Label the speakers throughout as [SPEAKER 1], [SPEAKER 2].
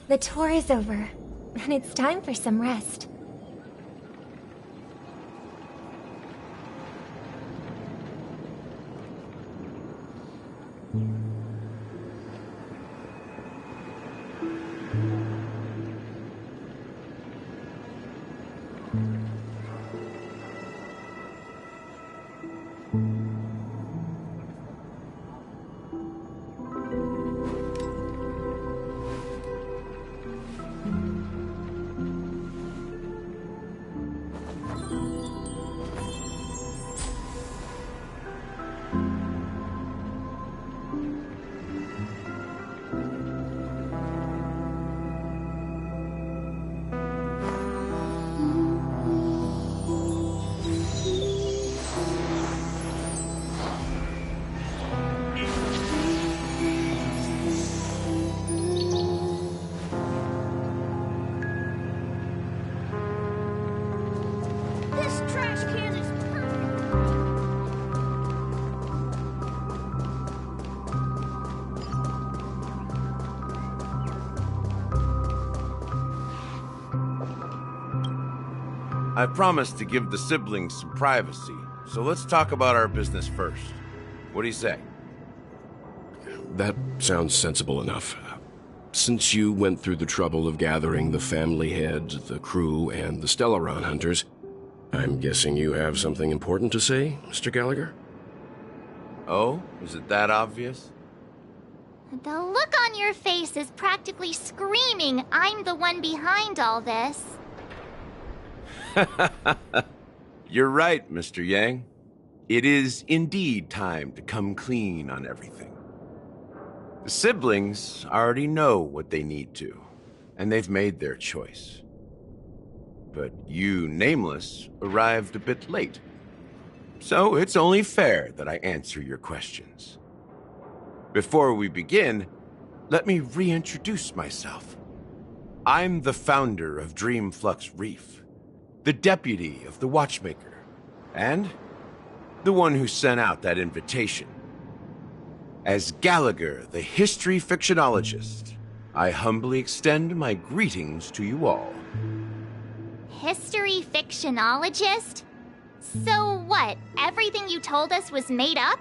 [SPEAKER 1] The tour is over, and it's time for some rest.
[SPEAKER 2] I promised to give the siblings some privacy, so let's talk about our business first. What do you say?
[SPEAKER 3] That sounds sensible enough. Since you went through the trouble of gathering the family head, the crew, and the Stellaron hunters, I'm guessing you have something important to say, Mr. Gallagher?
[SPEAKER 2] Oh? Is it that obvious?
[SPEAKER 4] The look on your face is practically screaming, I'm the one behind all this.
[SPEAKER 2] You're right, Mr. Yang. It is indeed time to come clean on everything. The siblings already know what they need to, and they've made their choice. But you, Nameless, arrived a bit late. So it's only fair that I answer your questions. Before we begin, let me reintroduce myself. I'm the founder of Dreamflux Reef, the deputy of the Watchmaker, and the one who sent out that invitation. As Gallagher, the history fictionologist, I humbly extend my greetings to you all.
[SPEAKER 4] History fictionologist? So what, everything you told us was made up?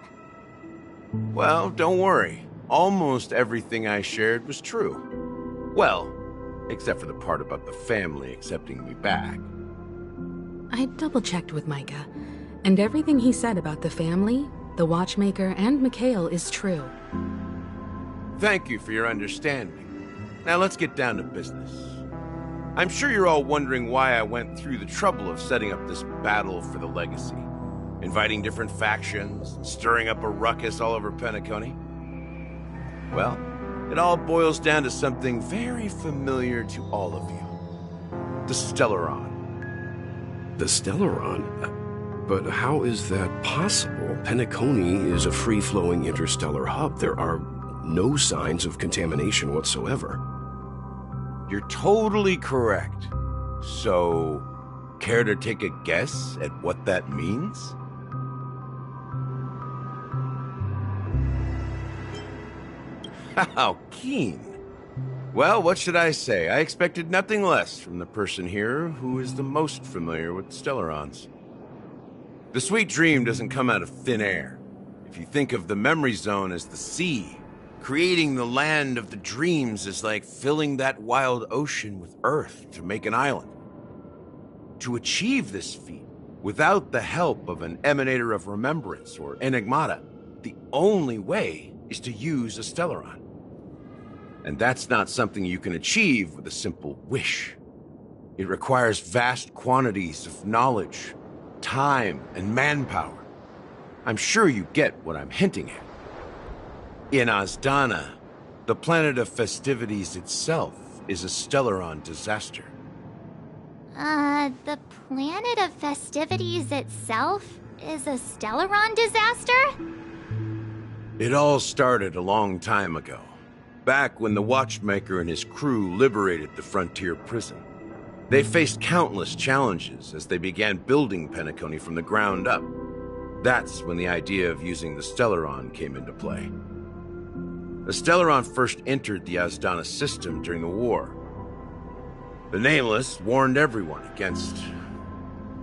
[SPEAKER 2] Well, don't worry. Almost everything I shared was true. Well, except for the part about the family accepting me back.
[SPEAKER 5] I double-checked with Micah, and everything he said about the family, the Watchmaker, and Mikhail is true.
[SPEAKER 2] Thank you for your understanding. Now let's get down to business. I'm sure you're all wondering why I went through the trouble of setting up this battle for the legacy, inviting different factions, and stirring up a ruckus all over Penacony. Well, it all boils down to something very familiar to all of you. The Stellaron.
[SPEAKER 3] The Stellaron? But how is that possible? Penacony is a free-flowing interstellar hub. There are no signs of contamination whatsoever.
[SPEAKER 2] You're totally correct. So, care to take a guess at what that means? How keen. Well, what should I say? I expected nothing less from the person here who is the most familiar with Stellarons. The sweet dream doesn't come out of thin air. If you think of the memory zone as the sea, creating the land of the dreams is like filling that wild ocean with earth to make an island. To achieve this feat, without the help of an emanator of remembrance or enigmata, the only way is to use a Stellaron. And that's not something you can achieve with a simple wish. It requires vast quantities of knowledge, time, and manpower. I'm sure you get what I'm hinting at. In Azdana, the planet of festivities itself is a Stellaron disaster.
[SPEAKER 4] The planet of festivities itself is a Stellaron disaster?
[SPEAKER 2] It all started a long time ago. Back when the Watchmaker and his crew liberated the frontier prison. They faced countless challenges as they began building Penacony from the ground up. That's when the idea of using the Stellaron came into play. The Stellaron first entered the Azdana system during the war. The Nameless warned everyone against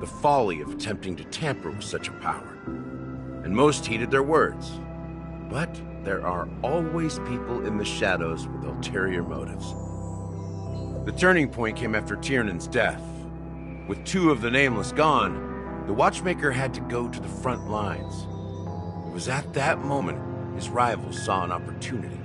[SPEAKER 2] the folly of attempting to tamper with such a power, and most heeded their words. But there are always people in the shadows with ulterior motives. The turning point came after Tiernan's death. With two of the Nameless gone, the Watchmaker had to go to the front lines. It was at that moment his rivals saw an opportunity.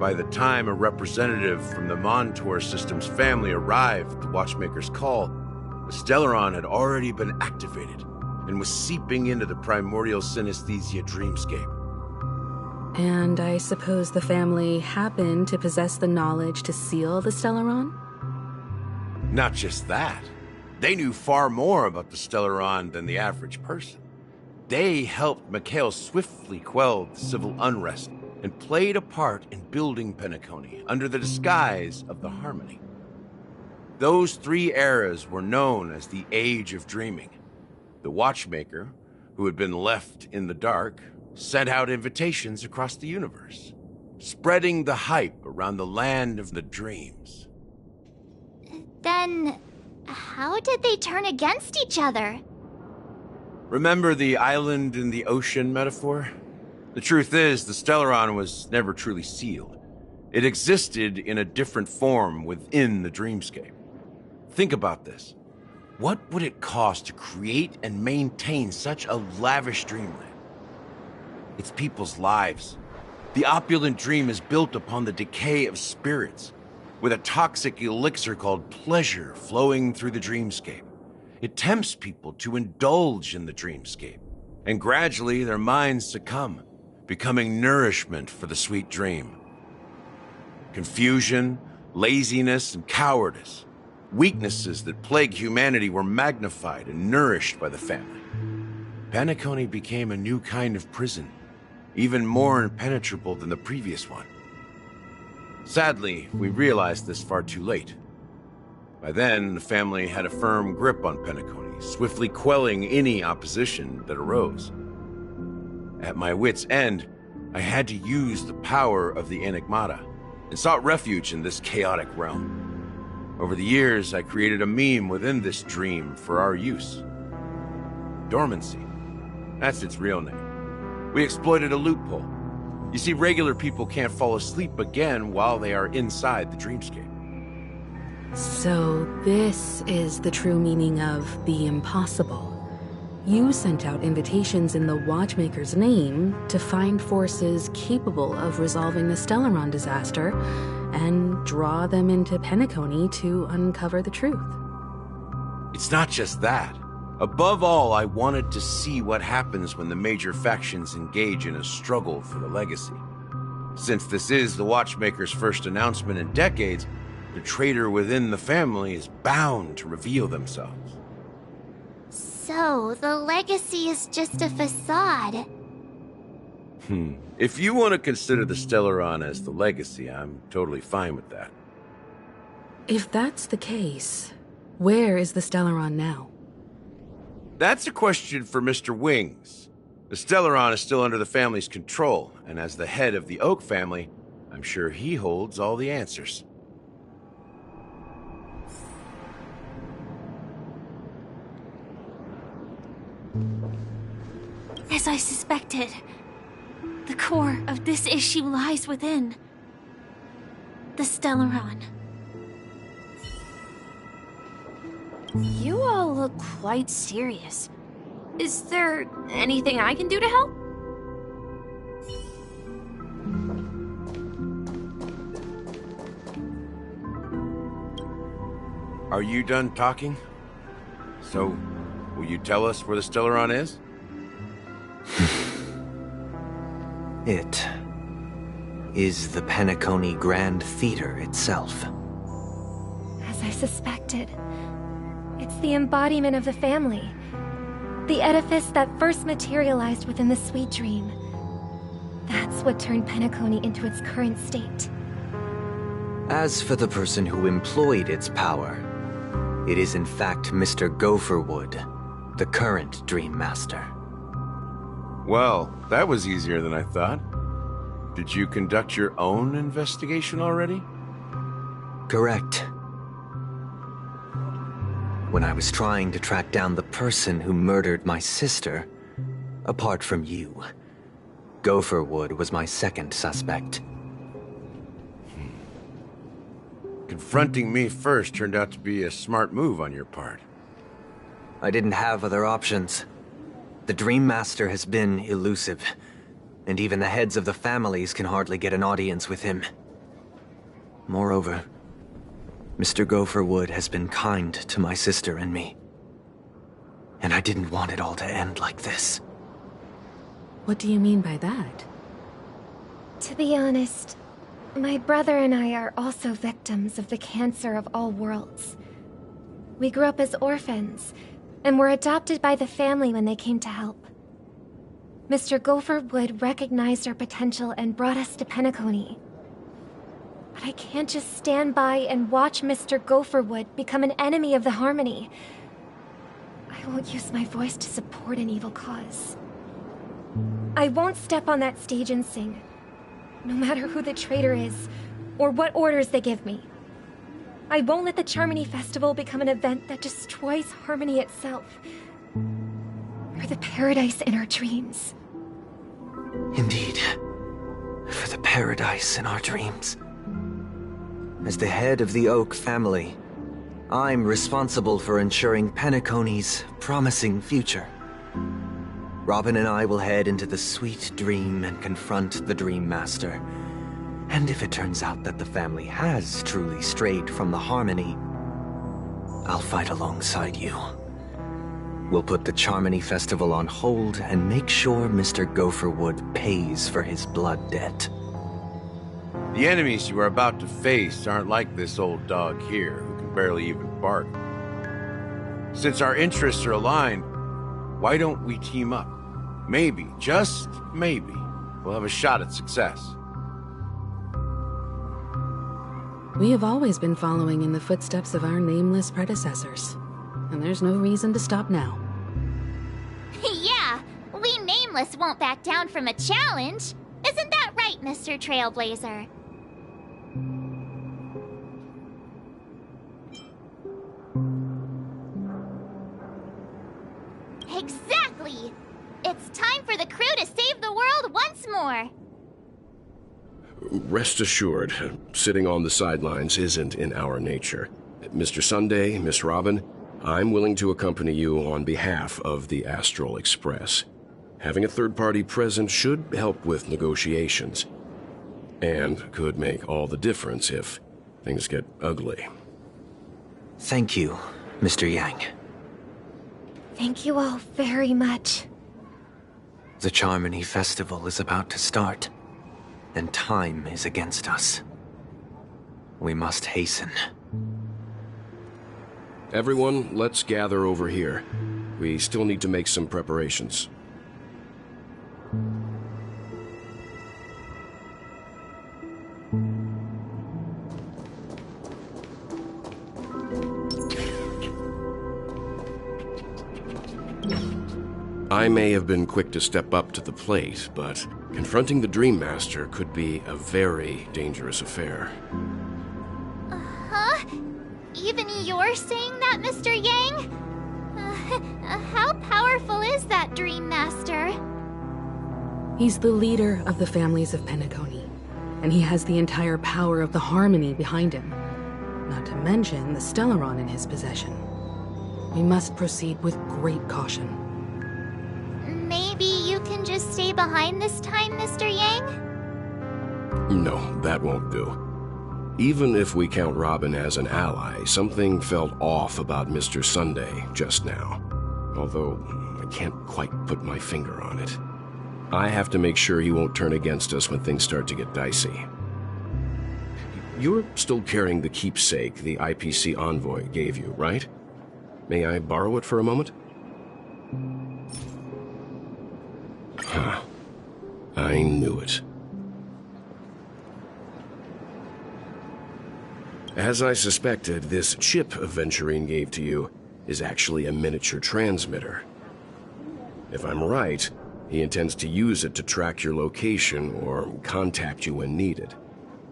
[SPEAKER 2] By the time a representative from the Montour Systems family arrived at the Watchmaker's call, the Stellaron had already been activated and was seeping into the primordial synesthesia dreamscape.
[SPEAKER 5] And I suppose the family happened to possess the knowledge to seal the Stellaron?
[SPEAKER 2] Not just that. They knew far more about the Stellaron than the average person. They helped Mikhail swiftly quell the civil unrest and played a part in building Penacony under the disguise of the Harmony. Those three eras were known as the Age of Dreaming. The Watchmaker, who had been left in the dark, sent out invitations across the universe, spreading the hype around the land of the dreams.
[SPEAKER 4] Then, how did they turn against each other?
[SPEAKER 2] Remember the island in the ocean metaphor? The truth is, the Stellaron was never truly sealed. It existed in a different form within the dreamscape. Think about this. What would it cost to create and maintain such a lavish dreamland? It's people's lives. The opulent dream is built upon the decay of spirits, with a toxic elixir called pleasure flowing through the dreamscape. It tempts people to indulge in the dreamscape, and gradually their minds succumb, becoming nourishment for the sweet dream. Confusion, laziness, and cowardice, weaknesses that plague humanity, were magnified and nourished by the family. Penacony became a new kind of prison, even more impenetrable than the previous one. Sadly, we realized this far too late. By then, the family had a firm grip on Penacony, swiftly quelling any opposition that arose. At my wit's end, I had to use the power of the Enigmata, and sought refuge in this chaotic realm. Over the years, I created a meme within this dream for our use. Dormancy. That's its real name. We exploited a loophole. You see, regular people can't fall asleep again while they are inside the dreamscape.
[SPEAKER 5] So this is the true meaning of the impossible. You sent out invitations in the Watchmaker's name to find forces capable of resolving the Stellaron disaster and draw them into Penacony to uncover the truth.
[SPEAKER 2] It's not just that. Above all, I wanted to see what happens when the major factions engage in a struggle for the legacy. Since this is the Watchmaker's first announcement in decades, the traitor within the family is bound to reveal themselves.
[SPEAKER 4] So, the legacy is just a facade.
[SPEAKER 2] If you want to consider the Stellaron as the legacy, I'm totally fine with that.
[SPEAKER 5] If that's the case, where is the Stellaron now?
[SPEAKER 2] That's a question for Mr. Wings. The Stellaron is still under the family's control, and as the head of the Oak family, I'm sure he holds all the answers.
[SPEAKER 6] As I suspected, the core of this issue lies within the Stellaron. You all look quite serious. Is there anything I can do to help?
[SPEAKER 2] Are you done talking? So, will you tell us where the Stellaron is?
[SPEAKER 7] It is the Penacony Grand Theater itself.
[SPEAKER 1] As I suspected, it's the embodiment of the family. The edifice that first materialized within the sweet dream. That's what turned Penacony into its current state.
[SPEAKER 7] As for the person who employed its power, it is in fact Mr. Gopherwood, the current Dream Master.
[SPEAKER 2] Well, that was easier than I thought. Did you conduct your own investigation already?
[SPEAKER 7] Correct. When I was trying to track down the person who murdered my sister, apart from you, Gopherwood was my second suspect.
[SPEAKER 2] Confronting me first turned out to be a smart move on your part.
[SPEAKER 7] I didn't have other options. The Dream Master has been elusive, and even the heads of the families can hardly get an audience with him. Moreover, Mr. Gopherwood has been kind to my sister and me. And I didn't want it all to end like this.
[SPEAKER 5] What do you mean by that?
[SPEAKER 1] To be honest, my brother and I are also victims of the cancer of all worlds. We grew up as orphans, and were adopted by the family when they came to help. Mr. Gopherwood recognized our potential and brought us to Penacony. But I can't just stand by and watch Mr. Gopherwood become an enemy of the Harmony. I won't use my voice to support an evil cause. I won't step on that stage and sing, no matter who the traitor is, or what orders they give me. I won't let the Charmony Festival become an event that destroys Harmony itself, or the paradise in our dreams.
[SPEAKER 7] Indeed. For the paradise in our dreams. As the head of the Oak family, I'm responsible for ensuring Penacony's promising future. Robin and I will head into the Sweet Dream and confront the Dream Master. And if it turns out that the family has truly strayed from the Harmony, I'll fight alongside you. We'll put the Charmony Festival on hold and make sure Mr. Gopherwood pays for his blood debt.
[SPEAKER 2] The enemies you are about to face aren't like this old dog here, who can barely even bark. Since our interests are aligned, why don't we team up? Maybe, just maybe, we'll have a shot at success.
[SPEAKER 5] We have always been following in the footsteps of our nameless predecessors, and there's no reason to stop now.
[SPEAKER 4] Yeah, we Nameless won't back down from a challenge. Isn't that right, Mr. Trailblazer? Exactly! It's time for the crew to save the world once more!
[SPEAKER 3] Rest assured, sitting on the sidelines isn't in our nature. Mr. Sunday, Miss Robin, I'm willing to accompany you on behalf of the Astral Express. Having a third party present should help with negotiations, and could make all the difference if things get ugly.
[SPEAKER 7] Thank you, Mr. Yang.
[SPEAKER 1] Thank you all very much.
[SPEAKER 7] The Charmony Festival is about to start, and time is against us. We must hasten.
[SPEAKER 3] Everyone, let's gather over here. We still need to make some preparations. I may have been quick to step up to the plate, but confronting the Dream Master could be a very dangerous affair.
[SPEAKER 4] Huh? Even you're saying that, Mr. Yang? How powerful is that Dream Master?
[SPEAKER 5] He's the leader of the families of Penacony, and he has the entire power of the Harmony behind him. Not to mention the Stellaron in his possession. We must proceed with great caution.
[SPEAKER 4] Maybe you can just stay behind this time, Mr. Yang?
[SPEAKER 3] No, that won't do. Even if we count Robin as an ally, something felt off about Mr. Sunday just now. Although, I can't quite put my finger on it. I have to make sure he won't turn against us when things start to get dicey. You're still carrying the keepsake the IPC envoy gave you, right? May I borrow it for a moment? Huh. I knew it. As I suspected, this chip Aventurine gave to you is actually a miniature transmitter. If I'm right, He intends to use it to track your location or contact you when needed.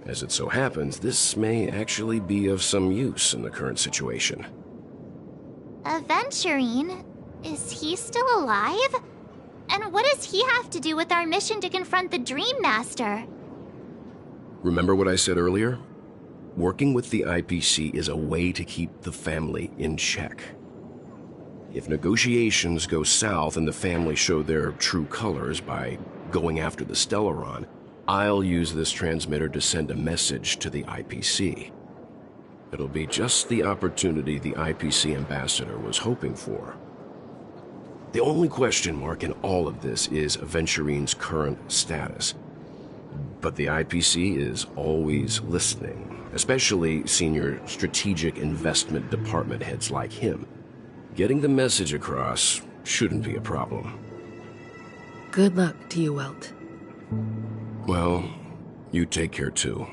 [SPEAKER 3] As it so happens, this may actually be of some use in the current situation.
[SPEAKER 4] Aventurine? Is he still alive? And what does he have to do with our mission to confront the Dream Master?
[SPEAKER 3] Remember what I said earlier? Working with the IPC is a way to keep the family in check. If negotiations go south and the family show their true colors by going after the Stellaron, I'll use this transmitter to send a message to the IPC. It'll be just the opportunity the IPC ambassador was hoping for. The only question mark in all of this is Aventurine's current status. But the IPC is always listening, especially senior strategic investment department heads like him. Getting the message across shouldn't be a problem.
[SPEAKER 5] Good luck to you, Welt.
[SPEAKER 3] Well, you take care too.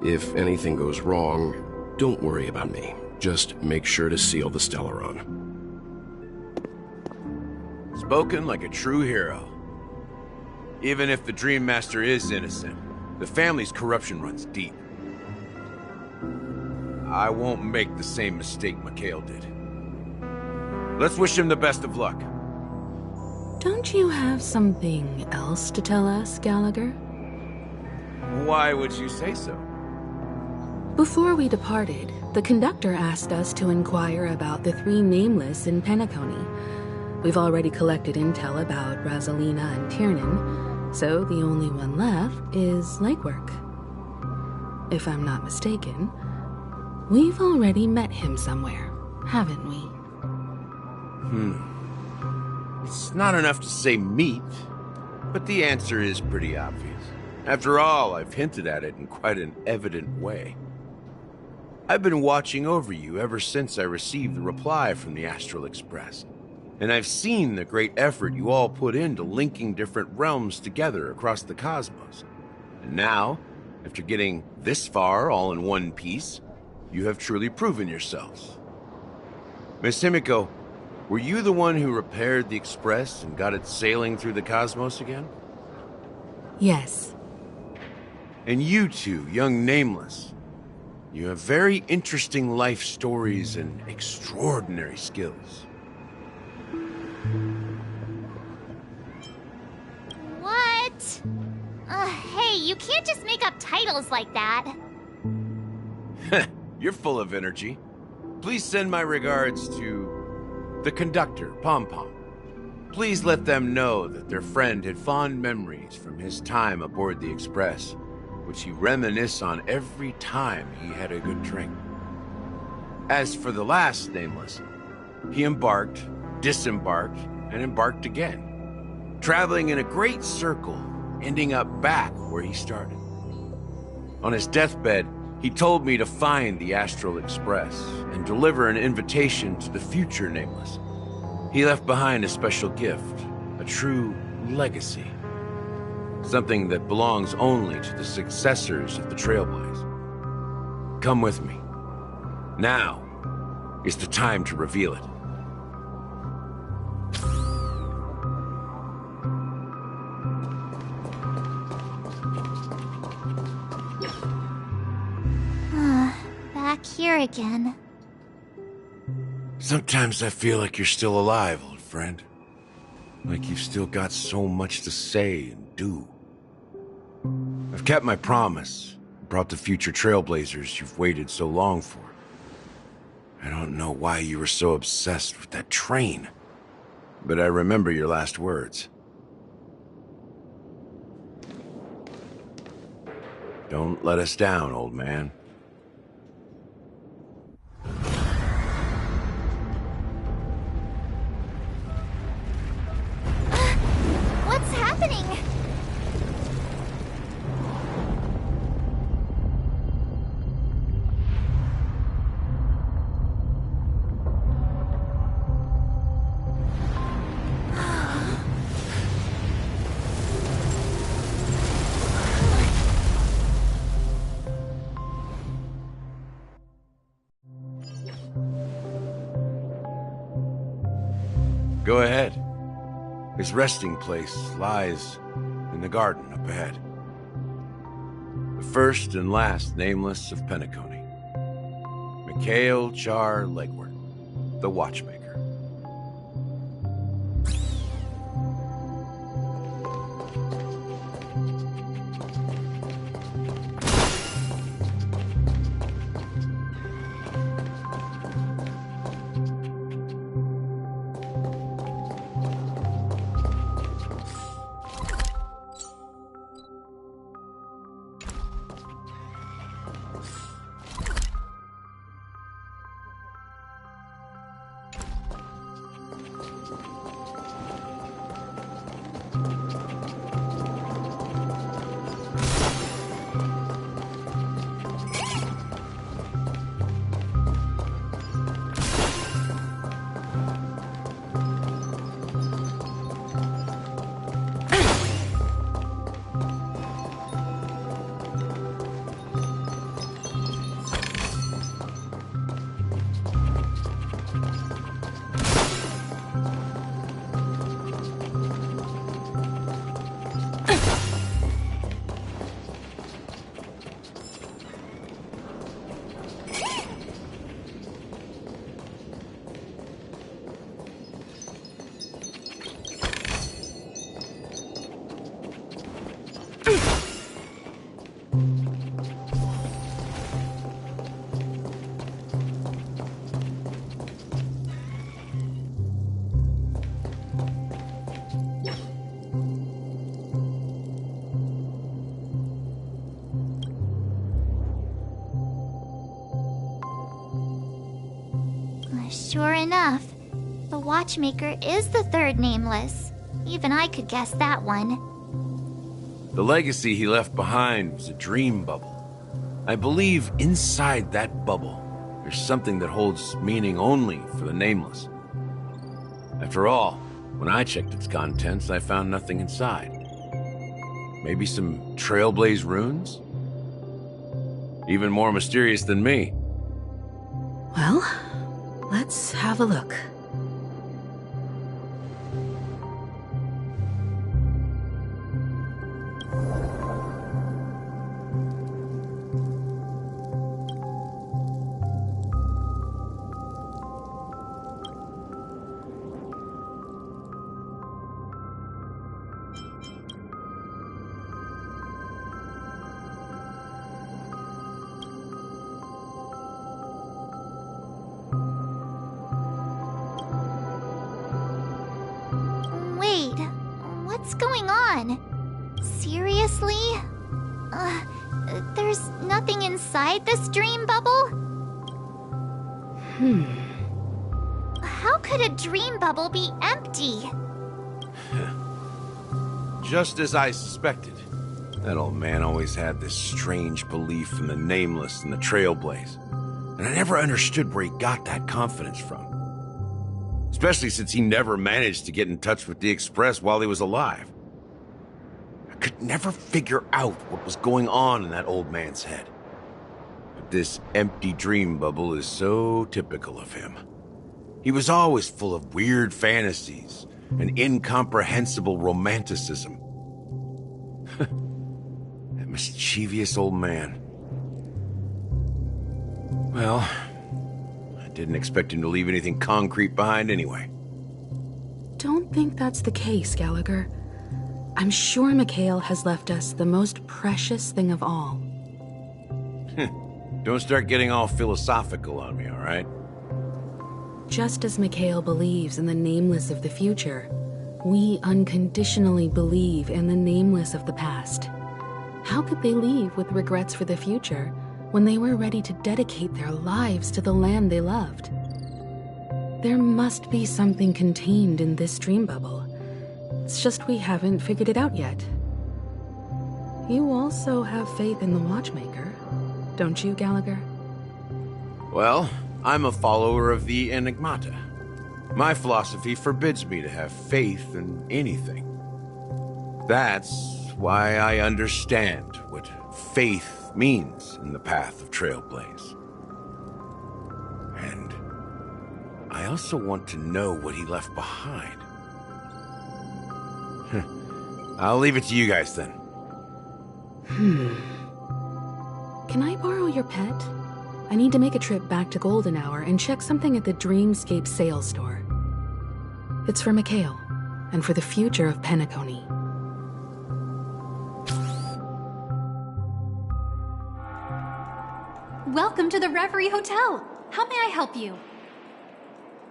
[SPEAKER 3] If anything goes wrong, don't worry about me. Just make sure to seal the Stellaron.
[SPEAKER 2] Spoken like a true hero. Even if the Dream Master is innocent, the family's corruption runs deep. I won't make the same mistake Mikhail did. Let's wish him the best of luck.
[SPEAKER 5] Don't you have something else to tell us, Gallagher?
[SPEAKER 2] Why would you say so?
[SPEAKER 5] Before we departed, the conductor asked us to inquire about the 3 nameless in Penacony. We've already collected intel about Rosalina and Tiernan, so the only one left is Lakework. If I'm not mistaken, we've already met him somewhere, haven't we?
[SPEAKER 2] It's not enough to say meet, but the answer is pretty obvious. After all, I've hinted at it in quite an evident way. I've been watching over you ever since I received the reply from the Astral Express, and I've seen the great effort you all put into linking different realms together across the cosmos. And now, after getting this far all in one piece, you have truly proven yourselves. Miss Himiko, were you the one who repaired the Express and got it sailing through the cosmos again?
[SPEAKER 5] Yes.
[SPEAKER 2] And you two, young Nameless, you have very interesting life stories and extraordinary skills.
[SPEAKER 4] What? Hey, you can't just make up titles like that.
[SPEAKER 2] You're full of energy. Please send my regards to the conductor, Pom Pom. Please let them know that their friend had fond memories from his time aboard the Express, which he reminisced on every time he had a good drink. As for the last Nameless, he embarked, disembarked, and embarked again, traveling in a great circle, ending up back where he started. On his deathbed, he told me to find the Astral Express and deliver an invitation to the future Nameless. He left behind a special gift, a true legacy. Something that belongs only to the successors of the Trailblaze. Come with me. Now is the time to reveal it.
[SPEAKER 4] Back here again.
[SPEAKER 2] Sometimes I feel like you're still alive, old friend. Like you've still got so much to say and do. I've kept my promise, brought the future Trailblazers you've waited so long for. I don't know why you were so obsessed with that train, but I remember your last words. Don't let us down, old man.
[SPEAKER 4] What's happening?
[SPEAKER 2] Go ahead. His resting place lies in the garden up ahead. The first and last nameless of Penacony. Mikhail Char Legward, the Watchmaker.
[SPEAKER 4] Sure enough, the Watchmaker is the third nameless. Even I could guess that one.
[SPEAKER 2] The legacy he left behind was a dream bubble. I believe inside that bubble, there's something that holds meaning only for the nameless. After all, when I checked its contents, I found nothing inside. Maybe some Trailblaze runes? Even more mysterious than me.
[SPEAKER 5] Well, let's have a look.
[SPEAKER 4] Wait, what's going on? Seriously? There's nothing inside this dream bubble? How could a dream bubble be empty?
[SPEAKER 2] Just as I suspected. That old man always had this strange belief in the nameless and the Trailblaze. And I never understood where he got that confidence from. Especially since he never managed to get in touch with the Express while he was alive. I could never figure out what was going on in that old man's head. But this empty dream bubble is so typical of him. He was always full of weird fantasies and incomprehensible romanticism. That mischievous old man. Well, I didn't expect him to leave anything concrete behind anyway.
[SPEAKER 5] Don't think that's the case, Gallagher. I'm sure Mikhail has left us the most precious thing of all.
[SPEAKER 2] Don't start getting all philosophical on me, all right?
[SPEAKER 5] Just as Mikhail believes in the nameless of the future, we unconditionally believe in the nameless of the past. How could they leave with regrets for the future when they were ready to dedicate their lives to the land they loved? There must be something contained in this dream bubble. It's just we haven't figured it out yet. You also have faith in the Watchmaker, don't you, Gallagher?
[SPEAKER 2] Well, I'm a follower of the Enigmata. My philosophy forbids me to have faith in anything. That's why I understand what faith means in the path of Trailblaze. And I also want to know what he left behind. I'll leave it to you guys then.
[SPEAKER 5] Can I borrow your pet? I need to make a trip back to Golden Hour and check something at the Dreamscape sales store. It's for Mikhail, and for the future of Penacony.
[SPEAKER 6] Welcome to the Reverie Hotel. How may I help you?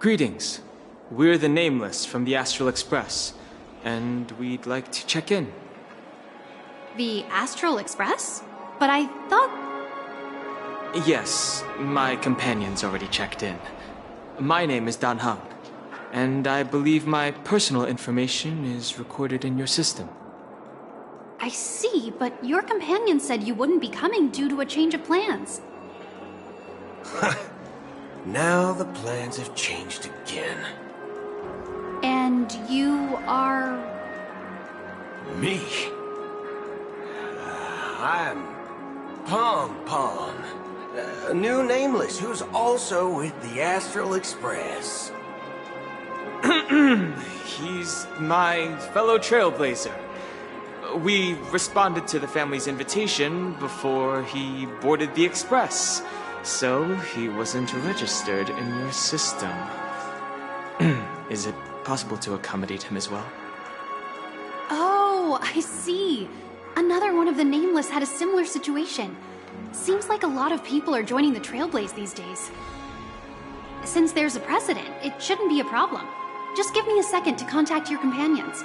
[SPEAKER 8] Greetings. We're the Nameless from the Astral Express, and we'd like to check in.
[SPEAKER 6] The Astral Express? But I thought...
[SPEAKER 8] Yes, my companion's already checked in. My name is Dan Hung, and I believe my personal information is recorded in your system.
[SPEAKER 6] I see, but your companion said you wouldn't be coming due to a change of plans.
[SPEAKER 3] Now the plans have changed again.
[SPEAKER 6] And you are...
[SPEAKER 3] Me? I'm Pom Pom, a new Nameless who's also with the Astral Express.
[SPEAKER 8] He's my fellow trailblazer. We responded to the family's invitation before he boarded the express, so he wasn't registered in your system. Is it possible to accommodate him as well?
[SPEAKER 6] Oh, I see. Another one of the Nameless had a similar situation. Seems like a lot of people are joining the Trailblaze these days. Since there's a precedent, it shouldn't be a problem. Just give me a second to contact your companions.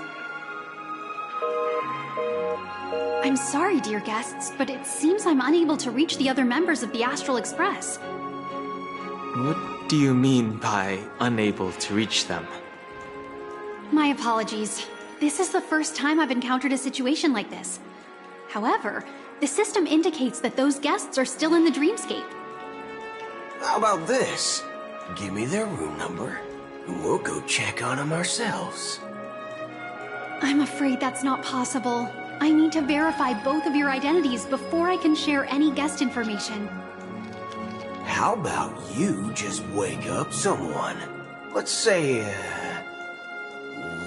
[SPEAKER 6] I'm sorry, dear guests, but it seems I'm unable to reach the other members of the Astral Express.
[SPEAKER 8] What do you mean by unable to reach them?
[SPEAKER 6] My apologies. This is the first time I've encountered a situation like this. However, the system indicates that those guests are still in the Dreamscape.
[SPEAKER 3] How about this? Give me their room number, and we'll go check on them ourselves.
[SPEAKER 6] I'm afraid that's not possible. I need to verify both of your identities before I can share any guest information.
[SPEAKER 3] How about you just wake up someone? Let's say,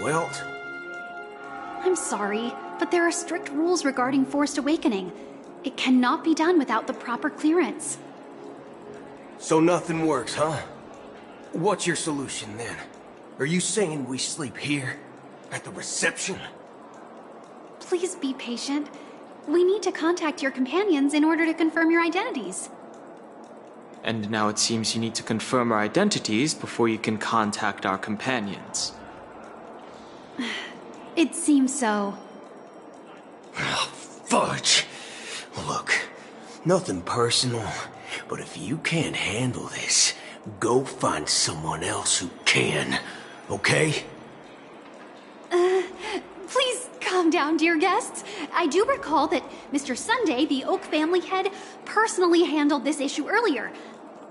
[SPEAKER 3] Welt?
[SPEAKER 6] I'm sorry, but there are strict rules regarding forced awakening. It cannot be done without the proper clearance.
[SPEAKER 3] So nothing works, huh? What's your solution then? Are you saying we sleep here? At the reception?
[SPEAKER 6] Please be patient. We need to contact your companions in order to confirm your identities.
[SPEAKER 8] And now it seems you need to confirm our identities before you can contact our companions.
[SPEAKER 6] It seems so.
[SPEAKER 3] Oh, fudge! Look, nothing personal, but if you can't handle this, go find someone else who can, okay?
[SPEAKER 6] Please calm down, dear guests. I do recall that Mr. Sunday, the Oak family head, personally handled this issue earlier.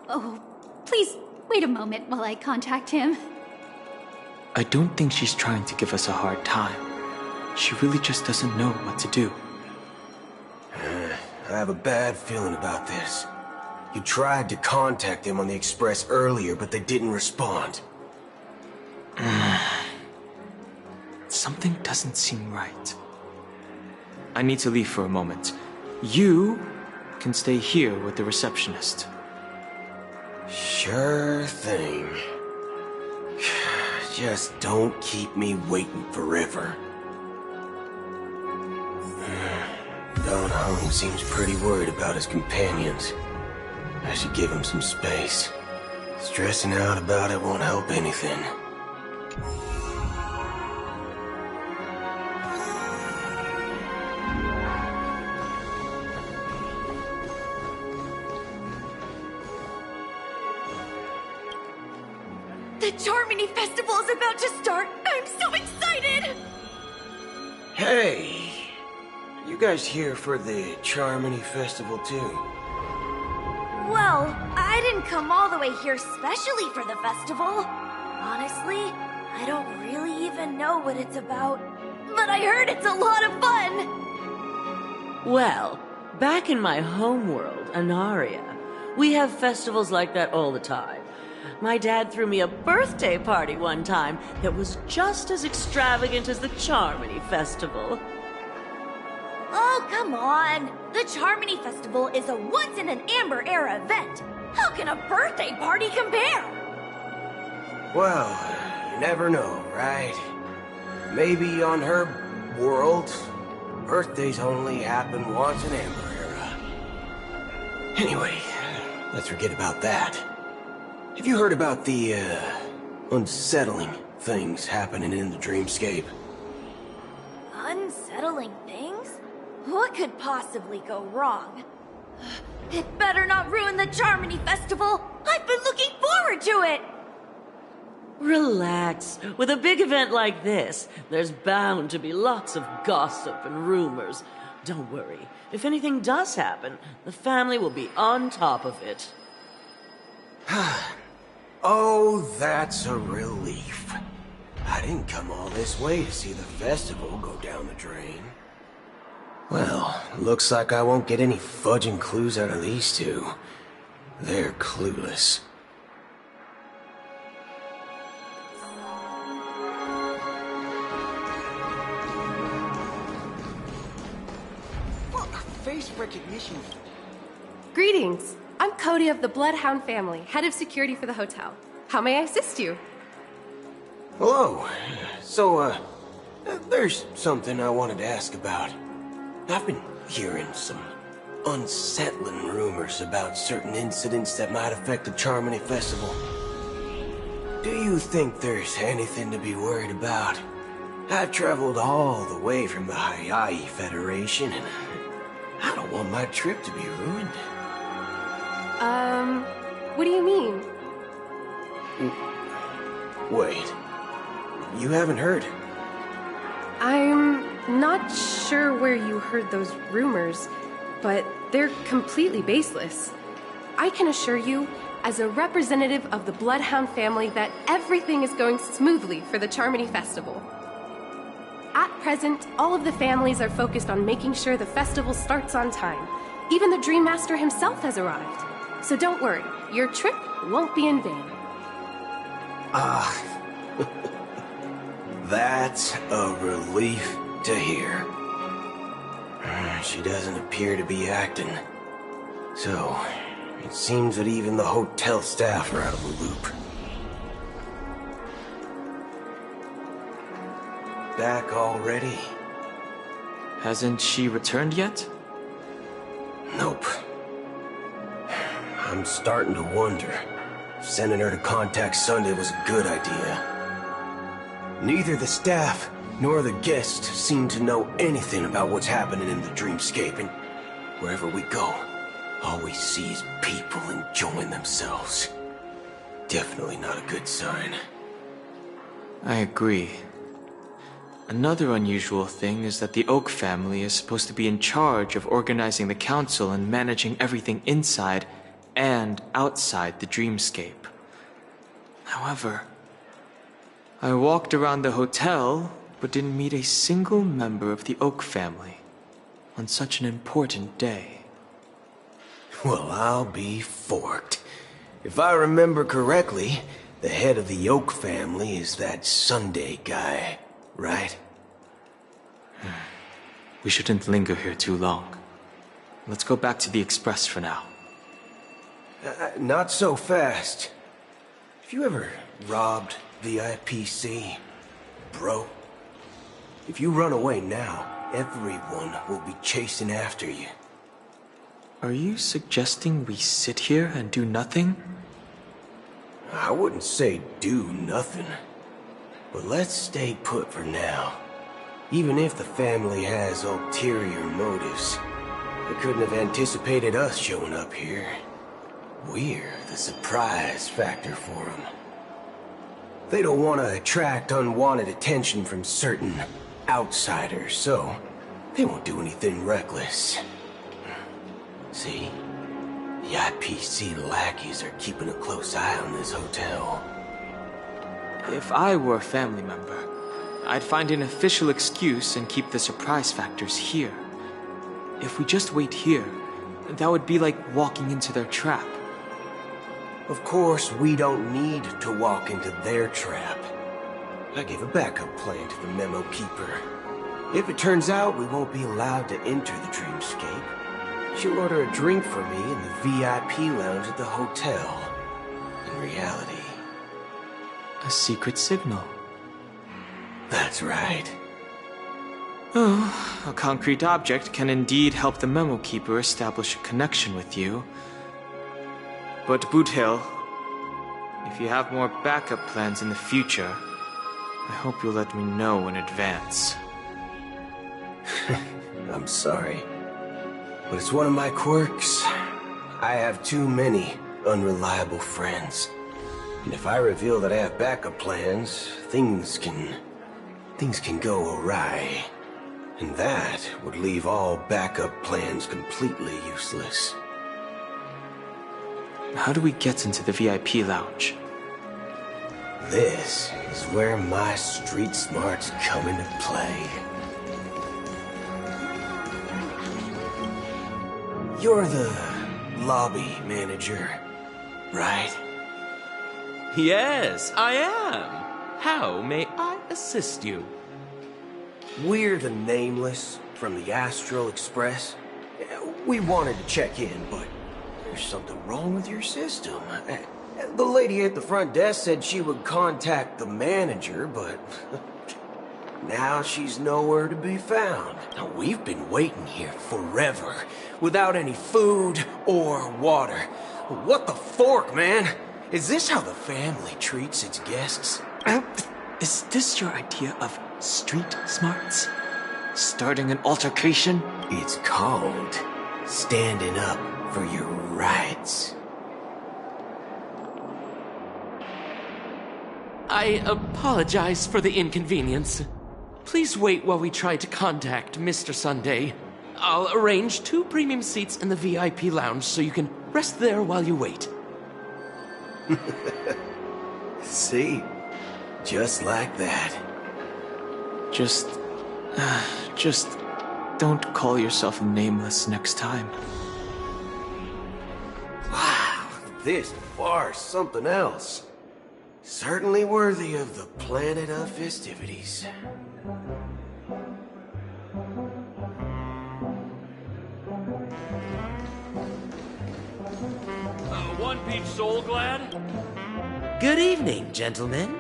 [SPEAKER 6] Oh, please wait a moment while I contact him.
[SPEAKER 8] I don't think she's trying to give us a hard time. She really just doesn't know what to do.
[SPEAKER 3] I have a bad feeling about this. You tried to contact them on the Express earlier, but they didn't respond.
[SPEAKER 8] Something doesn't seem right. I need to leave for a moment. You can stay here with the receptionist.
[SPEAKER 3] Sure thing. Just don't keep me waiting forever. Don Hung seems pretty worried about his companions. I should give him some space. Stressing out about it won't help anything.
[SPEAKER 9] The Charmony Festival is about to start! I'm so excited!
[SPEAKER 3] Hey! You guys here for the Charmony Festival too?
[SPEAKER 9] Well, I didn't come all the way here specially for the festival. Honestly, I don't really even know what it's about. But I heard it's a lot of fun!
[SPEAKER 10] Well, back in my home world, Anaria, we have festivals like that all the time. My dad threw me a birthday party one time that was just as extravagant as the Charmony Festival.
[SPEAKER 9] Oh, come on! The Charmony Festival is a once-in-an-Amber-era event. How can a birthday party compare?
[SPEAKER 11] Well, you never know, right? Maybe on her world, birthdays only happen once in Amber Era. Anyway, let's forget about that. Have you heard about the, unsettling things happening in the dreamscape?
[SPEAKER 9] Unsettling things? What could possibly go wrong? It better not ruin the Charmony Festival! I've been looking forward to it!
[SPEAKER 10] Relax. With a big event like this, there's bound to be lots of gossip and rumors. Don't worry. If anything does happen, the family will be on top of it.
[SPEAKER 11] Oh, that's a relief. I didn't come all this way to see the festival go down the drain. Well, looks like I won't get any fudging clues out of these two. They're clueless.
[SPEAKER 12] Face recognition.
[SPEAKER 13] Greetings. I'm Cody of the Bloodhound family, head of security for the hotel. How may I assist you?
[SPEAKER 11] Hello. So, there's something I wanted to ask about. I've been hearing some unsettling rumors about certain incidents that might affect the Charmony Festival. Do you think there's anything to be worried about? I've traveled all the way from the Hayaii Federation, and I don't want my trip to be ruined.
[SPEAKER 13] What do you mean?
[SPEAKER 11] Wait. You haven't heard?
[SPEAKER 13] I'm not sure where you heard those rumors, but they're completely baseless. I can assure you, as a representative of the Bloodhound family, that everything is going smoothly for the Charmony Festival. At present, all of the families are focused on making sure the festival starts on time. Even the Dream Master himself has arrived. So don't worry, your trip won't be in vain.
[SPEAKER 11] That's a relief to hear. She doesn't appear to be acting. So, it seems that even the hotel staff are out of the loop. Back already?
[SPEAKER 8] Hasn't she returned yet?
[SPEAKER 11] Nope. I'm starting to wonder if sending her to contact Sunday was a good idea. Neither the staff nor the guests seem to know anything about what's happening in the dreamscape, and wherever we go, all we see is people enjoying themselves. Definitely not a good sign.
[SPEAKER 8] I agree. Another unusual thing is that the Oak family is supposed to be in charge of organizing the council and managing everything inside and outside the dreamscape. However, I walked around the hotel but didn't meet a single member of the Oak family on such an important day.
[SPEAKER 11] Well, I'll be forked. If I remember correctly, the head of the Oak family is that Sunday guy, right?
[SPEAKER 8] We shouldn't linger here too long. Let's go back to the Express for now.
[SPEAKER 11] Not so fast. Have you ever robbed the IPC, bro? If you run away now, everyone will be chasing after you.
[SPEAKER 8] Are you suggesting we sit here and do nothing?
[SPEAKER 11] I wouldn't say do nothing. But let's stay put for now. Even if the family has ulterior motives, they couldn't have anticipated us showing up here. We're the surprise factor for them. They don't want to attract unwanted attention from certain outsiders, so they won't do anything reckless. See? The IPC lackeys are keeping a close eye on this hotel.
[SPEAKER 8] If I were a family member, I'd find an official excuse and keep the surprise factors here. If we just wait here, that would be like walking into their trap.
[SPEAKER 11] Of course, we don't need to walk into their trap. I gave a backup plan to the Memo Keeper. If it turns out we won't be allowed to enter the dreamscape, she'll order a drink for me in the VIP lounge at the hotel. In reality,
[SPEAKER 8] A secret signal.
[SPEAKER 11] that's right.
[SPEAKER 8] Oh, a concrete object can indeed help the Memo Keeper establish a connection with you. But Boothill, if you have more backup plans in the future, I hope you'll let me know in advance.
[SPEAKER 11] I'm sorry, but it's one of my quirks. I have too many unreliable friends. And if I reveal that I have backup plans, things can go awry. And that would leave all backup plans completely useless.
[SPEAKER 8] How do we get into the VIP lounge?
[SPEAKER 11] This is where my street smarts come into play. You're the lobby manager, right?
[SPEAKER 12] Yes, I am. How may I assist you?
[SPEAKER 11] We're the Nameless from the Astral Express. We wanted to check in, but there's something wrong with your system. The lady at the front desk said she would contact the manager, but now she's nowhere to be found. Now, we've been waiting here forever, without any food or water. What the fork, man? Is this how the family treats its guests?
[SPEAKER 8] Is this your idea of street smarts? Starting an altercation?
[SPEAKER 11] It's called standing up for your rights.
[SPEAKER 12] I apologize for the inconvenience. Please wait while we try to contact Mr. Sunday. I'll arrange 2 premium seats in the VIP lounge so you can rest there while you wait.
[SPEAKER 11] See? Just like that.
[SPEAKER 8] Just don't call yourself Nameless next time.
[SPEAKER 11] Wow, this bar's something else. Certainly worthy of the planet of festivities.
[SPEAKER 12] One Peach Soul Glad? Good evening, gentlemen.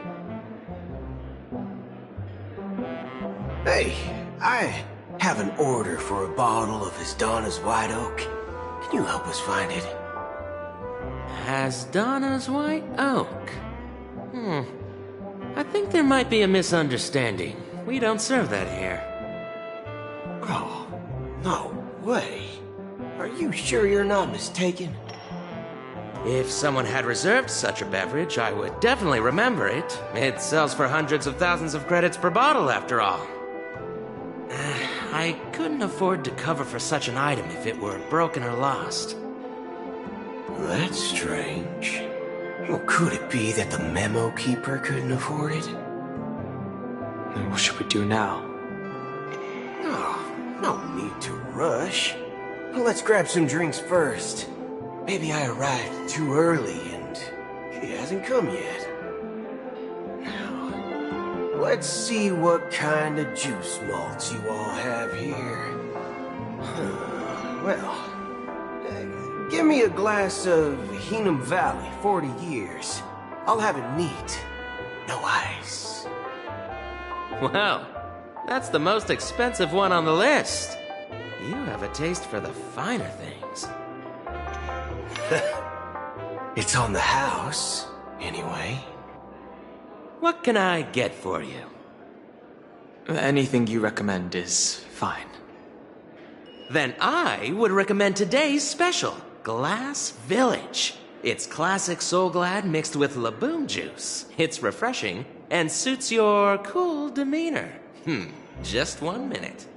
[SPEAKER 11] Hey, I have an order for a bottle of Hasdana's White Oak. Can you help us find it?
[SPEAKER 12] Hasdana's White Oak? I think there might be a misunderstanding. We don't serve that here.
[SPEAKER 11] Oh, no way. Are you sure you're not mistaken?
[SPEAKER 12] If someone had reserved such a beverage, I would definitely remember it. It sells for hundreds of thousands of credits per bottle, after all. I couldn't afford to cover for such an item if it were broken or lost.
[SPEAKER 11] That's strange. Well, could it be that the Memo Keeper couldn't afford it?
[SPEAKER 8] Then what should we do now?
[SPEAKER 11] Oh, no need to rush. Well, let's grab some drinks first. Maybe I arrived too early and he hasn't come yet. Now, let's see what kind of juice malts you all have here. Well, give me a glass of Heenum Valley, 40 years. I'll have it neat. No ice.
[SPEAKER 12] Well, that's the most expensive one on the list. You have a taste for the finer things.
[SPEAKER 11] It's on the house, anyway.
[SPEAKER 12] What can I get for you?
[SPEAKER 8] Anything you recommend is fine.
[SPEAKER 12] Then I would recommend today's special, Glass Village. It's classic Soul Glad mixed with Laboon juice. It's refreshing and suits your cool demeanor. Just 1 minute.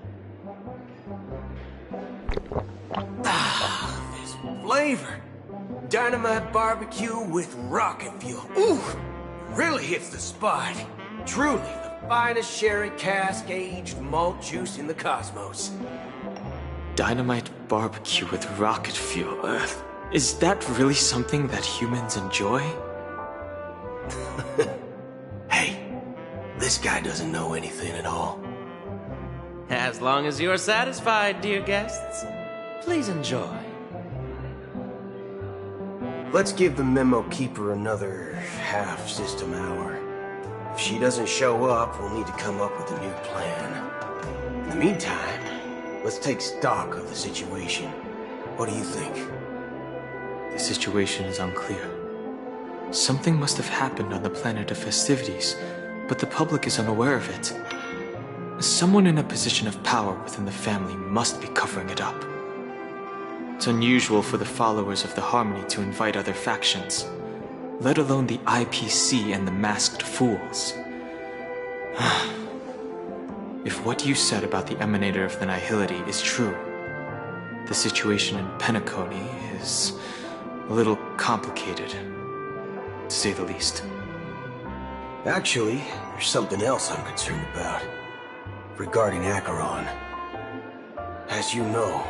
[SPEAKER 11] This flavor. Dynamite barbecue with rocket fuel. Ooh, really hits the spot. Truly the finest sherry cask aged malt juice in the cosmos.
[SPEAKER 8] Dynamite barbecue with rocket fuel. Is that really something that humans enjoy?
[SPEAKER 11] Hey, this guy doesn't know anything at all.
[SPEAKER 12] As long as you're satisfied, dear guests, please enjoy.
[SPEAKER 11] Let's give the memo keeper another half system hour. If she doesn't show up, we'll need to come up with a new plan. In the meantime, let's take stock of the situation. What do you think?
[SPEAKER 8] The situation is unclear. Something must have happened on the planet of festivities, but the public is unaware of it. Someone in a position of power within the family must be covering it up. It's unusual for the followers of the Harmony to invite other factions, let alone the IPC and the Masked Fools. If what you said about the Emanator of the Nihility is true, the situation in Penacony is a little complicated, to say the least.
[SPEAKER 11] Actually, there's something else I'm concerned about. Regarding Acheron. As you know,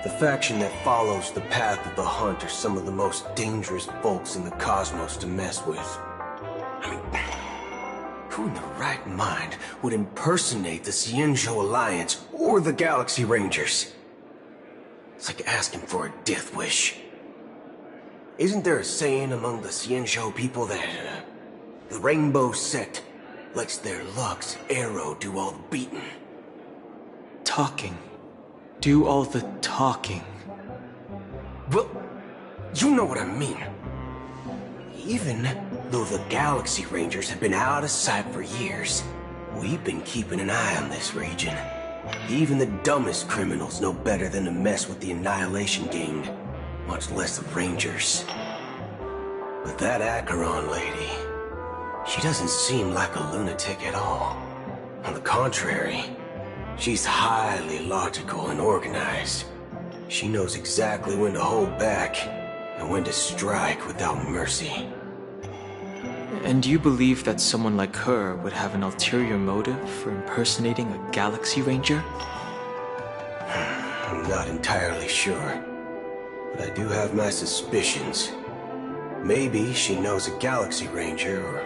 [SPEAKER 11] the faction that follows the path of the Hunt are some of the most dangerous folks in the cosmos to mess with. I mean, who in the right mind would impersonate the Xianzhou Alliance or the Galaxy Rangers? It's like asking for a death wish. Isn't there a saying among the Xianzhou people that the Rainbow Sect lets their Lux arrow do all the beating?
[SPEAKER 8] Talking. Do all the talking.
[SPEAKER 11] Well, you know what I mean. Even though the Galaxy Rangers have been out of sight for years, we've been keeping an eye on this region. Even the dumbest criminals know better than to mess with the Annihilation Gang, much less the Rangers. But that Acheron lady, she doesn't seem like a lunatic at all. On the contrary, she's highly logical and organized. She knows exactly when to hold back and when to strike without mercy.
[SPEAKER 8] And you believe that someone like her would have an ulterior motive for impersonating a Galaxy Ranger?
[SPEAKER 11] I'm not entirely sure, but I do have my suspicions. Maybe she knows a Galaxy Ranger, or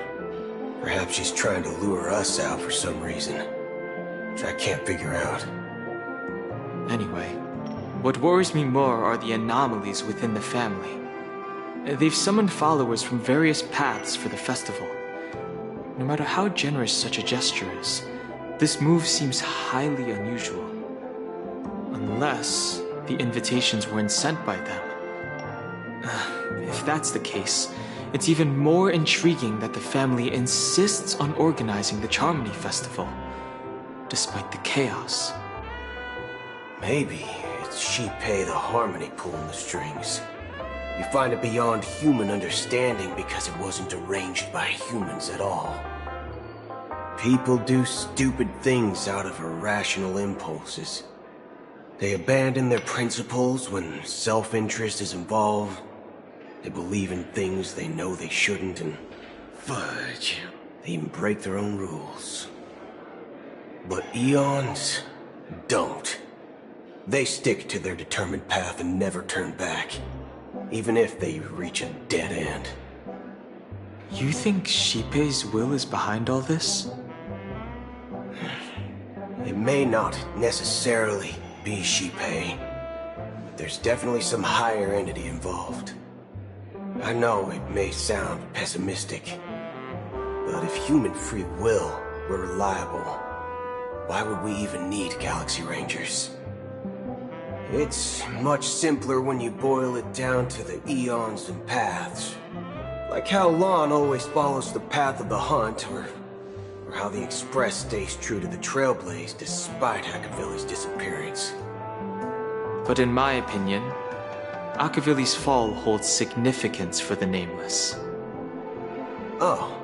[SPEAKER 11] perhaps she's trying to lure us out for some reason, which I can't figure out.
[SPEAKER 8] Anyway, what worries me more are the anomalies within the family. They've summoned followers from various paths for the festival. No matter how generous such a gesture is, this move seems highly unusual. Unless the invitations weren't sent by them. If that's the case, it's even more intriguing that the family insists on organizing the Charmony Festival, despite the chaos.
[SPEAKER 11] Maybe it's Shipei the Harmony pulling the strings. You find it beyond human understanding because it wasn't arranged by humans at all. People do stupid things out of irrational impulses. They abandon their principles when self-interest is involved. They believe in things they know they shouldn't, and fudge, they even break their own rules. But Eons don't. They stick to their determined path and never turn back, even if they reach a dead end.
[SPEAKER 8] You think Shipei's will is behind all this?
[SPEAKER 11] It may not necessarily be Shipei, but there's definitely some higher entity involved. I know it may sound pessimistic, but if human free will were reliable, why would we even need Galaxy Rangers? It's much simpler when you boil it down to the eons and paths. Like how Lon always follows the path of the Hunt, or how the Express stays true to the Trailblaze despite Akavili's disappearance.
[SPEAKER 8] But in my opinion, Akavili's fall holds significance for the Nameless.
[SPEAKER 11] Oh.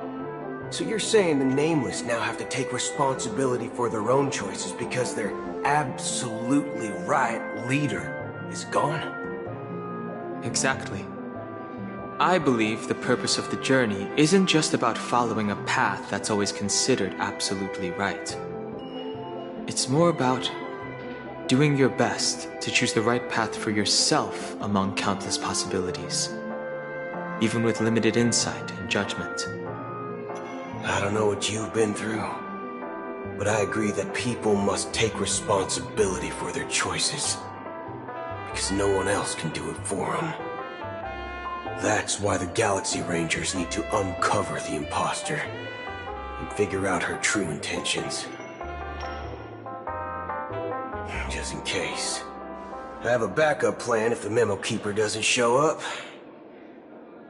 [SPEAKER 11] So you're saying the Nameless now have to take responsibility for their own choices because their absolutely right leader is gone?
[SPEAKER 8] Exactly. I believe the purpose of the journey isn't just about following a path that's always considered absolutely right. It's more about doing your best to choose the right path for yourself among countless possibilities, even with limited insight and judgment.
[SPEAKER 11] I don't know what you've been through, but I agree that people must take responsibility for their choices, because no one else can do it for them. That's why the Galaxy Rangers need to uncover the imposter and figure out her true intentions. Just in case. I have a backup plan if the Memo Keeper doesn't show up.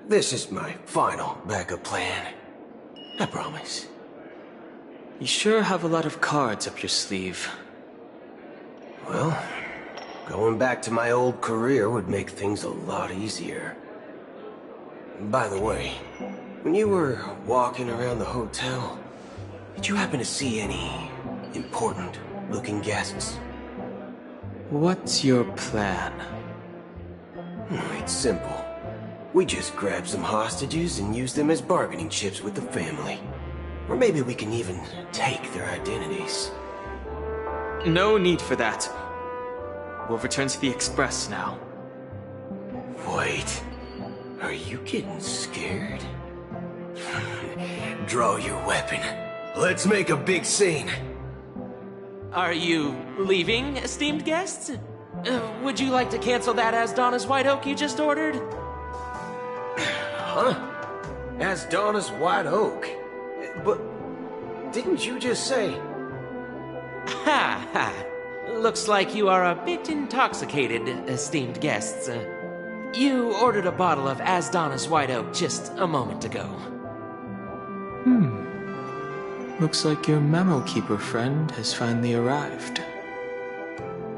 [SPEAKER 11] This is my final backup plan. I promise.
[SPEAKER 8] You sure have a lot of cards up your sleeve.
[SPEAKER 11] Well, going back to my old career would make things a lot easier. By the way, when you were walking around the hotel, did you happen to see any important-looking guests?
[SPEAKER 8] What's your plan?
[SPEAKER 11] It's simple. We just grab some hostages and use them as bargaining chips with the family. Or maybe we can even take their identities.
[SPEAKER 8] No need for that. We'll return to the Express now.
[SPEAKER 11] Wait. Are you getting scared? Draw your weapon. Let's make a big scene.
[SPEAKER 12] Are you leaving, esteemed guests? Would you like to cancel that Asdana's White Oak you just ordered?
[SPEAKER 11] Huh? Asdana's White Oak? But didn't you just say...
[SPEAKER 12] Ha ha. Looks like you are a bit intoxicated, esteemed guests. You ordered a bottle of Asdana's White Oak just a moment ago.
[SPEAKER 8] Looks like your Memo Keeper friend has finally arrived.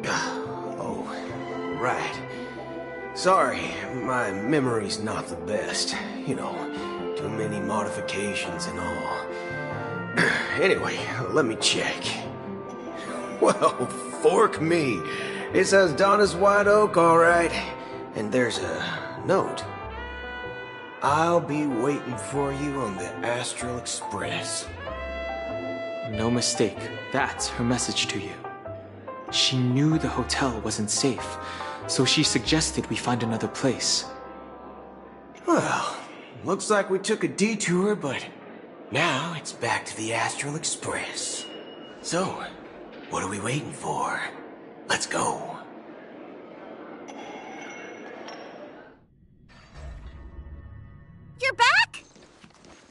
[SPEAKER 11] Oh, right. Sorry, my memory's not the best. You know, too many modifications and all. Anyway, let me check. Well, fork me. It says Donna's White Oak, all right. And there's a note. I'll be waiting for you on the Astral Express.
[SPEAKER 8] No mistake. That's her message to you. She knew the hotel wasn't safe, so she suggested we find another place.
[SPEAKER 11] Well, looks like we took a detour, but now it's back to the Astral Express. So, what are we waiting for? Let's go.
[SPEAKER 14] You're back?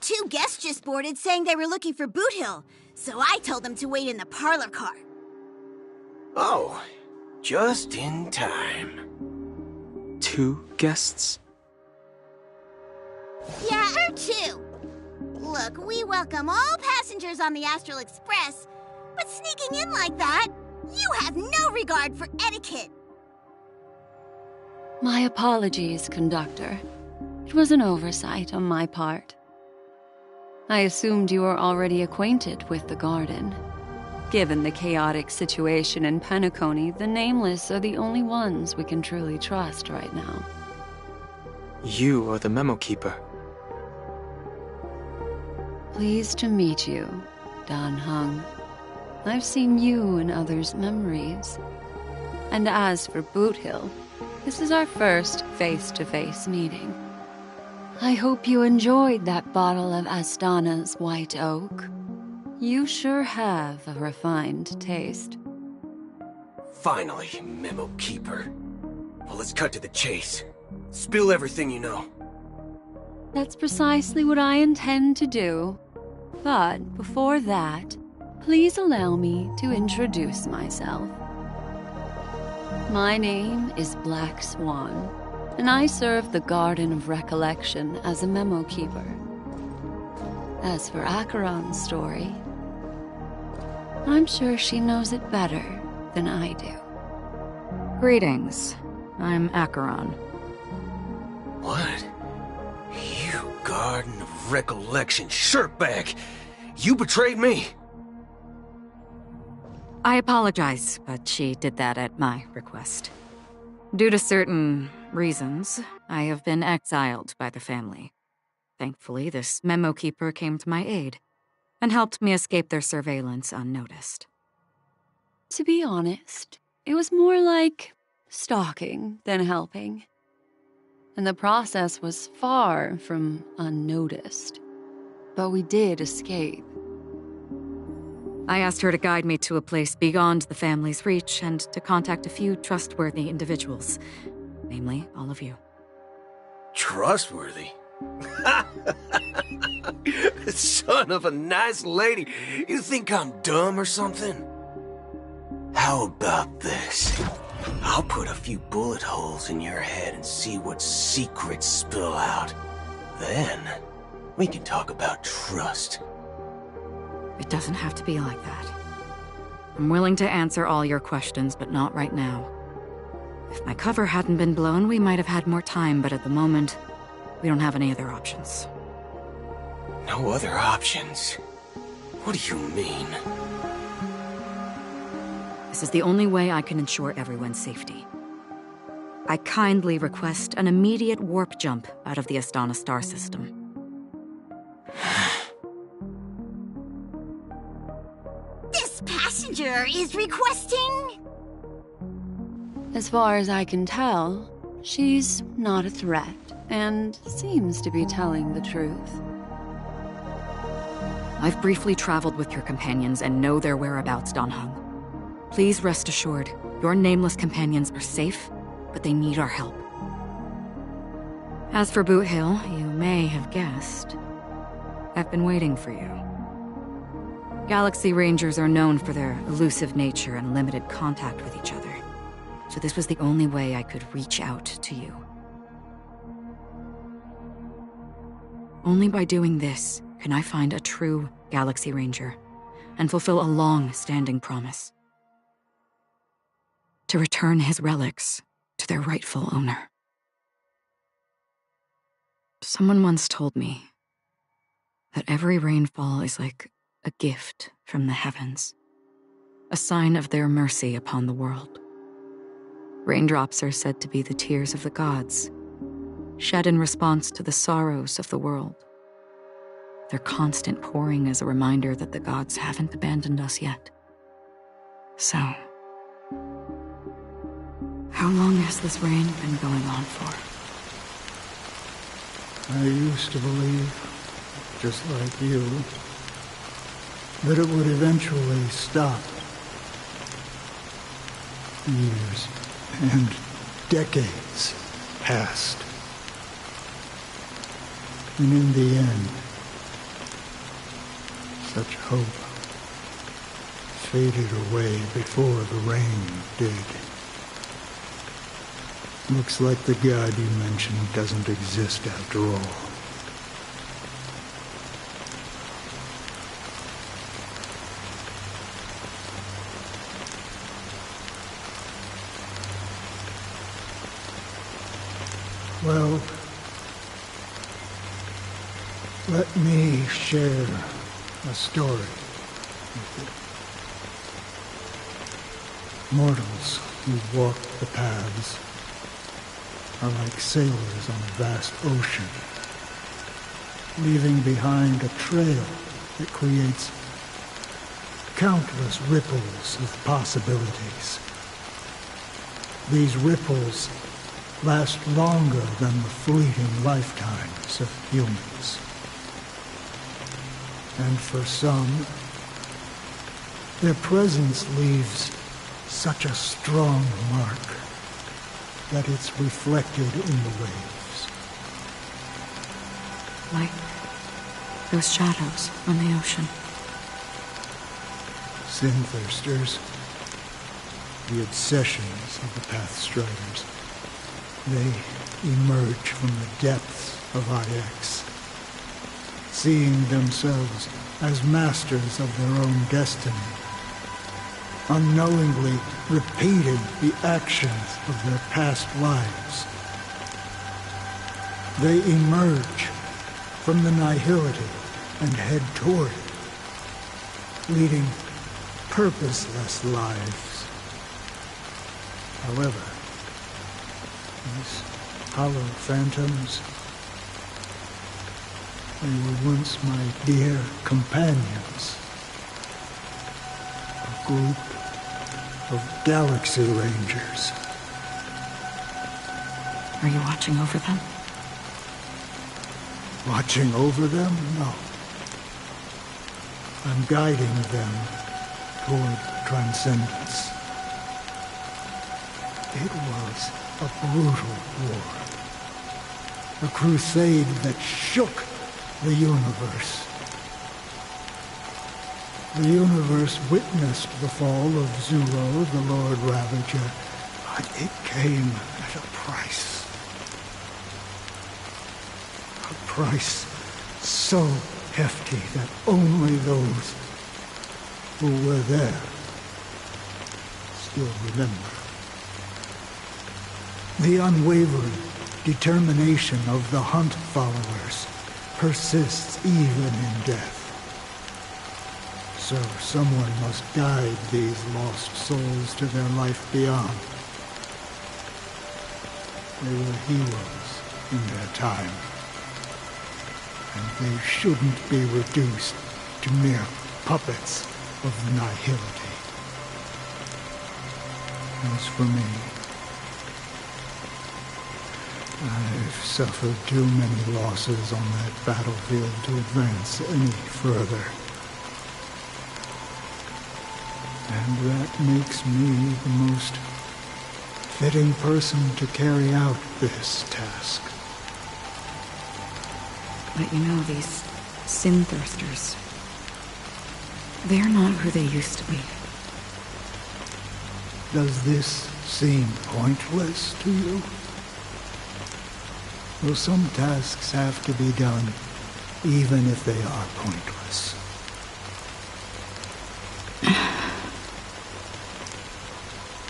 [SPEAKER 14] Two guests just boarded saying they were looking for Boot Hill, so I told them to wait in the parlor car.
[SPEAKER 11] Oh, just in time.
[SPEAKER 8] Two guests?
[SPEAKER 14] Yeah, or two. Look, we welcome all passengers on the Astral Express, but sneaking in like that, you have no regard for etiquette.
[SPEAKER 15] My apologies, conductor. It was an oversight on my part. I assumed you were already acquainted with the garden. Given the chaotic situation in Penacony, the Nameless are the only ones we can truly trust right now.
[SPEAKER 8] You are the Memo Keeper.
[SPEAKER 15] Pleased to meet you, Dan Hung. I've seen you in others' memories. And as for Boot Hill, this is our first face-to-face meeting. I hope you enjoyed that bottle of Astana's White Oak. You sure have a refined taste.
[SPEAKER 11] Finally, Memo Keeper. Well, let's cut to the chase. Spill everything you know.
[SPEAKER 15] That's precisely what I intend to do. But before that, please allow me to introduce myself. My name is Black Swan, and I serve the Garden of Recollection as a Memo Keeper. As for Acheron's story, I'm sure she knows it better than I do.
[SPEAKER 5] Greetings. I'm Acheron.
[SPEAKER 11] What? You Garden of Recollection shirtbag! You betrayed me!
[SPEAKER 5] I apologize, but she did that at my request. Due to certain reasons, I have been exiled by the family. Thankfully, this Memo Keeper came to my aid and helped me escape their surveillance unnoticed.
[SPEAKER 15] To be honest, It was more like stalking than helping. And the process was far from unnoticed. But we did escape.
[SPEAKER 16] I asked her to guide me to a place beyond the family's reach and to contact a few trustworthy individuals. Namely, all of you.
[SPEAKER 11] Trustworthy? Son of a nice lady. You think I'm dumb or something? How about this? I'll put a few bullet holes in your head and see what secrets spill out. Then, we can talk about trust.
[SPEAKER 16] It doesn't have to be like that. I'm willing to answer all your questions, but not right now. If my cover hadn't been blown, we might have had more time, but at the moment, we don't have any other options.
[SPEAKER 11] No other options? What do you mean?
[SPEAKER 16] This is the only way I can ensure everyone's safety. I kindly request an immediate warp jump out of the Astana star system.
[SPEAKER 14] This passenger is requesting...
[SPEAKER 15] As far as I can tell, she's not a threat and seems to be telling the truth.
[SPEAKER 16] I've briefly traveled with your companions and know their whereabouts, Dan Heng. Please rest assured, your nameless companions are safe, but they need our help. As for Boot Hill, you may have guessed. I've been waiting for you. Galaxy Rangers are known for their elusive nature and limited contact with each other, so this was the only way I could reach out to you. Only by doing this can I find a true Galaxy Ranger and fulfill a long-standing promise. To return his relics to their rightful owner. Someone once told me that every rainfall is like a gift from the heavens, a sign of their mercy upon the world. Raindrops are said to be the tears of the gods, shed in response to the sorrows of the world. Their constant pouring is a reminder that the gods haven't abandoned us yet. So, how long has this rain been going on for?
[SPEAKER 17] I used to believe, just like you, that it would eventually stop. Years and decades passed. And in the end, such hope faded away before the rain did. Looks like the god you mentioned doesn't exist after all. Well, let me share a story with you. Mortals who walk the paths are like sailors on a vast ocean, leaving behind a trail that creates countless ripples of possibilities. These ripples last longer than the fleeting lifetimes of humans. And for some, their presence leaves such a strong mark that it's reflected in the waves.
[SPEAKER 16] Like those shadows on the ocean.
[SPEAKER 17] Sin-thirsters, the obsessions of the Pathstriders, they emerge from the depths of IX, seeing themselves as masters of their own destiny, unknowingly repeating the actions of their past lives. They emerge from the nihility and head toward it, leading purposeless lives. However, these hollow phantoms, they were once my dear companions. A group of Galaxy Rangers.
[SPEAKER 16] Are you watching over them?
[SPEAKER 17] Watching over them? No. I'm guiding them toward transcendence. It was a brutal war. A crusade that shook the universe. The universe witnessed the fall of Zuro, the Lord Ravager, but it came at a price. A price so hefty that only those who were there still remember. The unwavering determination of the Hunt followers persists even in death. So someone must guide these lost souls to their life beyond. They were heroes in their time, and they shouldn't be reduced to mere puppets of nihility. As for me, I've suffered too many losses on that battlefield to advance any further. And that makes me the most fitting person to carry out this task.
[SPEAKER 16] But you know, these sin thirsters, they're not who they used to be.
[SPEAKER 17] Does this seem pointless to you? Well, some tasks have to be done, even if they are pointless.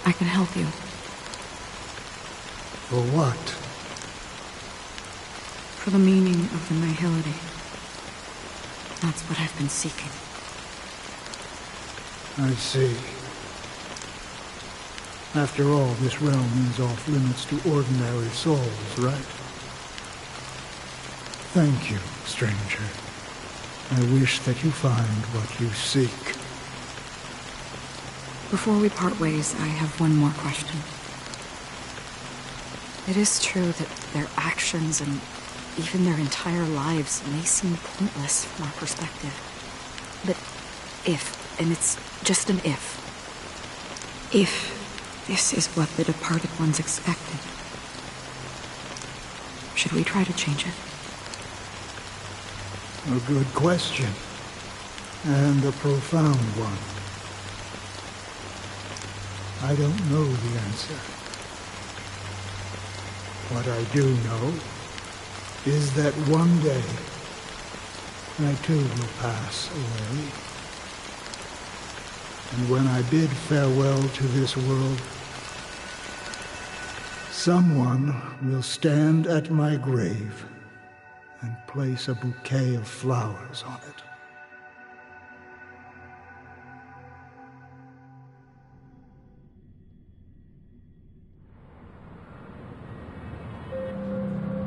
[SPEAKER 16] I can help you.
[SPEAKER 17] For what?
[SPEAKER 16] For the meaning of the nihility. That's what I've been seeking.
[SPEAKER 17] I see. After all, this realm is off limits to ordinary souls, right? Thank you, stranger. I wish that you find what you seek.
[SPEAKER 16] Before we part ways, I have one more question. It is true that their actions and even their entire lives may seem pointless from our perspective. But if, and it's just an if this is what the departed ones expected, should we try to change it?
[SPEAKER 17] A good question, and a profound one. I don't know the answer. What I do know is that one day I too will pass away. And when I bid farewell to this world, someone will stand at my grave and place a bouquet of flowers on it.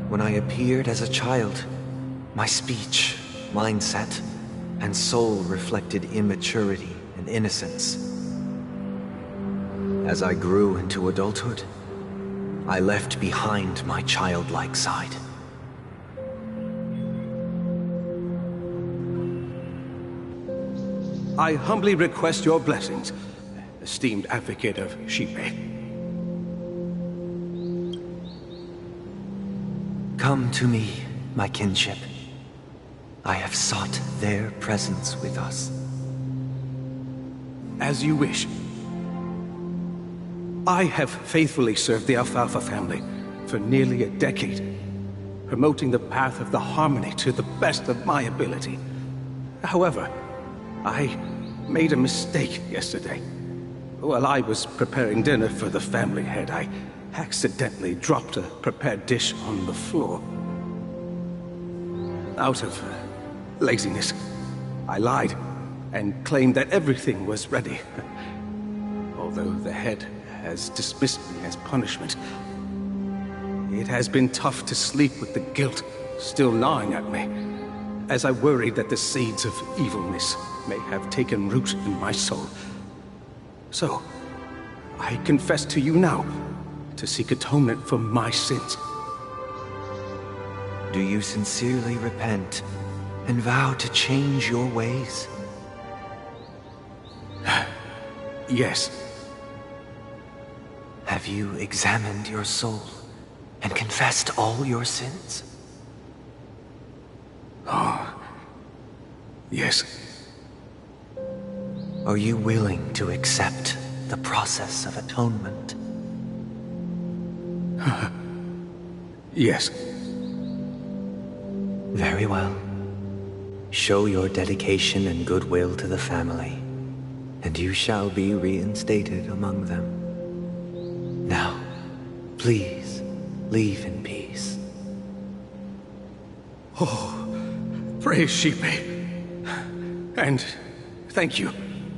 [SPEAKER 7] When I appeared as a child, my speech, mindset, and soul reflected immaturity and innocence. As I grew into adulthood, I left behind my childlike side.
[SPEAKER 18] I humbly request your blessings, esteemed advocate of Shipe.
[SPEAKER 7] Come to me, my kinship. I have sought their presence with us.
[SPEAKER 18] As you wish. I have faithfully served the Alfalfa family for nearly a decade, promoting the path of the harmony to the best of my ability. However, I made a mistake yesterday. While I was preparing dinner for the family head, I accidentally dropped a prepared dish on the floor. Out of laziness, I lied and claimed that everything was ready. Although the head has dismissed me as punishment, it has been tough to sleep with the guilt still gnawing at me, as I worried that the seeds of evilness may have taken root in my soul. So, I confess to you now to seek atonement for my sins.
[SPEAKER 7] Do you sincerely repent and vow to change your ways?
[SPEAKER 18] Yes.
[SPEAKER 7] Have you examined your soul and confessed all your sins?
[SPEAKER 18] Oh, yes.
[SPEAKER 7] Are you willing to accept the process of atonement?
[SPEAKER 18] Yes.
[SPEAKER 7] Very well. Show your dedication and goodwill to the family, and you shall be reinstated among them. Now, please, leave in peace.
[SPEAKER 18] Oh, praise Sheepy. And thank you,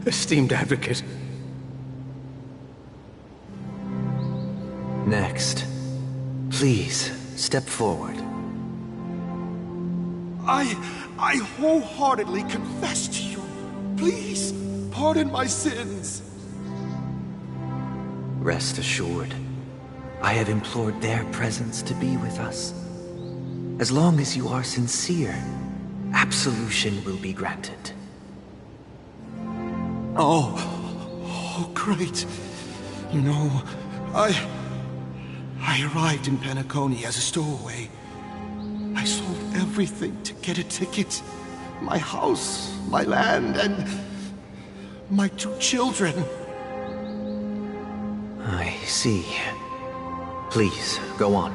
[SPEAKER 18] esteemed advocate.
[SPEAKER 7] Next, please step forward.
[SPEAKER 19] I wholeheartedly confess to you. Please, pardon my sins.
[SPEAKER 7] Rest assured, I have implored their presence to be with us. As long as you are sincere, absolution will be granted.
[SPEAKER 19] Oh, great. You know, I arrived in Penacony as a stowaway. I sold everything to get a ticket. My house, my land, and my 2 children.
[SPEAKER 7] I see. Please, go on.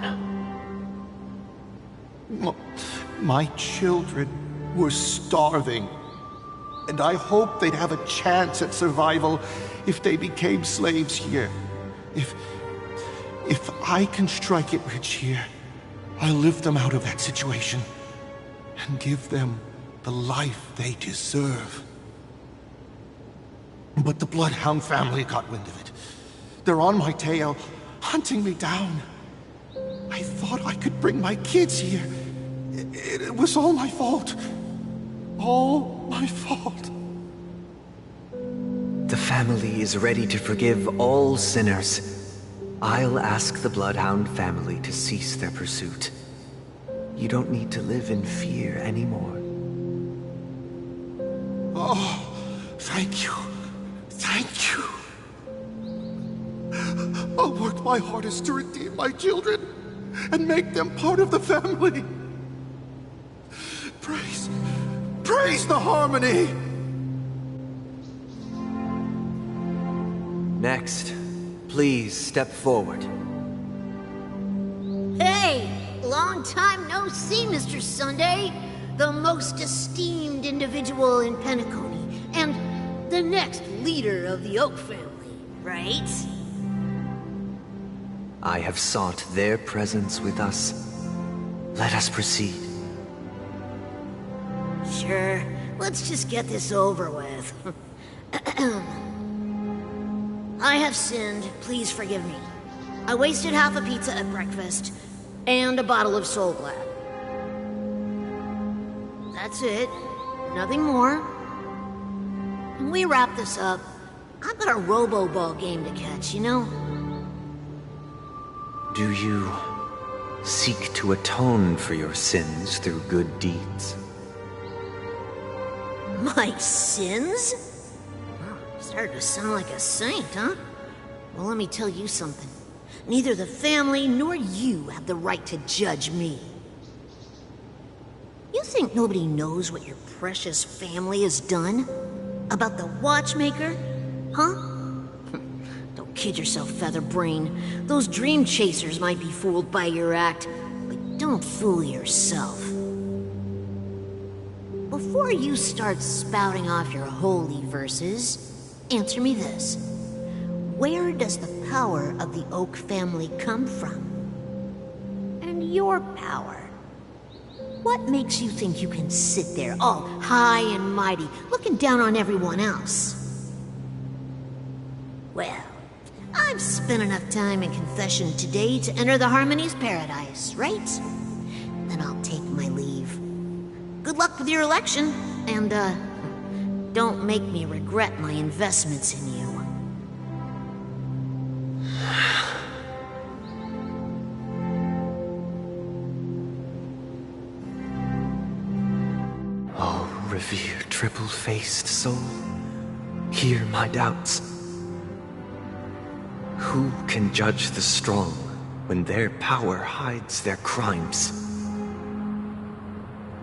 [SPEAKER 19] My children were starving, and I hoped they'd have a chance at survival if they became slaves here. If I can strike it rich here, I'll lift them out of that situation and give them the life they deserve. But the Bloodhound family got wind of it. They're on my tail, hunting me down. I thought I could bring my kids here. It was all my fault. All my fault.
[SPEAKER 7] The family is ready to forgive all sinners. I'll ask the Bloodhound family to cease their pursuit. You don't need to live in fear anymore.
[SPEAKER 19] Oh, thank you. Thank you. I'll work my hardest to redeem my children and make them part of the family. Praise the harmony!
[SPEAKER 7] Next, please step forward.
[SPEAKER 20] Hey! Long time no see, Mr. Sunday. The most esteemed individual in Penacony, and the next leader of the Oak family, right?
[SPEAKER 7] I have sought their presence with us. Let us proceed.
[SPEAKER 20] Sure. Let's just get this over with. I have sinned. Please forgive me. I wasted half a pizza at breakfast, and a bottle of Soul Glad. That's it. Nothing more. When we wrap this up, I've got a robo-ball game to catch, you know?
[SPEAKER 7] Do you seek to atone for your sins through good deeds?
[SPEAKER 20] My sins? Oh, started to sound like a saint, huh? Well, let me tell you something. Neither the family nor you have the right to judge me. You think nobody knows what your precious family has done? About the watchmaker? Huh? Don't kid yourself, Featherbrain. Those dream chasers might be fooled by your act, but don't fool yourself. Before you start spouting off your holy verses, answer me this. Where does the power of the Oak family come from? And your power? What makes you think you can sit there all high and mighty, looking down on everyone else? Well, I've spent enough time in confession today to enter the Harmony's paradise, right? Then I'll take my leave. Good luck with your election, and, don't make me regret my investments in you.
[SPEAKER 7] revered triple-faced soul, hear my doubts. Who can judge the strong when their power hides their crimes?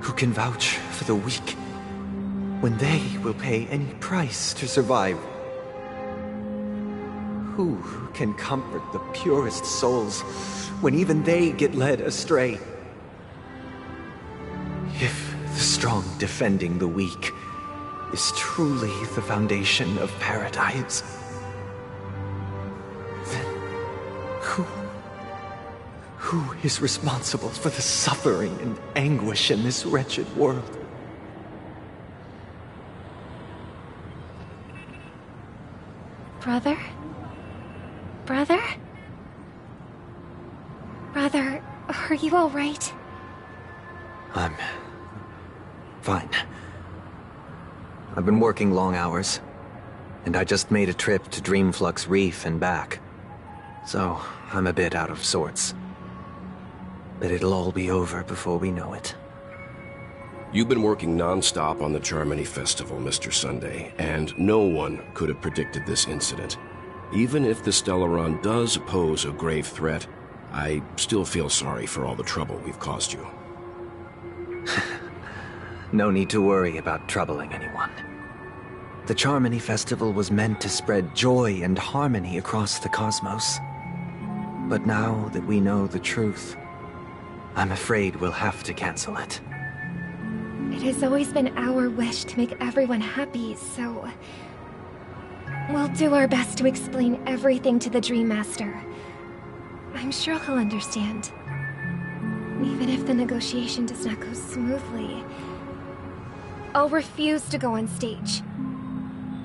[SPEAKER 7] Who can vouch for the weak when they will pay any price to survive? Who can comfort the purest souls when even they get led astray? If the strong defending the weak is truly the foundation of paradise, then who is responsible for the suffering and anguish in this wretched world?
[SPEAKER 1] Brother? Brother? Brother, are you all right?
[SPEAKER 7] I'm fine. I've been working long hours, and I just made a trip to Dreamflux Reef and back. So, I'm a bit out of sorts. But it'll all be over before we know it.
[SPEAKER 3] You've been working non-stop on the Charmony Festival, Mr. Sunday, and no one could have predicted this incident. Even if the Stellaron does pose a grave threat, I still feel sorry for all the trouble we've caused you.
[SPEAKER 7] No need to worry about troubling anyone. The Charmony Festival was meant to spread joy and harmony across the cosmos. But now that we know the truth, I'm afraid we'll have to cancel it.
[SPEAKER 1] It has always been our wish to make everyone happy, so... we'll do our best to explain everything to the Dream Master. I'm sure he'll understand. Even if the negotiation does not go smoothly, I'll refuse to go on stage.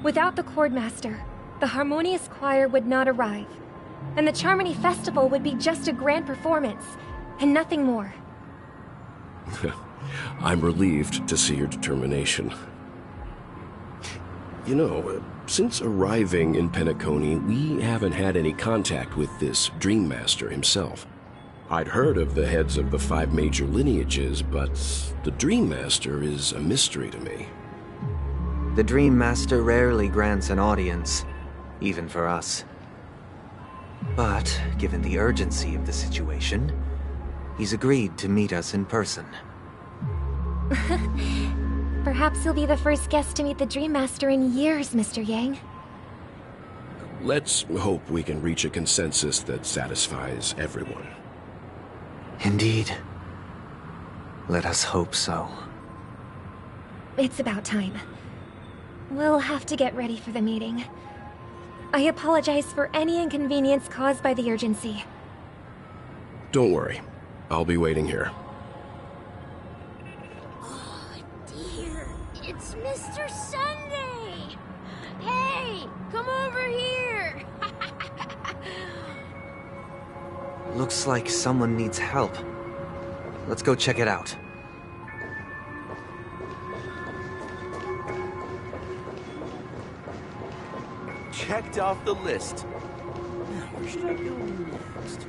[SPEAKER 1] Without the Chord Master, the Harmonious Choir would not arrive, and the Charmony Festival would be just a grand performance, and nothing more.
[SPEAKER 3] I'm relieved to see your determination. You know, since arriving in Penacony, we haven't had any contact with this Dream Master himself. I'd heard of the heads of the 5 major lineages, but the Dream Master is a mystery to me.
[SPEAKER 7] The Dream Master rarely grants an audience, even for us. But, given the urgency of the situation, he's agreed to meet us in person.
[SPEAKER 1] Perhaps you'll be the first guest to meet the Dream Master in years, Mr. Yang.
[SPEAKER 3] Let's hope we can reach a consensus that satisfies everyone.
[SPEAKER 7] Indeed. Let us hope so.
[SPEAKER 1] It's about time. We'll have to get ready for the meeting. I apologize for any inconvenience caused by the urgency.
[SPEAKER 3] Don't worry. I'll be waiting here.
[SPEAKER 9] Dear, it's Mr. Sunday! Hey, come over here!
[SPEAKER 7] Looks like someone needs help. Let's go check it out.
[SPEAKER 2] Checked off the list. Now, where should I go next?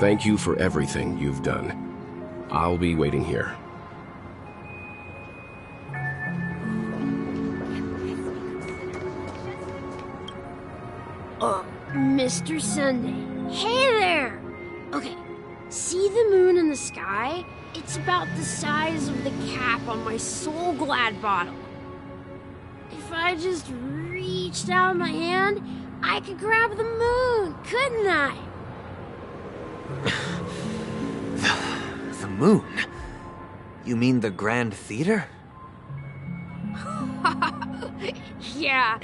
[SPEAKER 3] Thank you for everything you've done. I'll be waiting here.
[SPEAKER 9] Mr. Sunday. Hey there! Okay, see the moon in the sky? It's about the size of the cap on my Soul Glad bottle. If I just reached out my hand, I could grab the moon, couldn't I?
[SPEAKER 7] The moon? You mean the Grand Theater?
[SPEAKER 9] Yeah.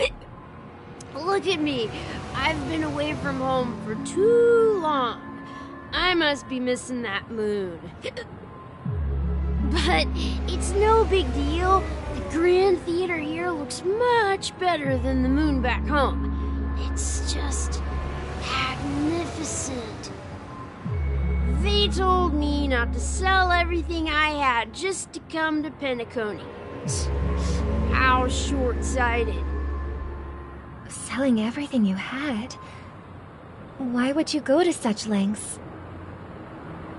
[SPEAKER 9] Look at me. I've been away from home for too long. I must be missing that moon. But it's no big deal. The Grand Theater here looks much better than the moon back home. It's just magnificent. They told me not to sell everything I had just to come to Penacony. How short-sighted.
[SPEAKER 1] Selling everything you had? Why would you go to such lengths?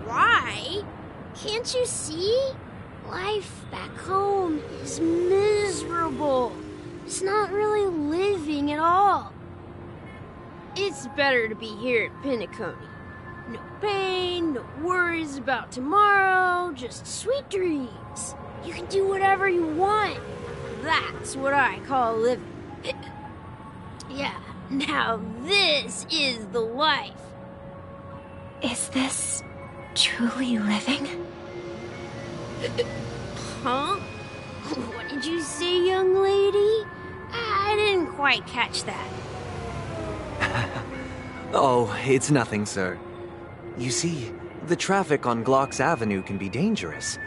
[SPEAKER 9] Why? Can't you see? Life back home is miserable. It's not really living at all. It's better to be here at Penacony. No pain, no worries about tomorrow, just sweet dreams. You can do whatever you want. That's what I call living. Yeah, now this is the life.
[SPEAKER 1] Is this truly living?
[SPEAKER 9] Huh? What did you say, young lady? I didn't quite catch that.
[SPEAKER 7] Oh, it's nothing, sir. You see, the traffic on Glock's Avenue can be dangerous.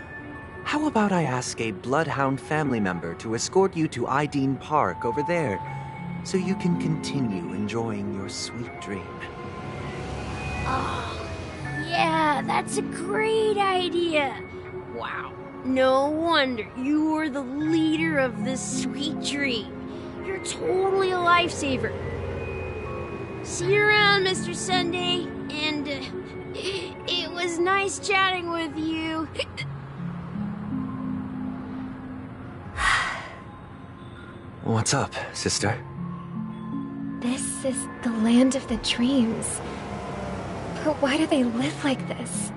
[SPEAKER 7] How about I ask a Bloodhound family member to escort you to Ideen Park over there, so you can continue enjoying your sweet dream?
[SPEAKER 9] Oh, yeah, that's a great idea. Wow, no wonder you were the leader of this sweet dream. You're totally a lifesaver. See you around, Mr. Sunday, and it was nice chatting with you.
[SPEAKER 7] What's up, sister?
[SPEAKER 1] This is the land of the dreams. But why do they live like this?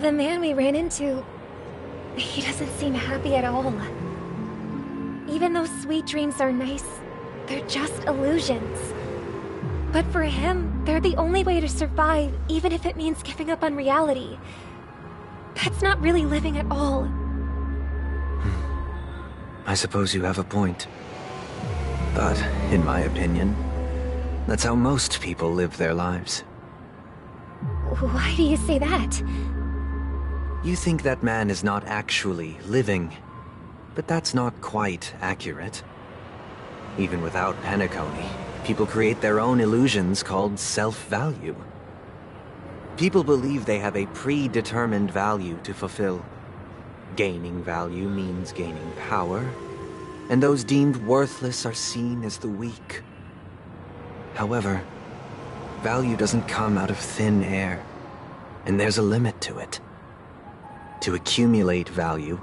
[SPEAKER 1] The man we ran into, he doesn't seem happy at all. Even though sweet dreams are nice, they're just illusions. But for him, they're the only way to survive, even if it means giving up on reality. That's not really living at all.
[SPEAKER 7] I suppose you have a point. But, in my opinion, that's how most people live their lives.
[SPEAKER 1] Why do you say that?
[SPEAKER 7] You think that man is not actually living, but that's not quite accurate. Even without Penacony, people create their own illusions called self-value. People believe they have a predetermined value to fulfill. Gaining value means gaining power, and those deemed worthless are seen as the weak. However, value doesn't come out of thin air, and there's a limit to it. To accumulate value,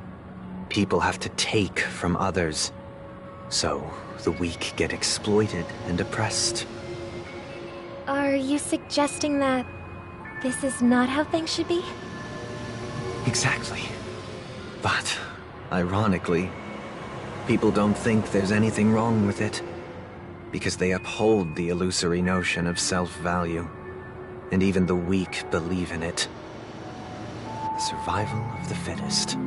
[SPEAKER 7] people have to take from others, so the weak get exploited and oppressed.
[SPEAKER 1] Are you suggesting that this is not how things should be?
[SPEAKER 7] Exactly. But, ironically, people don't think there's anything wrong with it, because they uphold the illusory notion of self-value, and even the weak believe in it. The survival of the fittest.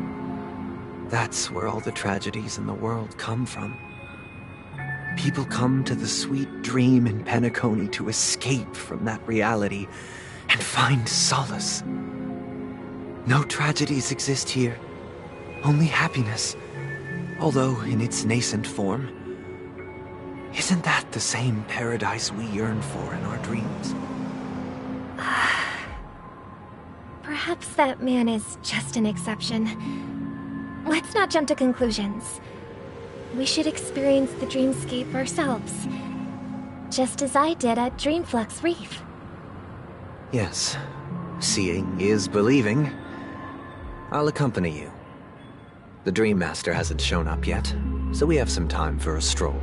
[SPEAKER 7] That's where all the tragedies in the world come from. People come to the sweet dream in Penacony to escape from that reality and find solace. No tragedies exist here. Only happiness, although in its nascent form. Isn't that the same paradise we yearn for in our dreams?
[SPEAKER 1] Perhaps that man is just an exception. Let's not jump to conclusions. We should experience the dreamscape ourselves, just as I did at Dreamflux Reef.
[SPEAKER 7] Yes, seeing is believing. I'll accompany you. The Dream Master hasn't shown up yet, so we have some time for a stroll.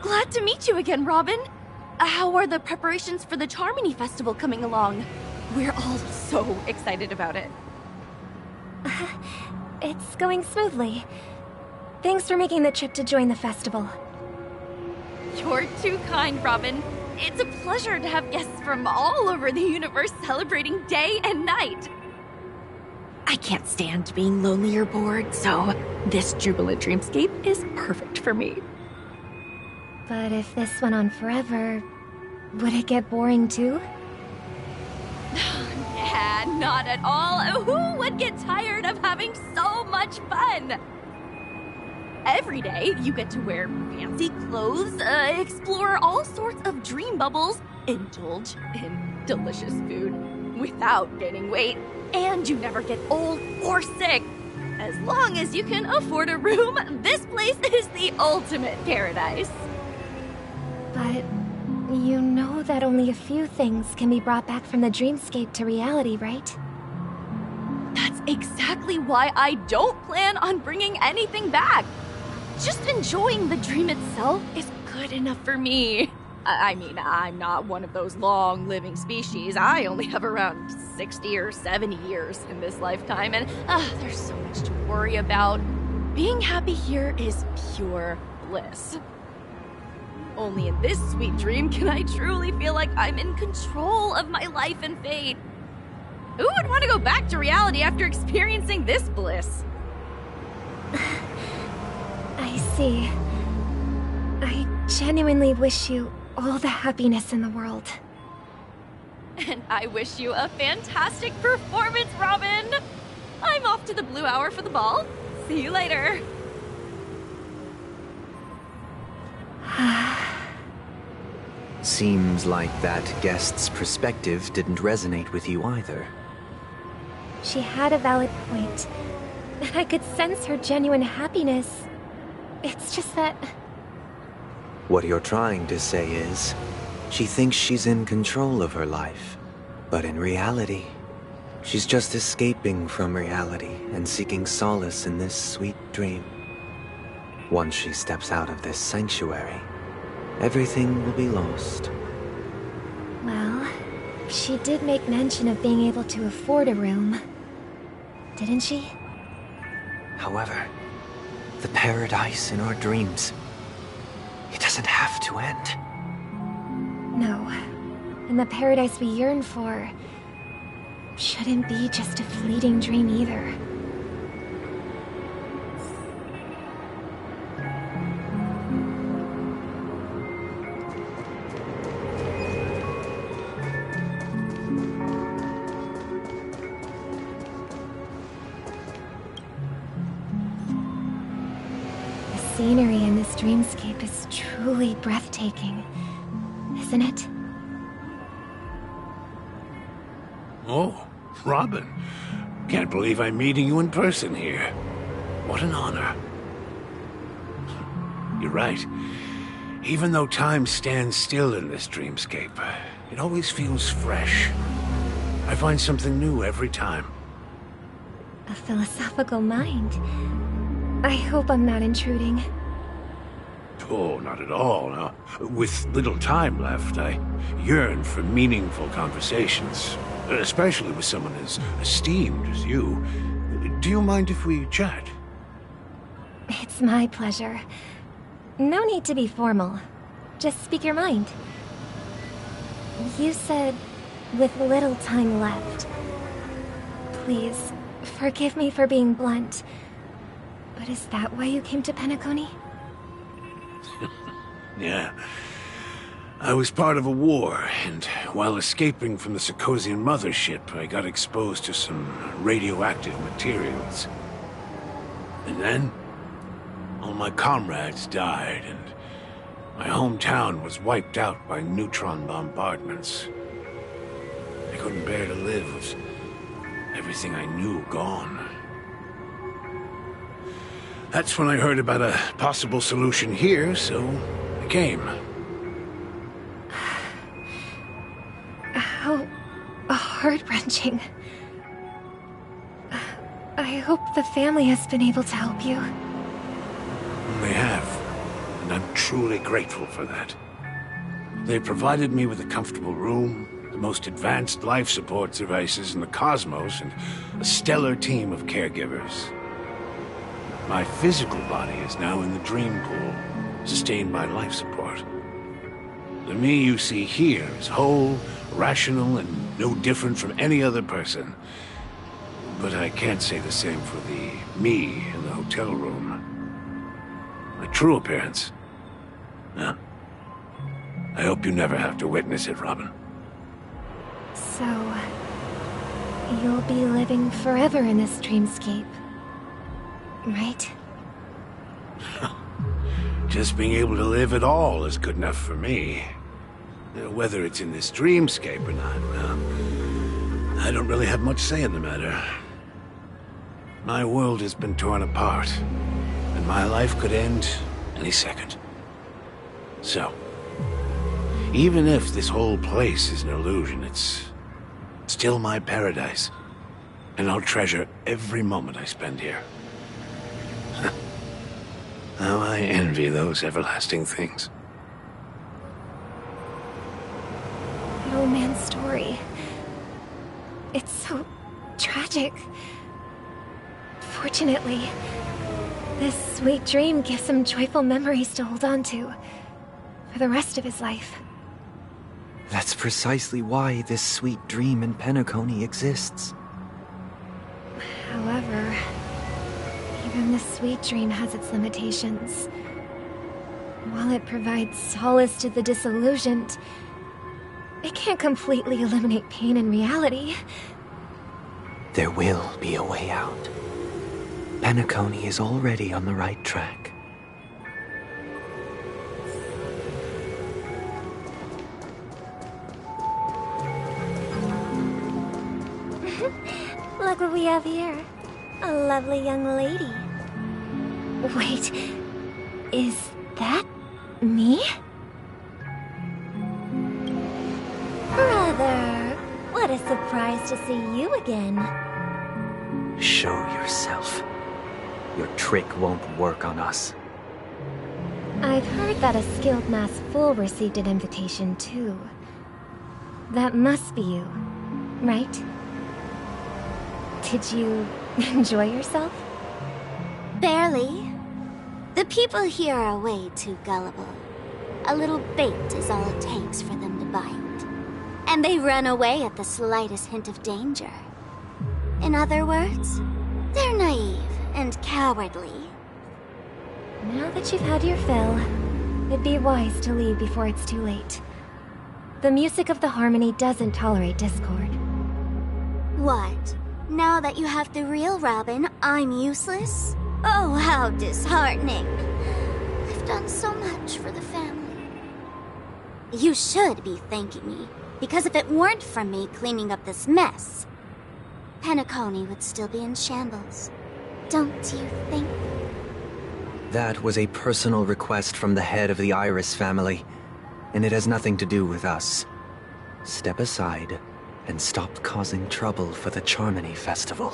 [SPEAKER 21] Glad to meet you again, Robin. How are the preparations for the Charmony Festival coming along? We're all so excited about it.
[SPEAKER 1] It's going smoothly. Thanks for making the trip to join the festival.
[SPEAKER 21] You're too kind, Robin. It's a pleasure to have guests from all over the universe celebrating day and night. I can't stand being lonely or bored, so this jubilant dreamscape is perfect for me.
[SPEAKER 1] But if this went on forever, would it get boring too?
[SPEAKER 21] Nah, not at all. Who would get tired of having so much fun? Every day, you get to wear fancy clothes, explore all sorts of dream bubbles, indulge in delicious food without gaining weight, and you never get old or sick. As long as you can afford a room, this place is the ultimate paradise.
[SPEAKER 1] But you know that only a few things can be brought back from the dreamscape to reality, right?
[SPEAKER 21] That's exactly why I don't plan on bringing anything back. Just enjoying the dream itself is good enough for me. I mean, I'm not one of those long-living species. I only have around 60 or 70 years in this lifetime, and there's so much to worry about. Being happy here is pure bliss. Only in this sweet dream can I truly feel like I'm in control of my life and fate. Who would want to go back to reality after experiencing this bliss?
[SPEAKER 1] I see. I genuinely wish you all the happiness in the world.
[SPEAKER 21] And I wish you a fantastic performance, Robin! I'm off to the Blue Hour for the ball. See you later.
[SPEAKER 7] Seems like that guest's perspective didn't resonate with you either.
[SPEAKER 1] She had a valid point. And I could sense her genuine happiness. It's just that...
[SPEAKER 7] What you're trying to say is, she thinks she's in control of her life. But in reality, she's just escaping from reality and seeking solace in this sweet dream. Once she steps out of this sanctuary, everything will be lost.
[SPEAKER 1] Well, she did make mention of being able to afford a room. Didn't she?
[SPEAKER 7] However, the paradise in our dreams, it doesn't have to end.
[SPEAKER 1] No. And the paradise we yearn for shouldn't be just a fleeting dream either. The scenery in this dreamscape is truly breathtaking, isn't it?
[SPEAKER 4] Oh, Robin. Can't believe I'm meeting you in person here. What an honor. You're right. Even though time stands still in this dreamscape, it always feels fresh. I find something new every time.
[SPEAKER 1] A philosophical mind. I hope I'm not intruding.
[SPEAKER 4] Oh, not at all. Now, with little time left, I yearn for meaningful conversations, especially with someone as esteemed as you. Do you mind if we chat?
[SPEAKER 1] It's my pleasure. No need to be formal. Just speak your mind. You said, with little time left. Please, forgive me for being blunt. But is that why you came to Penacony?
[SPEAKER 4] Yeah. I was part of a war, and while escaping from the Sarkosian mothership, I got exposed to some radioactive materials. And then, all my comrades died, and my hometown was wiped out by neutron bombardments. I couldn't bear to live with everything I knew gone. That's when I heard about a possible solution here, so I came.
[SPEAKER 1] How heart-wrenching. I hope the family has been able to help you.
[SPEAKER 4] They have, and I'm truly grateful for that. They provided me with a comfortable room, the most advanced life support devices in the cosmos, and a stellar team of caregivers. My physical body is now in the dream pool, sustained by life support. The me you see here is whole, rational, and no different from any other person. But I can't say the same for the me in the hotel room. My true appearance. No. I hope you never have to witness it, Robin.
[SPEAKER 1] So, you'll be living forever in this dreamscape, right?
[SPEAKER 4] Just being able to live at all is good enough for me. Whether it's in this dreamscape or not, well, I don't really have much say in the matter. My world has been torn apart, and my life could end any second. So, even if this whole place is an illusion, it's still my paradise, and I'll treasure every moment I spend here. How I envy those everlasting things.
[SPEAKER 1] That old man's story. It's so tragic. Fortunately, this sweet dream gives him joyful memories to hold on to for the rest of his life.
[SPEAKER 7] That's precisely why this sweet dream in Penacony exists.
[SPEAKER 1] However, even the sweet dream has its limitations. While it provides solace to the disillusioned, it can't completely eliminate pain in reality.
[SPEAKER 7] There will be a way out. Penacony is already on the right track.
[SPEAKER 9] Look what we have here. A lovely young lady.
[SPEAKER 1] Wait, is that me?
[SPEAKER 9] Brother, what a surprise to see you again.
[SPEAKER 7] Show yourself. Your trick won't work on us.
[SPEAKER 1] I've heard that a skilled masked fool received an invitation too. That must be you, right? Did you enjoy yourself?
[SPEAKER 9] Barely. The people here are way too gullible. A little bait is all it takes for them to bite. And they run away at the slightest hint of danger. In other words, they're naive and cowardly.
[SPEAKER 1] Now that you've had your fill, it'd be wise to leave before it's too late. The music of the harmony doesn't tolerate discord.
[SPEAKER 9] What? Now that you have the real Robin, I'm useless? Oh, how disheartening. I've done so much for the family. You should be thanking me, because if it weren't for me cleaning up this mess, Penacony would still be in shambles. Don't you think?
[SPEAKER 7] That was a personal request from the head of the Iris family, and it has nothing to do with us. Step aside and stop causing trouble for the Charmony Festival.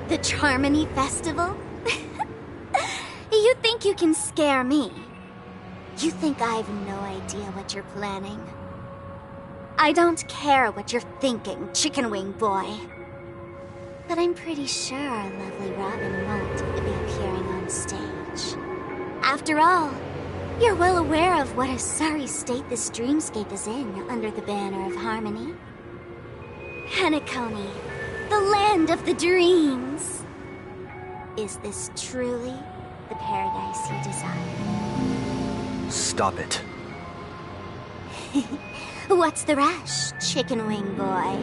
[SPEAKER 9] The Charmony Festival? You think you can scare me? You think I have no idea what you're planning? I don't care what you're thinking, chicken wing boy. But I'm pretty sure our lovely Robin won't be appearing on stage. After all, you're well aware of what a sorry state this dreamscape is in under the banner of harmony. Penacony, the land of the dreams. Is this truly the paradise you desire?
[SPEAKER 7] Stop it.
[SPEAKER 9] What's the rush, chicken wing boy?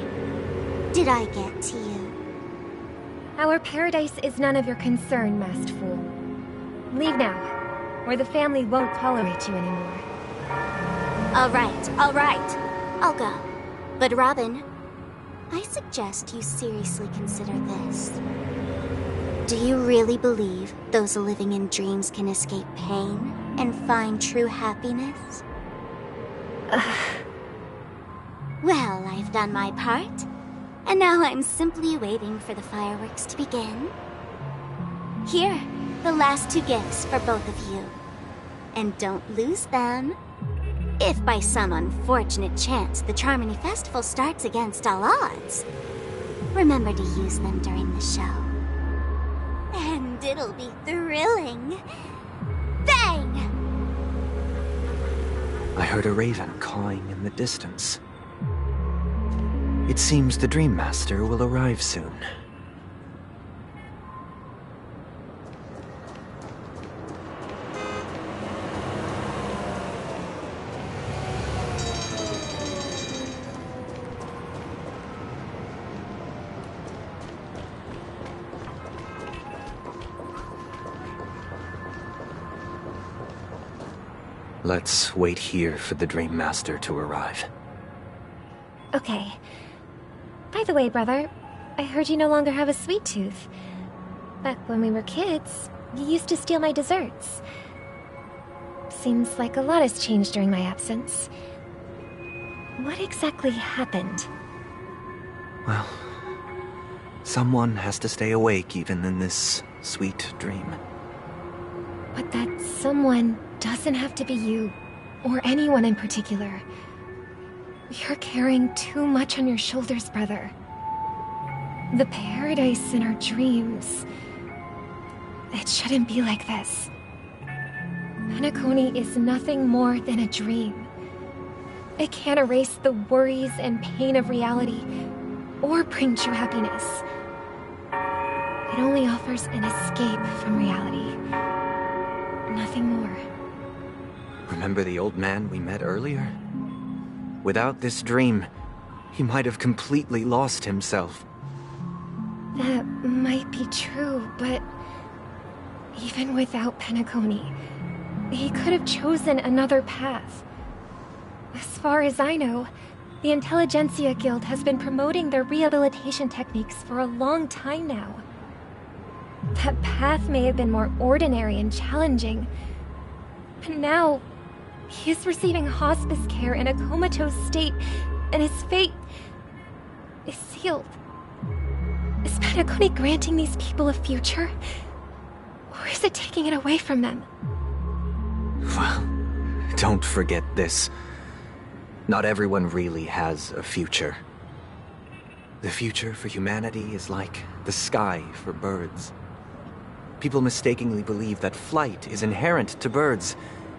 [SPEAKER 9] Did I get to you?
[SPEAKER 1] Our paradise is none of your concern, masked fool. Leave now, or the family won't tolerate you anymore.
[SPEAKER 9] All right. I'll go. But Robin, I suggest you seriously consider this. Do you really believe those living in dreams can escape pain and find true happiness? Well, I've done my part, and now I'm simply waiting for the fireworks to begin. Here, the last 2 gifts for both of you. And don't lose them. If by some unfortunate chance the Charmony Festival starts against all odds, remember to use them during the show. And it'll be thrilling. Bang!
[SPEAKER 7] I heard a raven cawing in the distance. It seems the Dream Master will arrive soon. Let's wait here for the Dream Master to arrive.
[SPEAKER 1] Okay. By the way, brother, I heard you no longer have a sweet tooth. Back when we were kids, you used to steal my desserts. Seems like a lot has changed during my absence. What exactly happened?
[SPEAKER 7] Well, someone has to stay awake even in this sweet dream.
[SPEAKER 1] But that someone doesn't have to be you, or anyone in particular. You're carrying too much on your shoulders, brother. The paradise in our dreams. It shouldn't be like this. Penacony is nothing more than a dream. It can't erase the worries and pain of reality, or bring true happiness. It only offers an escape from reality. Nothing more.
[SPEAKER 7] Remember the old man we met earlier? Without this dream, he might have completely lost himself.
[SPEAKER 1] That might be true, but even without Penacony, he could have chosen another path. As far as I know, the Intelligentsia Guild has been promoting their rehabilitation techniques for a long time now. That path may have been more ordinary and challenging, but now he is receiving hospice care in a comatose state, and his fate is sealed. Is Penacony granting these people a future? Or is it taking it away from them?
[SPEAKER 7] Well, don't forget this. Not everyone really has a future. The future for humanity is like the sky for birds. People mistakenly believe that flight is inherent to birds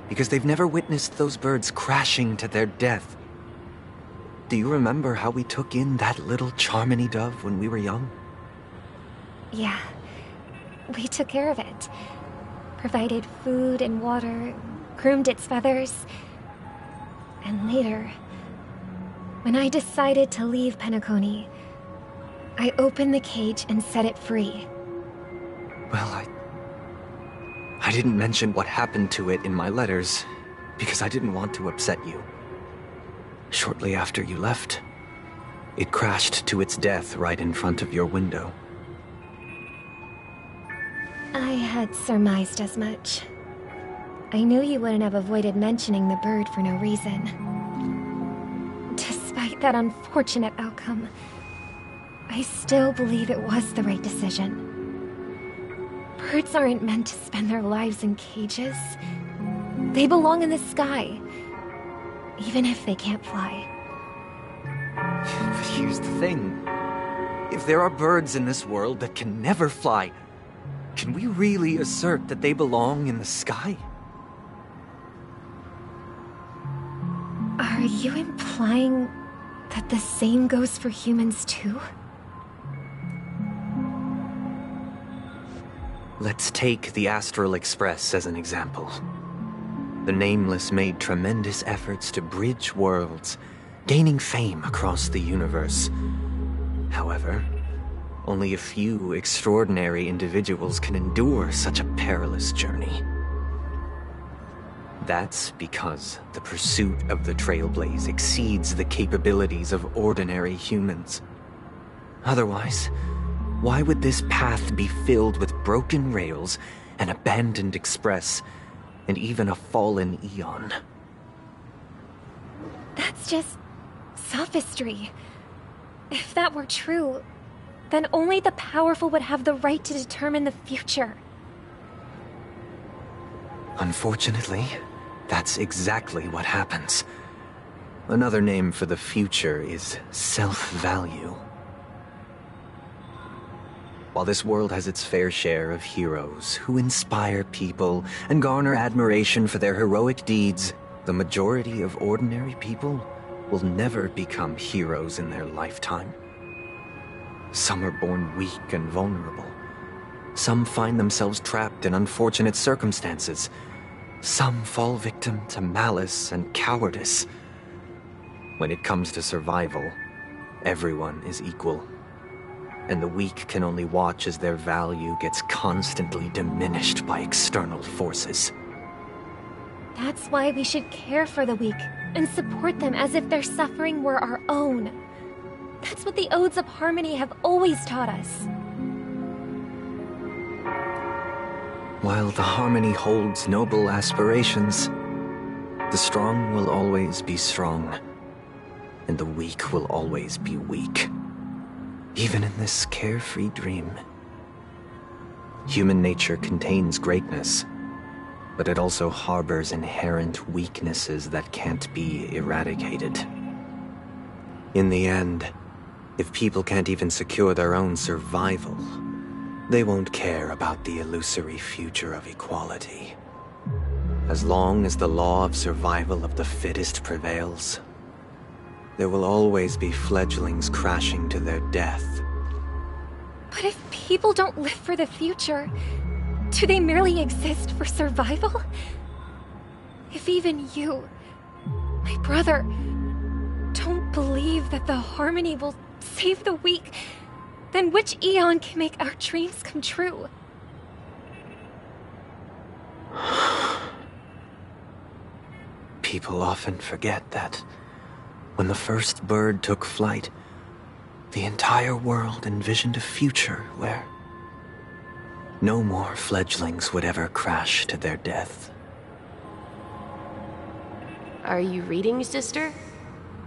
[SPEAKER 7] because they've never witnessed those birds crashing to their death. Do you remember how we took in that little Charmony dove when we were young?
[SPEAKER 1] Yeah. We took care of it. Provided food and water, groomed its feathers. And later, when I decided to leave Penacony, I opened the cage and set it free.
[SPEAKER 7] Well, I didn't mention what happened to it in my letters because I didn't want to upset you. Shortly after you left, it crashed to its death right in front of your window.
[SPEAKER 1] I had surmised as much. I knew you wouldn't have avoided mentioning the bird for no reason. Despite that unfortunate outcome, I still believe it was the right decision. Birds aren't meant to spend their lives in cages. They belong in the sky, even if they can't fly.
[SPEAKER 7] But here's the thing. If there are birds in this world that can never fly, can we really assert that they belong in the sky?
[SPEAKER 1] Are you implying that the same goes for humans too?
[SPEAKER 7] Let's take the Astral Express as an example. The Nameless made tremendous efforts to bridge worlds, gaining fame across the universe. However, only a few extraordinary individuals can endure such a perilous journey. That's because the pursuit of the Trailblaze exceeds the capabilities of ordinary humans. Otherwise, why would this path be filled with broken rails, an abandoned express, and even a fallen Eon?
[SPEAKER 1] That's just sophistry. If that were true, then only the powerful would have the right to determine the future.
[SPEAKER 7] Unfortunately, that's exactly what happens. Another name for the future is self-value. While this world has its fair share of heroes who inspire people and garner admiration for their heroic deeds, the majority of ordinary people will never become heroes in their lifetime. Some are born weak and vulnerable. Some find themselves trapped in unfortunate circumstances. Some fall victim to malice and cowardice. When it comes to survival, everyone is equal. And the weak can only watch as their value gets constantly diminished by external forces.
[SPEAKER 1] That's why we should care for the weak and support them as if their suffering were our own. That's what the Odes of Harmony have always taught us.
[SPEAKER 7] While the Harmony holds noble aspirations, the strong will always be strong, and the weak will always be weak. Even in this carefree dream. Human nature contains greatness, but it also harbors inherent weaknesses that can't be eradicated. In the end, if people can't even secure their own survival, they won't care about the illusory future of equality. As long as the law of survival of the fittest prevails, there will always be fledglings crashing to their death.
[SPEAKER 1] But if people don't live for the future, do they merely exist for survival? If even you, my brother, don't believe that the Harmony will save the weak, then which Eon can make our dreams come true?
[SPEAKER 7] People often forget that when the first bird took flight, the entire world envisioned a future where no more fledglings would ever crash to their death.
[SPEAKER 13] Are you reading, sister?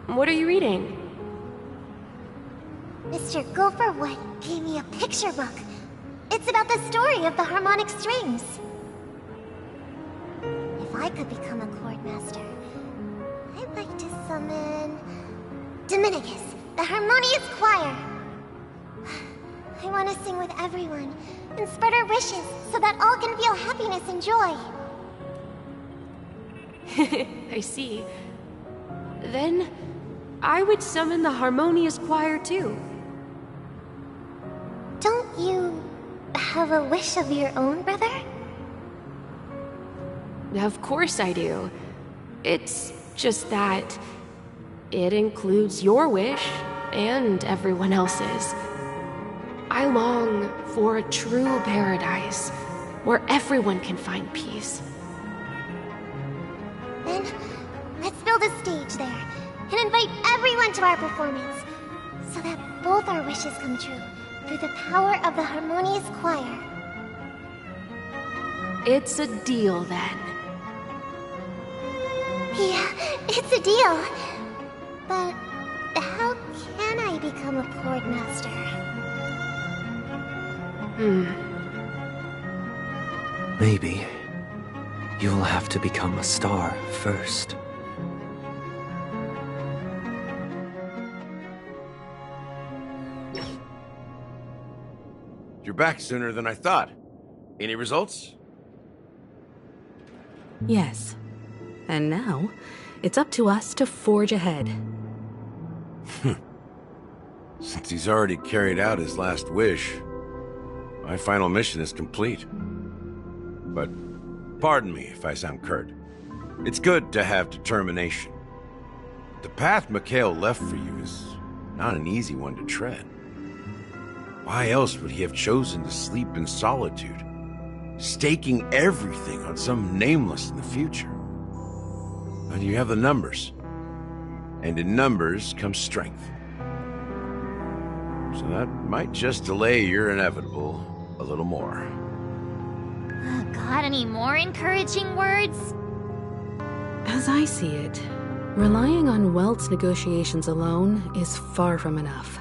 [SPEAKER 13] What are you reading?
[SPEAKER 14] Mr. Gopherwood gave me a picture book. It's about the story of the harmonic strings. If I could become a chord master, I'd like to summon Dominicus, the harmonious choir. I want to sing with everyone and spread our wishes so that all can feel happiness and joy.
[SPEAKER 13] I see. Then I would summon the harmonious choir too.
[SPEAKER 14] Don't you have a wish of your own, brother?
[SPEAKER 13] Of course I do. It's just that it includes your wish and everyone else's. I long for a true paradise where everyone can find peace.
[SPEAKER 14] Then let's build a stage there and invite everyone to our performance so that both our wishes come true through the power of the harmonious choir.
[SPEAKER 13] It's a deal then.
[SPEAKER 14] Yeah, it's a deal. But how can I become a chord master?
[SPEAKER 7] Maybe you'll have to become a star first.
[SPEAKER 2] You're back sooner than I thought. Any results?
[SPEAKER 5] Yes. And now, it's up to us to forge ahead.
[SPEAKER 2] Since he's already carried out his last wish, my final mission is complete. But pardon me if I sound curt. It's good to have determination. The path Mikhail left for you is not an easy one to tread. Why else would he have chosen to sleep in solitude, staking everything on some nameless in the future? And you have the numbers. And in numbers comes strength. So that might just delay your inevitable a little more.
[SPEAKER 9] Got any more encouraging words?
[SPEAKER 5] As I see it, relying on Welt's negotiations alone is far from enough.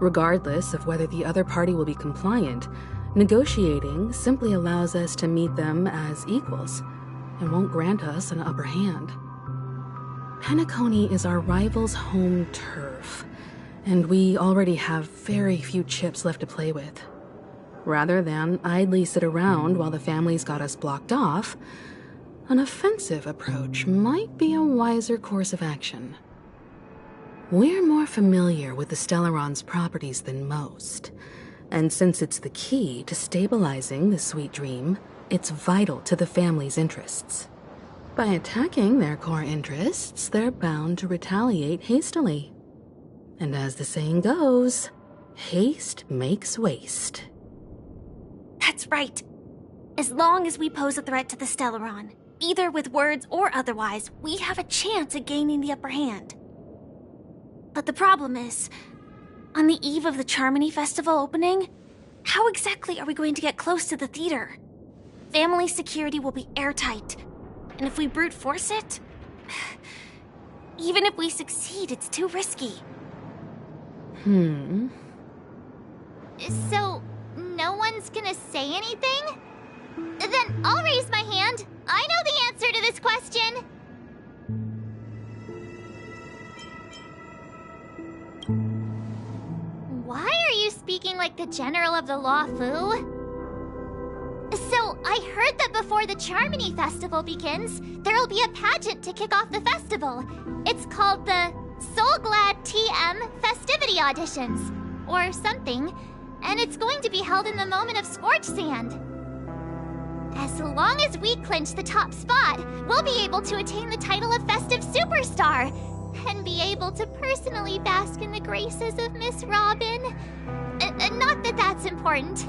[SPEAKER 5] Regardless of whether the other party will be compliant, negotiating simply allows us to meet them as equals and won't grant us an upper hand. Penacony is our rival's home turf, and we already have very few chips left to play with. Rather than idly sit around while the family's got us blocked off, an offensive approach might be a wiser course of action. We're more familiar with the Stellaron's properties than most, and since it's the key to stabilizing the sweet dream, it's vital to the family's interests. By attacking their core interests, they're bound to retaliate hastily. And as the saying goes, haste makes waste.
[SPEAKER 9] That's right. As long as we pose a threat to the Stellaron, either with words or otherwise, we have a chance at gaining the upper hand. But the problem is, on the eve of the Charmony Festival opening, how exactly are we going to get close to the theater? Family security will be airtight, and if we brute force it, even if we succeed, it's too risky.
[SPEAKER 14] So, no one's gonna say anything? Then I'll raise my hand. I know the answer to this question. Why are you speaking like the General of the Law Fu? So, I heard that before the Charmony Festival begins, there'll be a pageant to kick off the festival. It's called the Soul Glad TM Festivity Auditions, or something, and it's going to be held in the moment of Scorch Sand. As long as we clinch the top spot, we'll be able to attain the title of Festive Superstar, and be able to personally bask in the graces of Miss Robin. Not that that's important.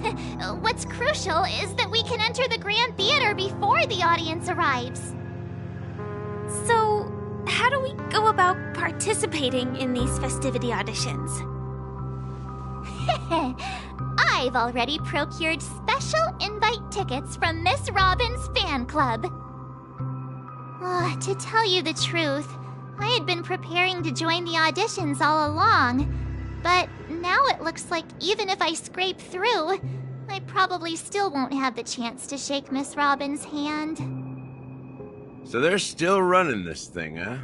[SPEAKER 14] What's crucial is that we can enter the Grand Theater before the audience arrives.
[SPEAKER 9] So, how do we go about participating in these festivity auditions?
[SPEAKER 14] I've already procured special invite tickets from Miss Robin's fan club. To tell you the truth, I had been preparing to join the auditions all along, but now it looks like even if I scrape through, I probably still won't have the chance to shake Miss Robin's hand.
[SPEAKER 2] So they're still running this thing, huh?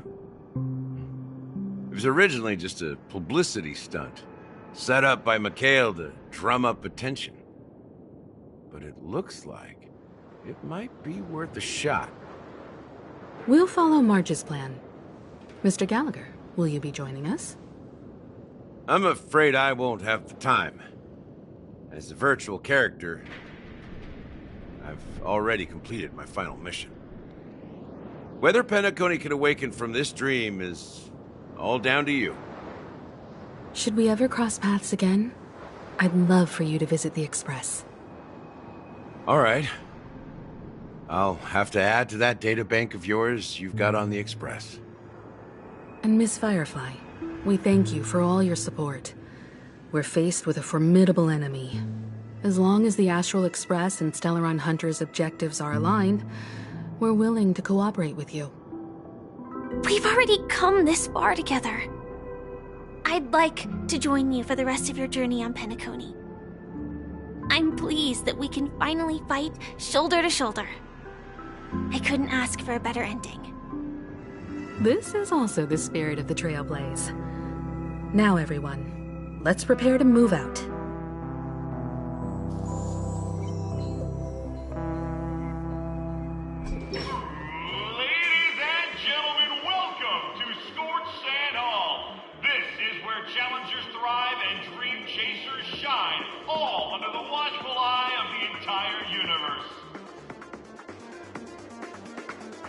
[SPEAKER 2] It was originally just a publicity stunt, set up by Mikhail to drum up attention. But it looks like it might be worth a shot.
[SPEAKER 5] We'll follow Marge's plan. Mr. Gallagher, will you be joining us?
[SPEAKER 2] I'm afraid I won't have the time. As a virtual character, I've already completed my final mission. Whether Penacony can awaken from this dream is all down to you.
[SPEAKER 5] Should we ever cross paths again? I'd love for you to visit the Express.
[SPEAKER 2] All right. I'll have to add to that data bank of yours you've got on the Express.
[SPEAKER 5] And Miss Firefly, we thank you for all your support. We're faced with a formidable enemy. As long as the Astral Express and Stellaron Hunter's objectives are aligned, we're willing to cooperate with you.
[SPEAKER 9] We've already come this far together. I'd like to join you for the rest of your journey on Penacony. I'm pleased that we can finally fight shoulder to shoulder. I couldn't ask for a better ending.
[SPEAKER 5] This is also the spirit of the Trailblaze. Now, everyone, let's prepare to move out.
[SPEAKER 6] Challengers thrive and dream chasers shine, all under the watchful eye of the entire universe.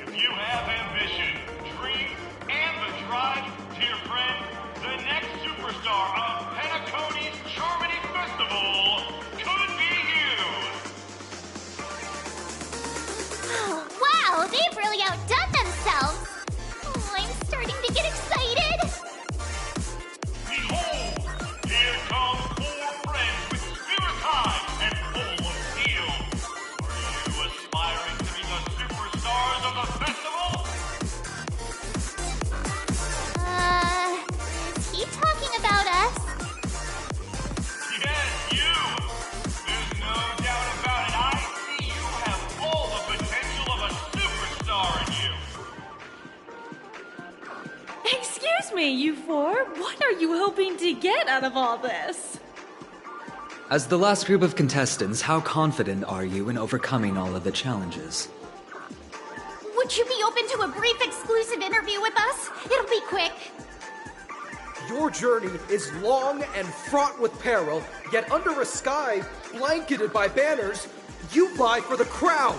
[SPEAKER 6] If you have ambition, dream, and the drive, dear friend, the next superstar of Penacony's Charmony Festival could be you!
[SPEAKER 14] Wow, they've really outdone themselves! Oh, I'm starting to get excited!
[SPEAKER 6] Here come four friends with spirit high and full of steel. Are you aspiring to be the superstars of the festival?
[SPEAKER 14] Is he talking about us?
[SPEAKER 6] Yes, you! There's no doubt about it. I see you have all the potential of a superstar in you.
[SPEAKER 10] Excuse me, you four. What are you hoping to get out of all this?
[SPEAKER 22] As the last group of contestants, how confident are you in overcoming all of the challenges?
[SPEAKER 14] Would you be open to a brief exclusive interview with us? It'll be quick.
[SPEAKER 8] Your journey is long and fraught with peril, yet under a sky blanketed by banners, you vie for the crown.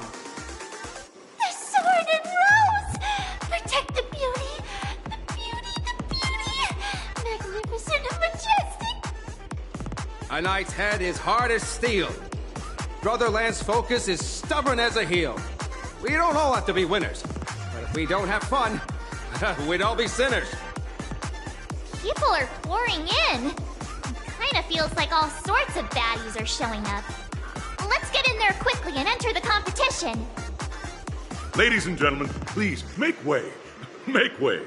[SPEAKER 14] The sword and rose! Protect the beauty! The beauty, the beauty! Magnificent and majestic!
[SPEAKER 12] A knight's head is hard as steel. Brother Lance's focus is stubborn as a heel. We don't all have to be winners, but if we don't have fun, we'd all be sinners.
[SPEAKER 14] People are pouring in. Kinda feels like all sorts of baddies are showing up. Let's get in there quickly and enter the competition.
[SPEAKER 23] Ladies and gentlemen, please, make way. Make way.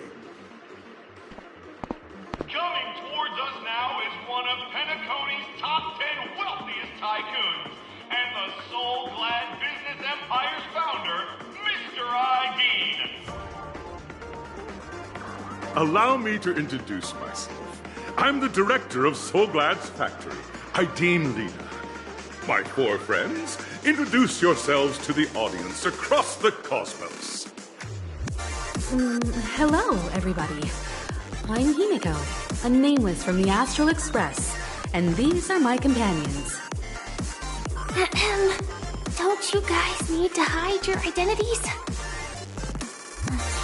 [SPEAKER 6] Coming towards us now is one of Penacony's top 10 wealthiest tycoons, and the soul-glad business empire's founder, Mr. Ideen.
[SPEAKER 23] Allow me to introduce myself. I'm the director of Soulglad's factory, Ideen Lena. My four friends, introduce yourselves to the audience across the cosmos.
[SPEAKER 5] Hello, everybody. I'm Himiko, a nameless from the Astral Express, and these are my companions.
[SPEAKER 14] Don't you guys need to hide your identities?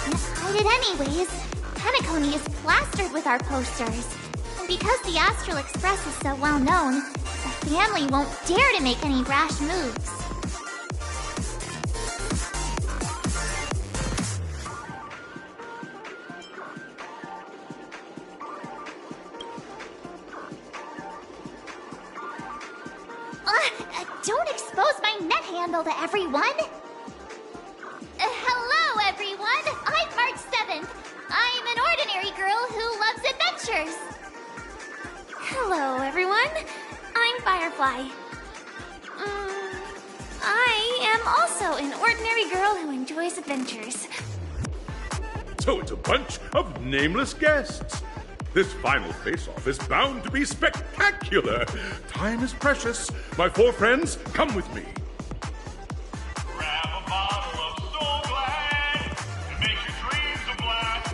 [SPEAKER 14] Can't hide it anyways. Penacony is plastered with our posters. And because the Astral Express is so well known, the family won't dare to make any rash moves. Don't expose my net handle to everyone! Hello, everyone! I'm March 7th. I'm an ordinary girl who loves adventures. Hello, everyone. I'm Firefly. I am also an ordinary girl who enjoys adventures.
[SPEAKER 23] So it's a bunch of nameless guests. This final face-off is bound to be spectacular. Time is precious. My four friends, come with me.
[SPEAKER 6] Grab a bottle of Soul Glad and make your dreams a blast.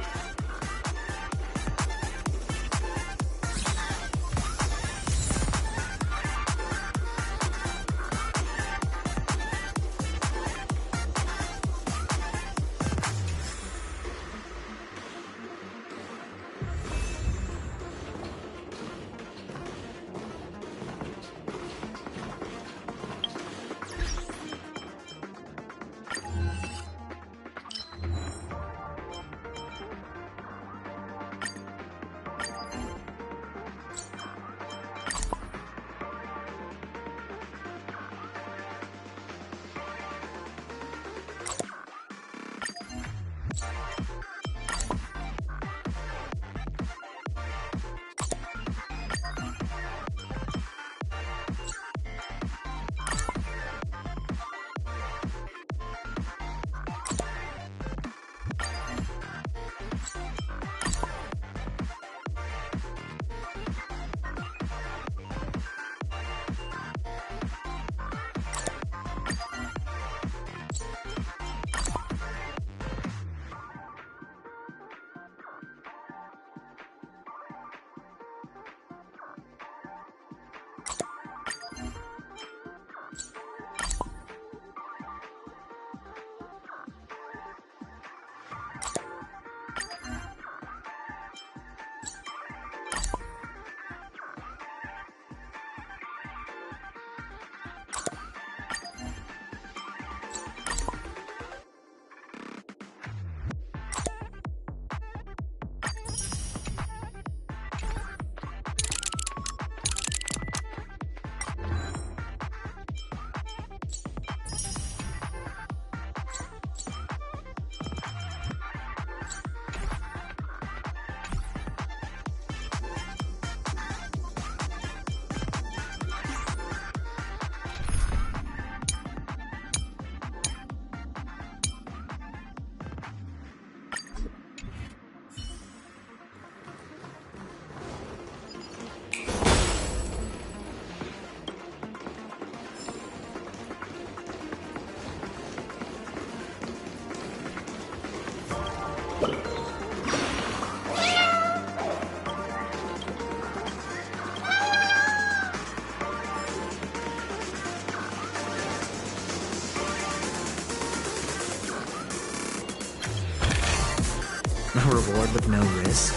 [SPEAKER 7] A reward with no risk.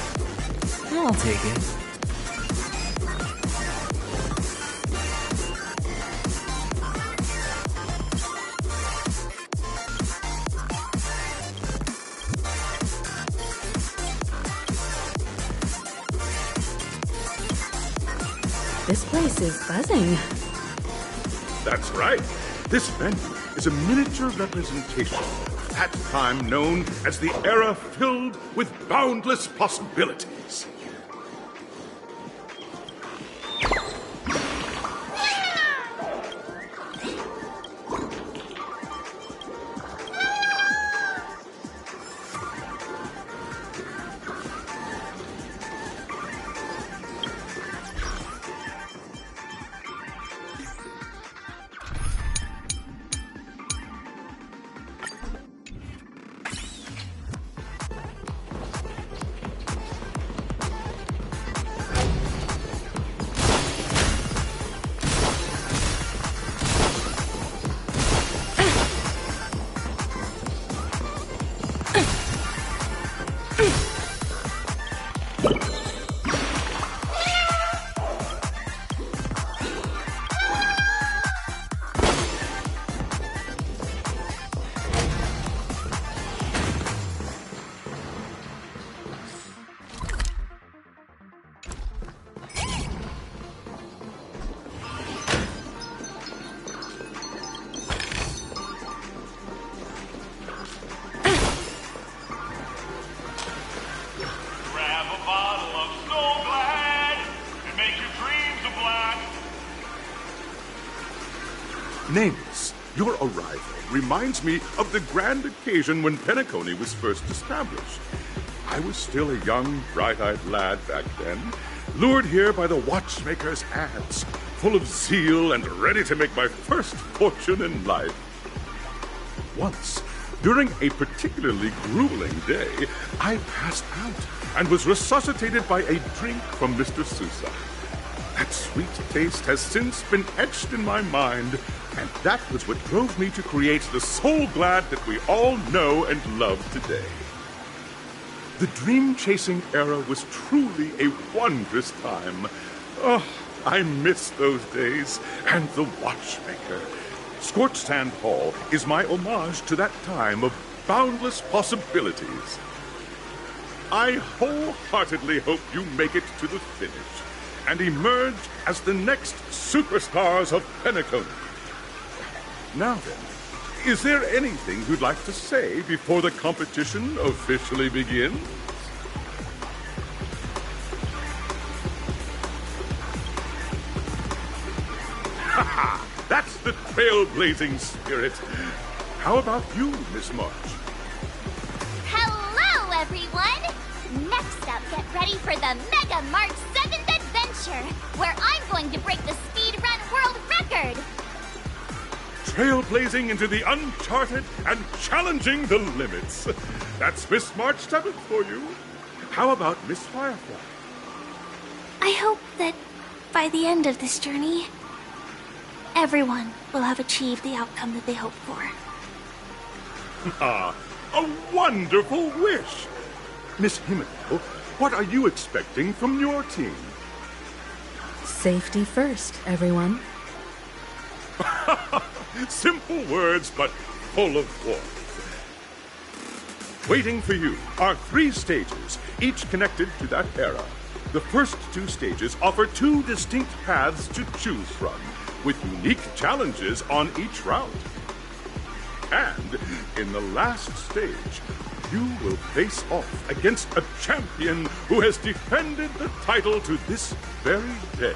[SPEAKER 7] I'll take it.
[SPEAKER 5] This place is buzzing.
[SPEAKER 23] That's right. This venue is a miniature representation of that time known as the era filled with boundless possibilities.
[SPEAKER 6] Grab a bottle of Soul Glad and make your dreams a black.
[SPEAKER 23] Nameless, your arrival reminds me of the grand occasion when Penacony was first established. I was still a young, bright-eyed lad back then, lured here by the watchmaker's ads, full of zeal and ready to make my first fortune in life. Once, during a particularly grueling day, I passed out and was resuscitated by a drink from Mr. Sousa. That sweet taste has since been etched in my mind, and that was what drove me to create the Soul Glad that we all know and love today. The dream-chasing era was truly a wondrous time. Oh, I miss those days, and the watchmaker. Scorched Sand Hall is my homage to that time of boundless possibilities. I wholeheartedly hope you make it to the finish and emerge as the next superstars of Penacony. Now then, is there anything you'd like to say before the competition officially begins? Ha! That's the trailblazing spirit. How about you, Miss March?
[SPEAKER 14] Hello, everyone! Next up, get ready for the Mega March 7th Adventure, where I'm going to break the speedrun world record!
[SPEAKER 23] Trailblazing into the uncharted and challenging the limits. That's Miss March 7th for you. How about Miss Firefly?
[SPEAKER 9] I hope that by the end of this journey, everyone will have achieved the outcome that they hoped for.
[SPEAKER 23] Ah, a wonderful wish! Miss Himiko, what are you expecting from your team?
[SPEAKER 5] Safety first, everyone.
[SPEAKER 23] Simple words, but full of warmth. Waiting for you are 3 stages, each connected to that era. The first 2 stages offer 2 distinct paths to choose from, with unique challenges on each route. And in the last stage, you will face off against a champion who has defended the title to this very day.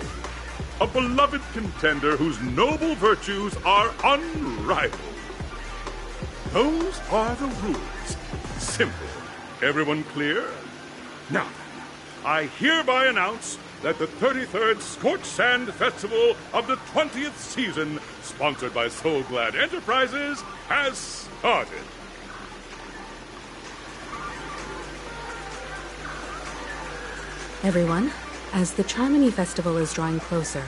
[SPEAKER 23] A beloved contender whose noble virtues are unrivaled. Those are the rules. Simple. Everyone clear? Now, I hereby announce that the 33rd Scorched Sand Festival of the 20th season, sponsored by Soul Glad Enterprises, has started.
[SPEAKER 5] Everyone, as the Charmony Festival is drawing closer,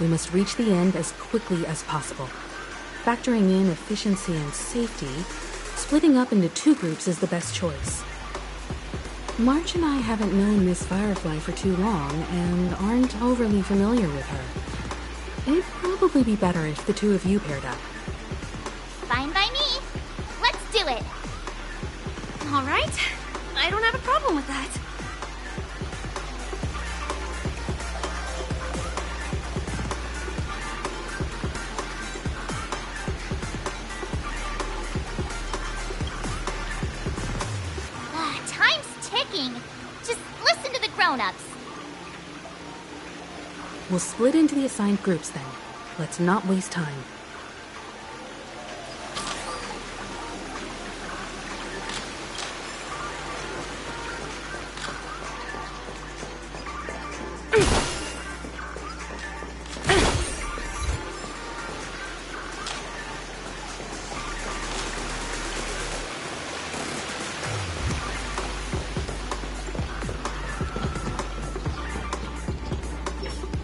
[SPEAKER 5] we must reach the end as quickly as possible. Factoring in efficiency and safety, splitting up into 2 groups is the best choice. March and I haven't known Miss Firefly for too long and aren't overly familiar with her. It'd probably be better if the two of you paired up.
[SPEAKER 14] Fine by me. Let's do it.
[SPEAKER 9] All right. I don't have a problem with that.
[SPEAKER 14] Time's ticking. Just listen to the grown-ups.
[SPEAKER 5] We'll split into the assigned groups then. Let's not waste time.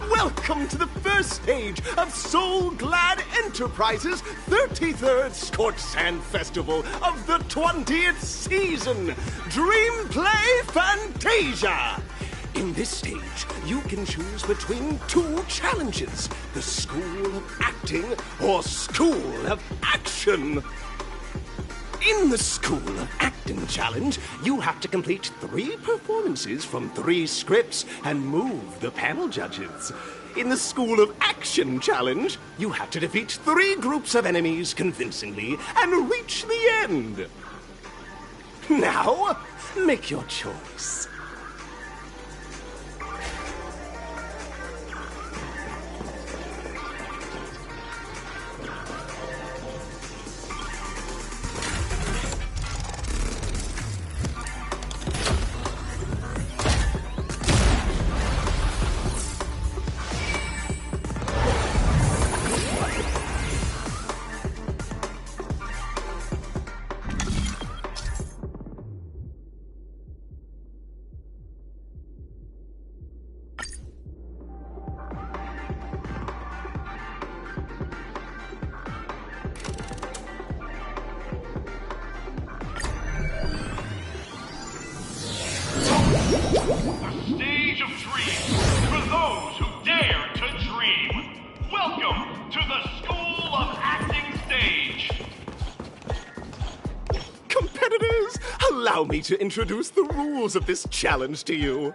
[SPEAKER 11] Welcome to the first stage of Soul Glad Enterprises' 33rd Scorched Sand Festival of the 20th season, Dream Play Fantasia. In this stage, you can choose between two challenges, the School of Acting or School of Action. In the School of Acting Challenge, you have to complete 3 performances from 3 scripts and move the panel judges. In the School of Action Challenge, you have to defeat 3 groups of enemies convincingly and reach the end. Now, make your choice.
[SPEAKER 6] Stage of Dreams for those who dare to dream. Welcome to the School of Acting stage.
[SPEAKER 11] Competitors, allow me to introduce the rules of this challenge to you.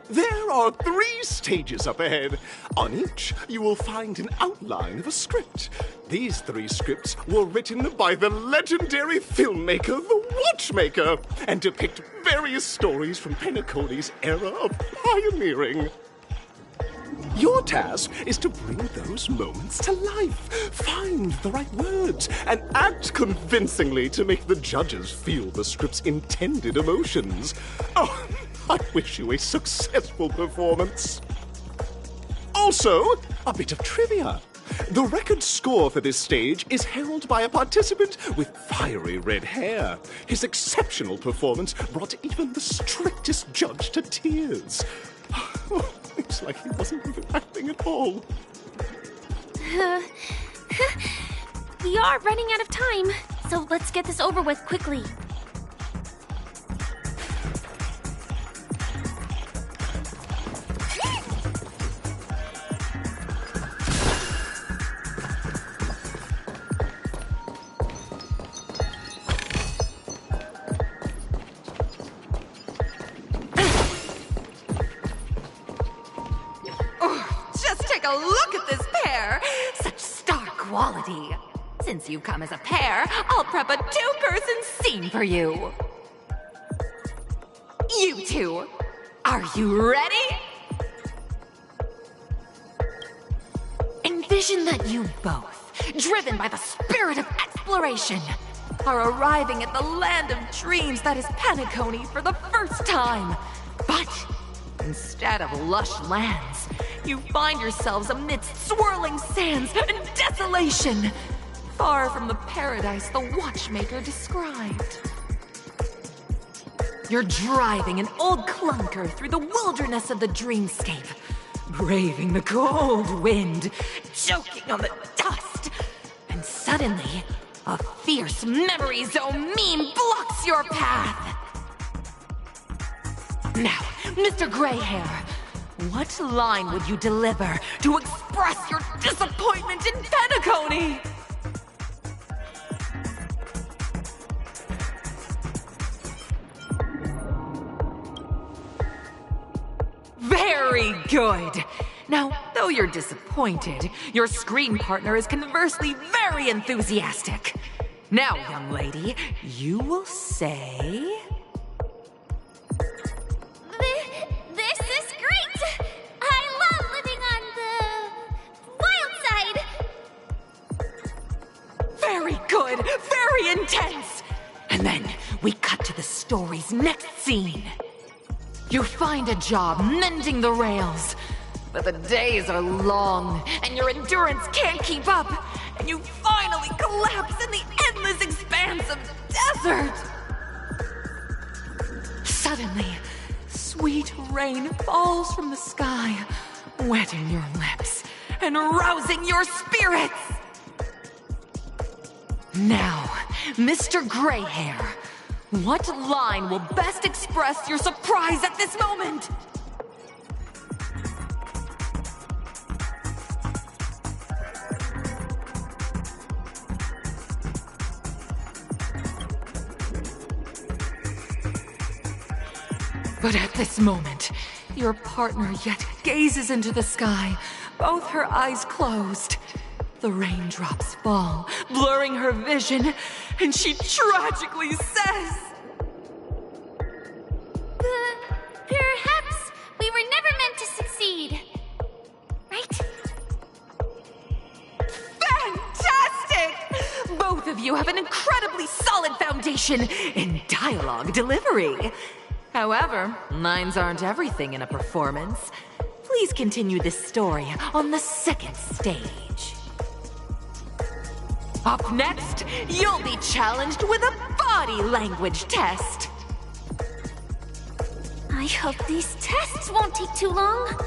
[SPEAKER 11] There are 3 stages up ahead. On each, you will find an outline of a script. These 3 scripts were written by the legendary filmmaker, The Watchmaker, and depict various stories from Penacony's era of pioneering. Your task is to bring those moments to life, find the right words, and act convincingly to make the judges feel the script's intended emotions. Oh, I wish you a successful performance. Also, a bit of trivia. The record score for this stage is held by a participant with fiery red hair. His exceptional performance brought even the strictest judge to tears. Oh, it's like he wasn't even acting at all.
[SPEAKER 9] We are running out of time, so let's get this over with quickly.
[SPEAKER 15] Take a look at this pair! Such star quality! Since you come as a pair, I'll prep a 2-person scene for you! You two, are you ready? Envision that you both, driven by the spirit of exploration, are arriving at the land of dreams that is Penacony for the first time. But instead of lush lands, you find yourselves amidst swirling sands and desolation, far from the paradise the Watchmaker described. You're driving an old clunker through the wilderness of the dreamscape, braving the cold wind, choking on the dust, and suddenly, a fierce memory zone meme blocks your path. Now, Mr. Greyhair, what line would you deliver to express your disappointment in Penacony? Very good. Now, though you're disappointed, your screen partner is conversely very enthusiastic. Now, young lady, you will say...
[SPEAKER 9] This is great! I love living on the wild side!
[SPEAKER 15] Very good, very intense! And then we cut to the story's next scene. You find a job mending the rails, but the days are long and your endurance can't keep up, and you finally collapse in the endless expanse of desert. Suddenly, sweet rain falls from the sky, wetting your lips and rousing your spirits. Now, Mr. Greyhair, what line will best express your surprise at this moment? But at this moment, your partner yet gazes into the sky, both her eyes closed. The raindrops fall, blurring her vision, and she tragically says...
[SPEAKER 9] Perhaps we were never meant to succeed. Right?
[SPEAKER 15] Fantastic! Both of you have an incredibly solid foundation in dialogue delivery. However, lines aren't everything in a performance. Please continue this story on the second stage. Up next, you'll be challenged with a body language test.
[SPEAKER 9] I hope these tests won't take too long.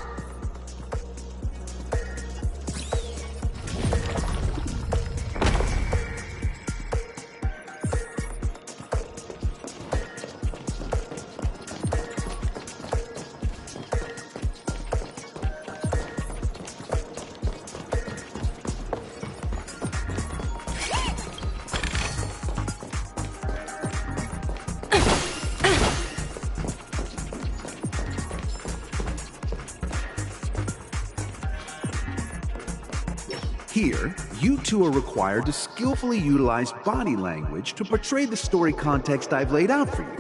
[SPEAKER 16] Here, you two are required to skillfully utilize body language to portray the story context I've laid out for you.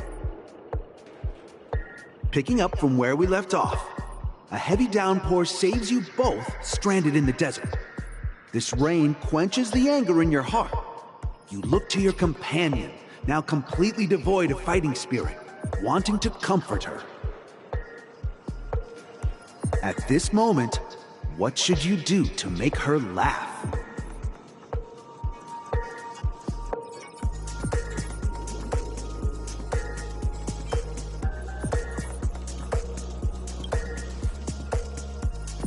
[SPEAKER 16] Picking up from where we left off, a heavy downpour saves you both stranded in the desert. This rain quenches the anger in your heart. You look to your companion, now completely devoid of fighting spirit, wanting to comfort her. At this moment, what should you do to make her laugh?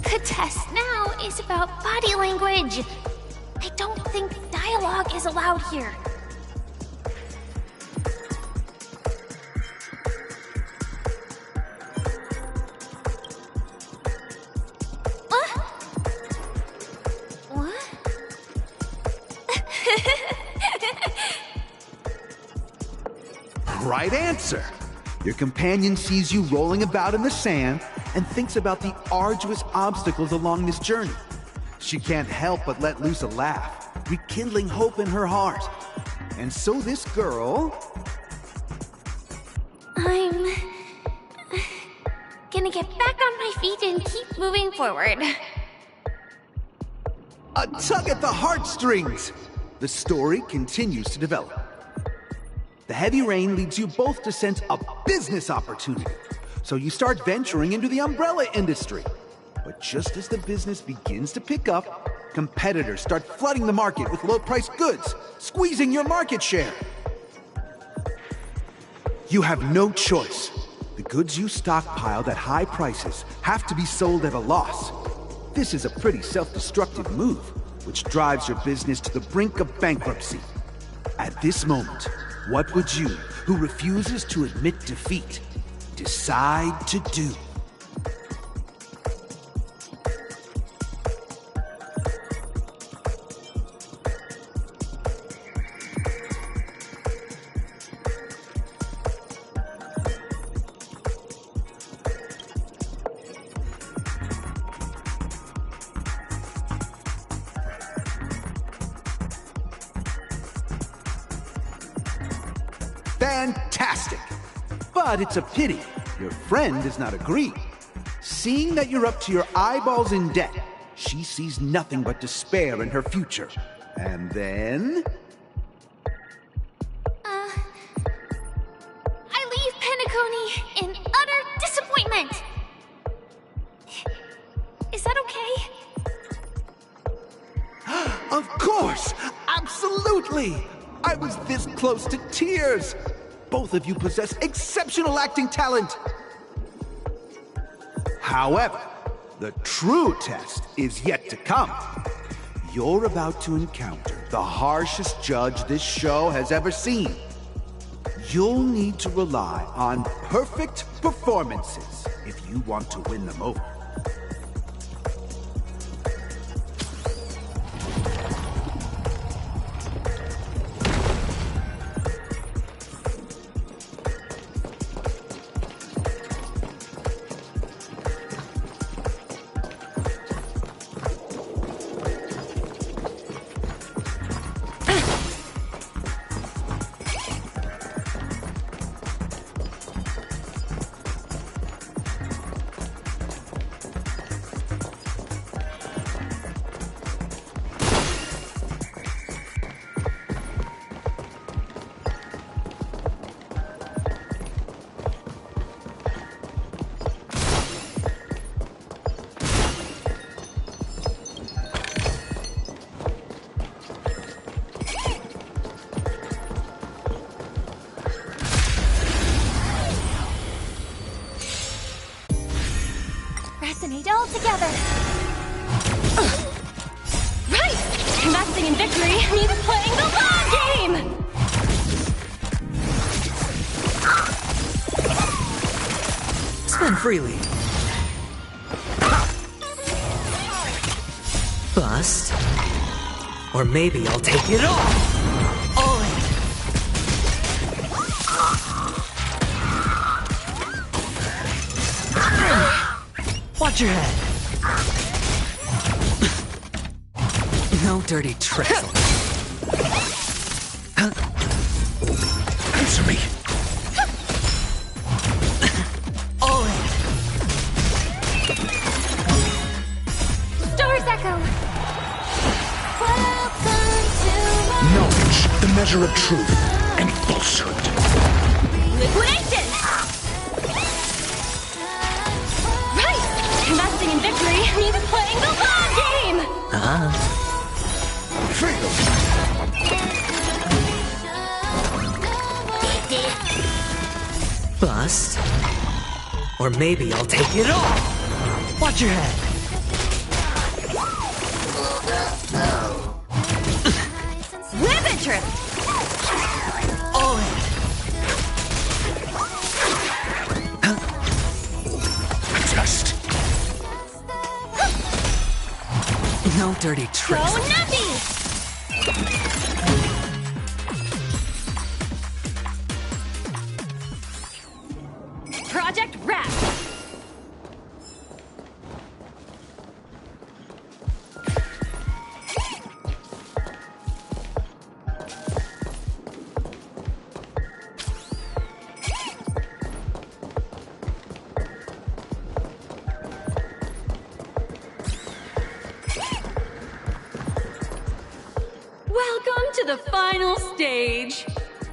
[SPEAKER 9] The test now is about body language. I don't think dialogue is allowed here.
[SPEAKER 16] Right answer! Your companion sees you rolling about in the sand and thinks about the arduous obstacles along this journey. She can't help but let loose a laugh, rekindling hope in her heart. And so this girl...
[SPEAKER 9] I'm... gonna get back on my feet and keep moving forward.
[SPEAKER 16] A tug at the heartstrings! The story continues to develop. The heavy rain leads you both to sense a business opportunity, so you start venturing into the umbrella industry. But just as the business begins to pick up, competitors start flooding the market with low-priced goods, squeezing your market share. You have no choice. The goods you stockpiled at high prices have to be sold at a loss. This is a pretty self-destructive move, which drives your business to the brink of bankruptcy. At this moment, what would you, who refuses to admit defeat, decide to do. Fantastic! But it's a pity your friend does not agree. Seeing that you're up to your eyeballs in debt, she sees nothing but despair in her future. And then...
[SPEAKER 9] I leave Penacony in utter disappointment. Is that okay?
[SPEAKER 16] Of course! Absolutely! I was this close to tears! Both of you possess exceptional acting talent! However, the true test is yet to come. You're about to encounter the harshest judge this show has ever seen. You'll need to rely on perfect performances if you want to win them over.
[SPEAKER 9] Resonate all together. Right! Investing in victory means playing the long game!
[SPEAKER 7] Spend freely. Bust. Or maybe I'll take it all. All in. Watch your head. No dirty tricks.
[SPEAKER 4] Answer me.
[SPEAKER 7] All in.
[SPEAKER 9] Stars echo.
[SPEAKER 4] Knowledge, the measure of truth and falsehood.
[SPEAKER 9] Liquidation! Right! Investing in victory means playing the long game!
[SPEAKER 4] Freedom!
[SPEAKER 7] Bust. Or maybe I'll take it all. Watch your head.
[SPEAKER 9] Ribbon trip!
[SPEAKER 7] All in.
[SPEAKER 4] Just.
[SPEAKER 7] No dirty tricks.
[SPEAKER 9] Go Nuppy! Project Wrap!
[SPEAKER 17] Welcome to the final stage.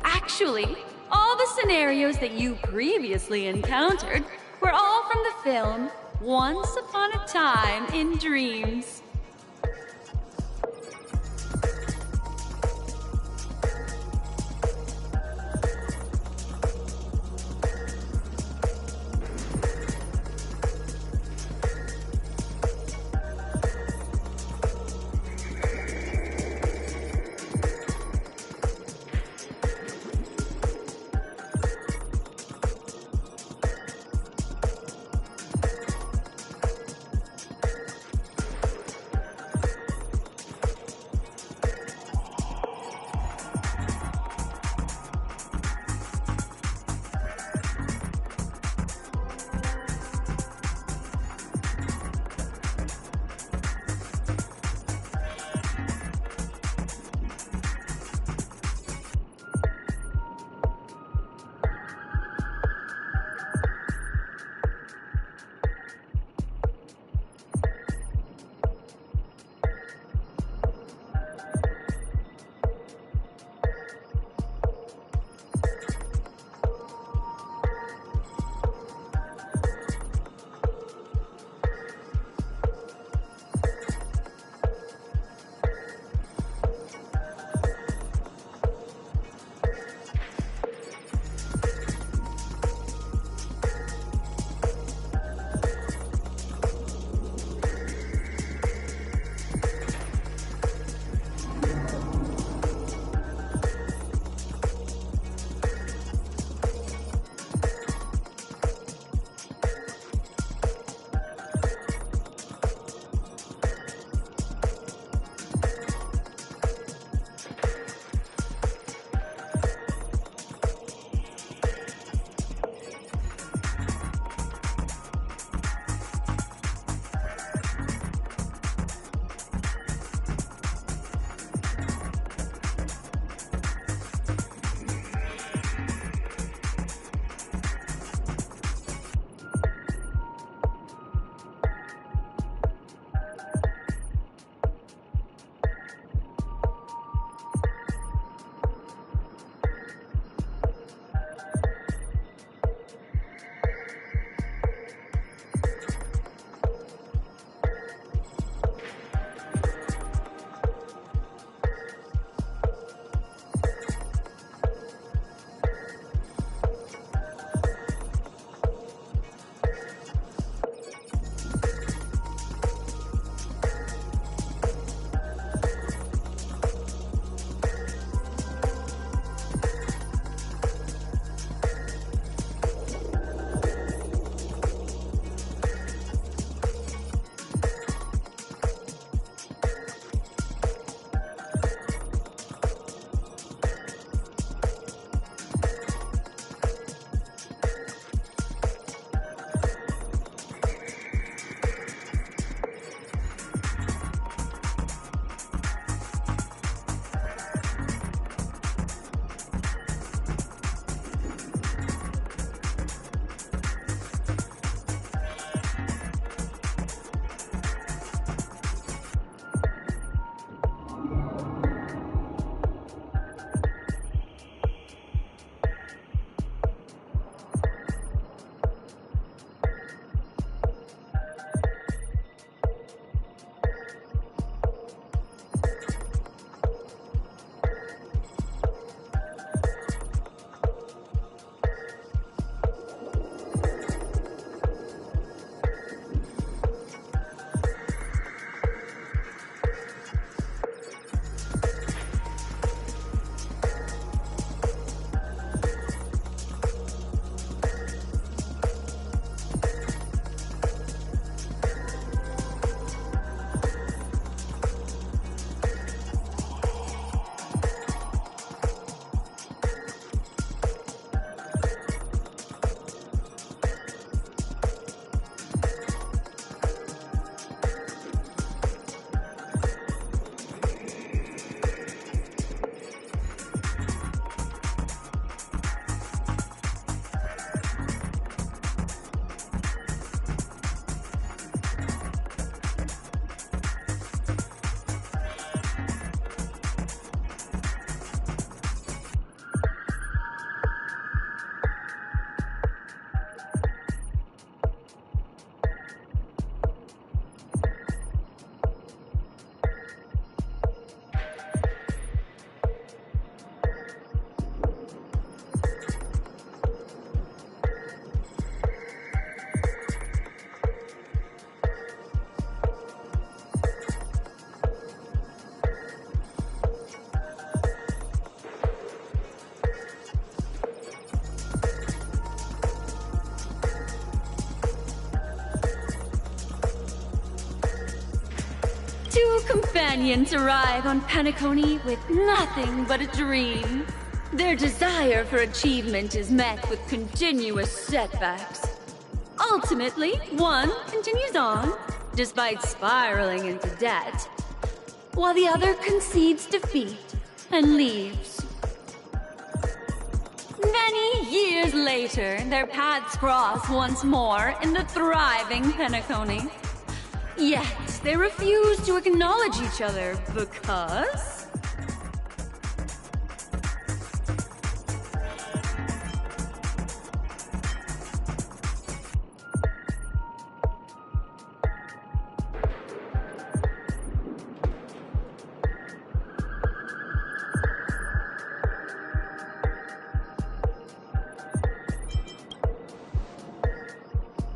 [SPEAKER 17] Actually, all the scenarios that you previously encountered were all from the film Once Upon a Time in Dreams. Two companions arrive on Penacony with nothing but a dream. Their desire for achievement is met with continuous setbacks. Ultimately, one continues on, despite spiraling into debt, while the other concedes defeat and leaves. Many years later, their paths cross once more in the thriving Penacony. Yet, they refuse to acknowledge each other because...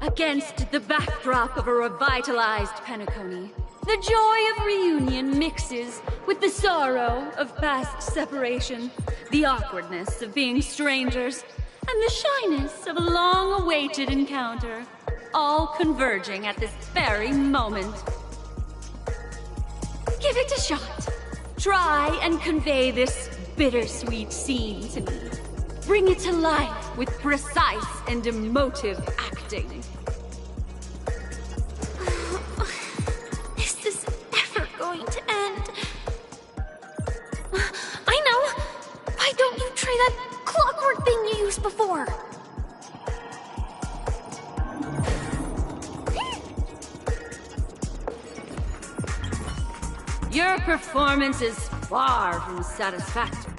[SPEAKER 17] Against the backdrop of a revitalized Penacony, the joy of reunion mixes with the sorrow of past separation, the awkwardness of being strangers, and the shyness of a long-awaited encounter, all converging at this very moment. Give it a shot. Try and convey this bittersweet scene to me. Bring it to life with precise and emotive acting.
[SPEAKER 9] Is this ever going to end? I know! Why don't you try that clockwork thing you used before?
[SPEAKER 17] Your performance is far from satisfactory.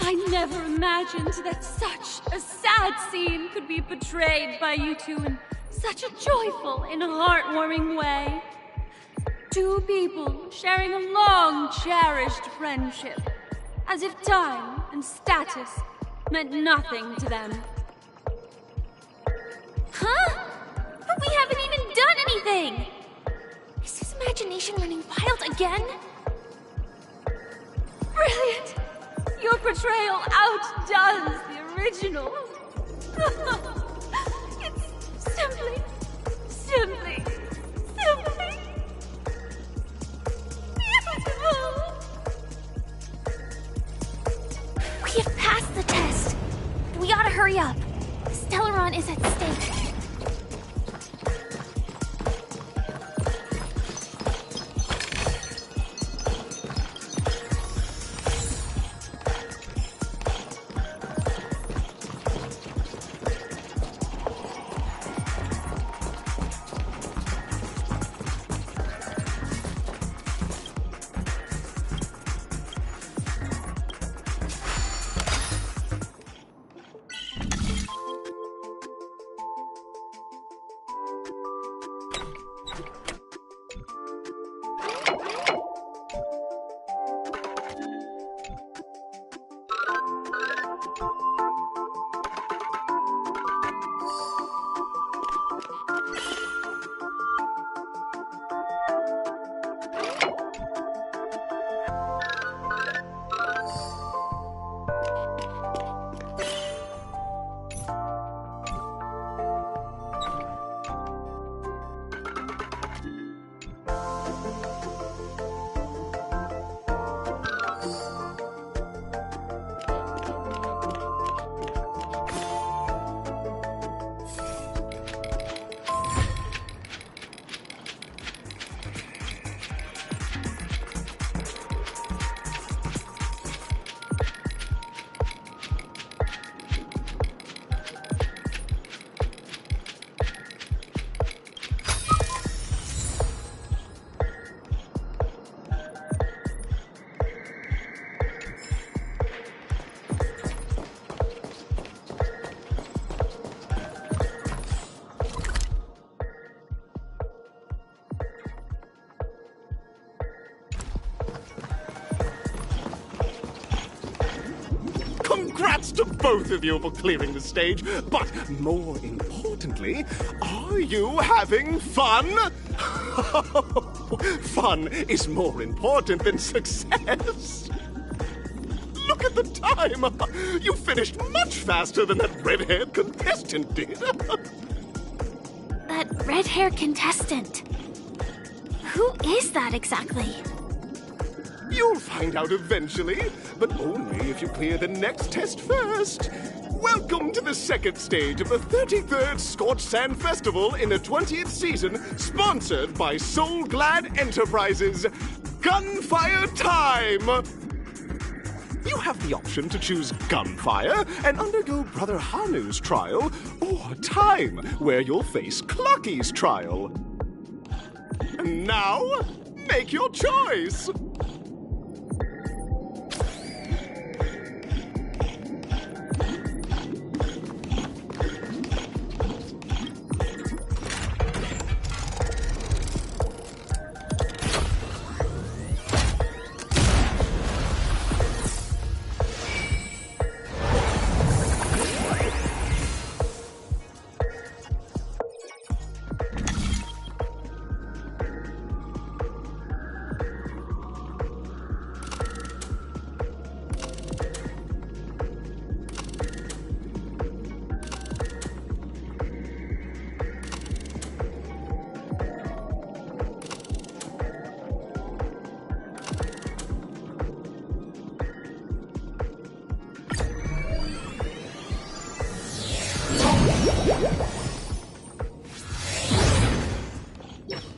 [SPEAKER 17] I never imagined that such a sad scene could be portrayed by you two in such a joyful and heartwarming way. Two people sharing a long-cherished friendship, as if time and status meant nothing to them.
[SPEAKER 9] Huh? But we haven't even done anything! Is his imagination running wild again?
[SPEAKER 17] Brilliant! Your portrayal outdoes the original. It's simply beautiful.
[SPEAKER 9] We have passed the test. We ought to hurry up. Stellaron is at stake.
[SPEAKER 11] Congrats to both of you for clearing the stage, but more importantly, are you having fun? Fun is more important than success. Look Look at the time! You finished much faster than that red-haired contestant did.
[SPEAKER 9] That red-haired contestant. Who is that exactly?
[SPEAKER 11] You'll find out eventually, but only if you clear the next test first. Welcome to the second stage of the 33rd Scorched Sand Festival in the 20th season, sponsored by Soul Glad Enterprises. Gunfire time! You have the option to choose gunfire and undergo Brother Hanu's trial, or time, where you'll face Clucky's trial. And now, make your choice!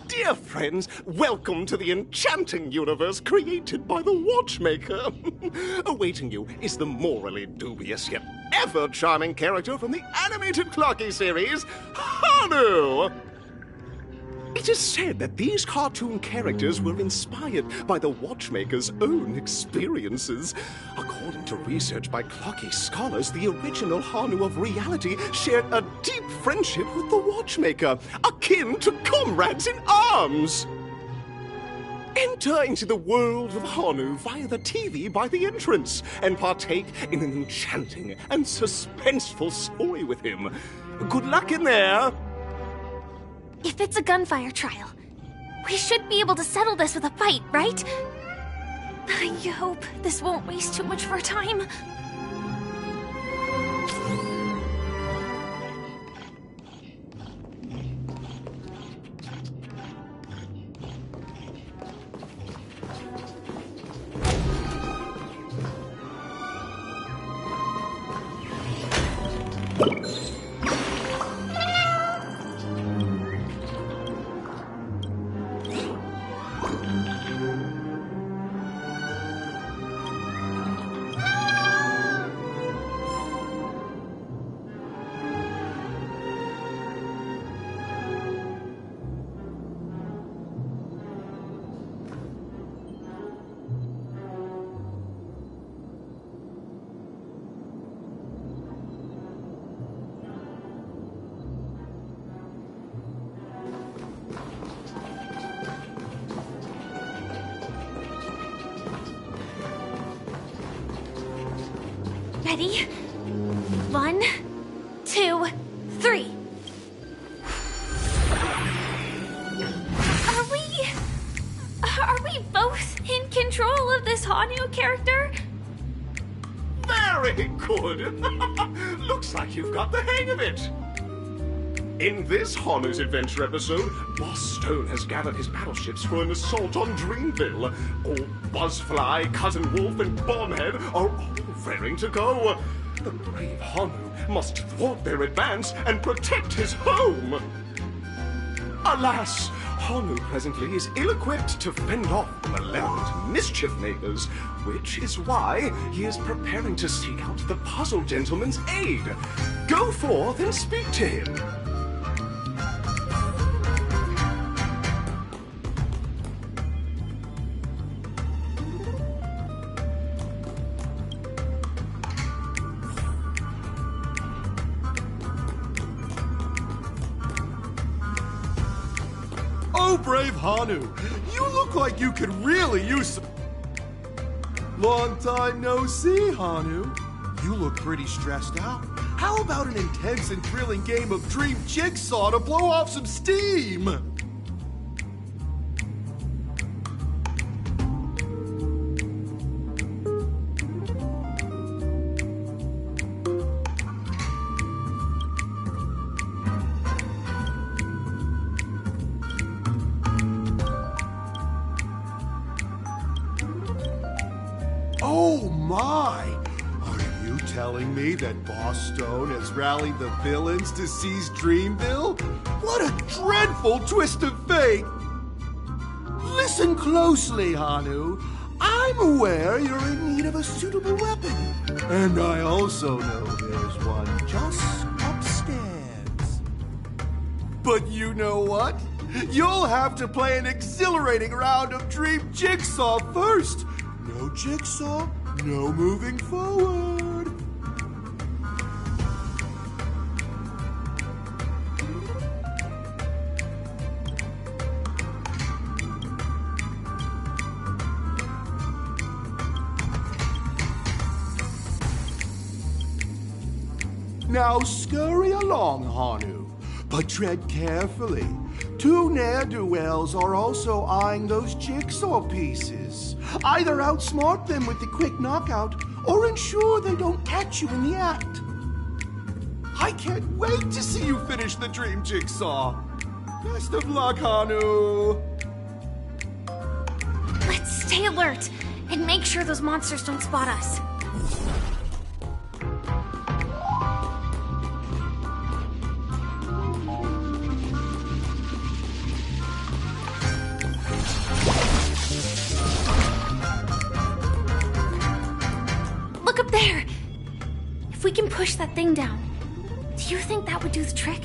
[SPEAKER 11] Dear friends, welcome to the enchanting universe created by the Watchmaker. Awaiting you is the morally dubious yet ever charming character from the animated Clocky series, Hanu! It is said that these cartoon characters were inspired by the Watchmaker's own experiences. According to research by Clocky scholars, the original Hanu of reality shared a deep friendship with the Watchmaker, akin to comrades in arms. Enter into the world of Hanu via the TV by the entrance and partake in an enchanting and suspenseful story with him. Good luck in there!
[SPEAKER 9] If it's a gunfire trial, we should be able to settle this with a fight, right? I hope this won't waste too much of our time. Ready? 1, 2, 3. Are we both in control of this Hanu character?
[SPEAKER 11] Very good! Looks like you've got the hang of it! In this Hanu's Adventure episode, Boss Stone has gathered his battleships for an assault on Dreamville. Old Buzzfly, Cousin Wolf, and Bombhead are all raring to go. The brave Hanu must thwart their advance and protect his home. Alas, Hanu presently is ill-equipped to fend off malevolent mischief makers, which is why he is preparing to seek out the Puzzle Gentleman's aid. Go forth and speak to him.
[SPEAKER 18] Oh, brave Hanu, you look like you could really use some... Long time no see, Hanu. You look pretty stressed out. How about an intense and thrilling game of Dream Jigsaw to blow off some steam? telling me that Boss Stone has rallied the villains to seize Dreamville? What a dreadful twist of fate! Listen closely, Hanu. I'm aware you're in need of a suitable weapon. And I also know there's one just upstairs. But you know what? You'll have to play an exhilarating round of Dream Jigsaw first. No Jigsaw, no moving forward. Now scurry along, Hanu, but tread carefully. Two ne'er-do-wells are also eyeing those jigsaw pieces. Either outsmart them with the quick knockout, or ensure they don't catch you in the act. I can't wait to see you finish the Dream Jigsaw. Best of luck, Hanu.
[SPEAKER 9] Let's stay alert and make sure those monsters don't spot us. Look up there! If we can push that thing down, do you think that would do the trick?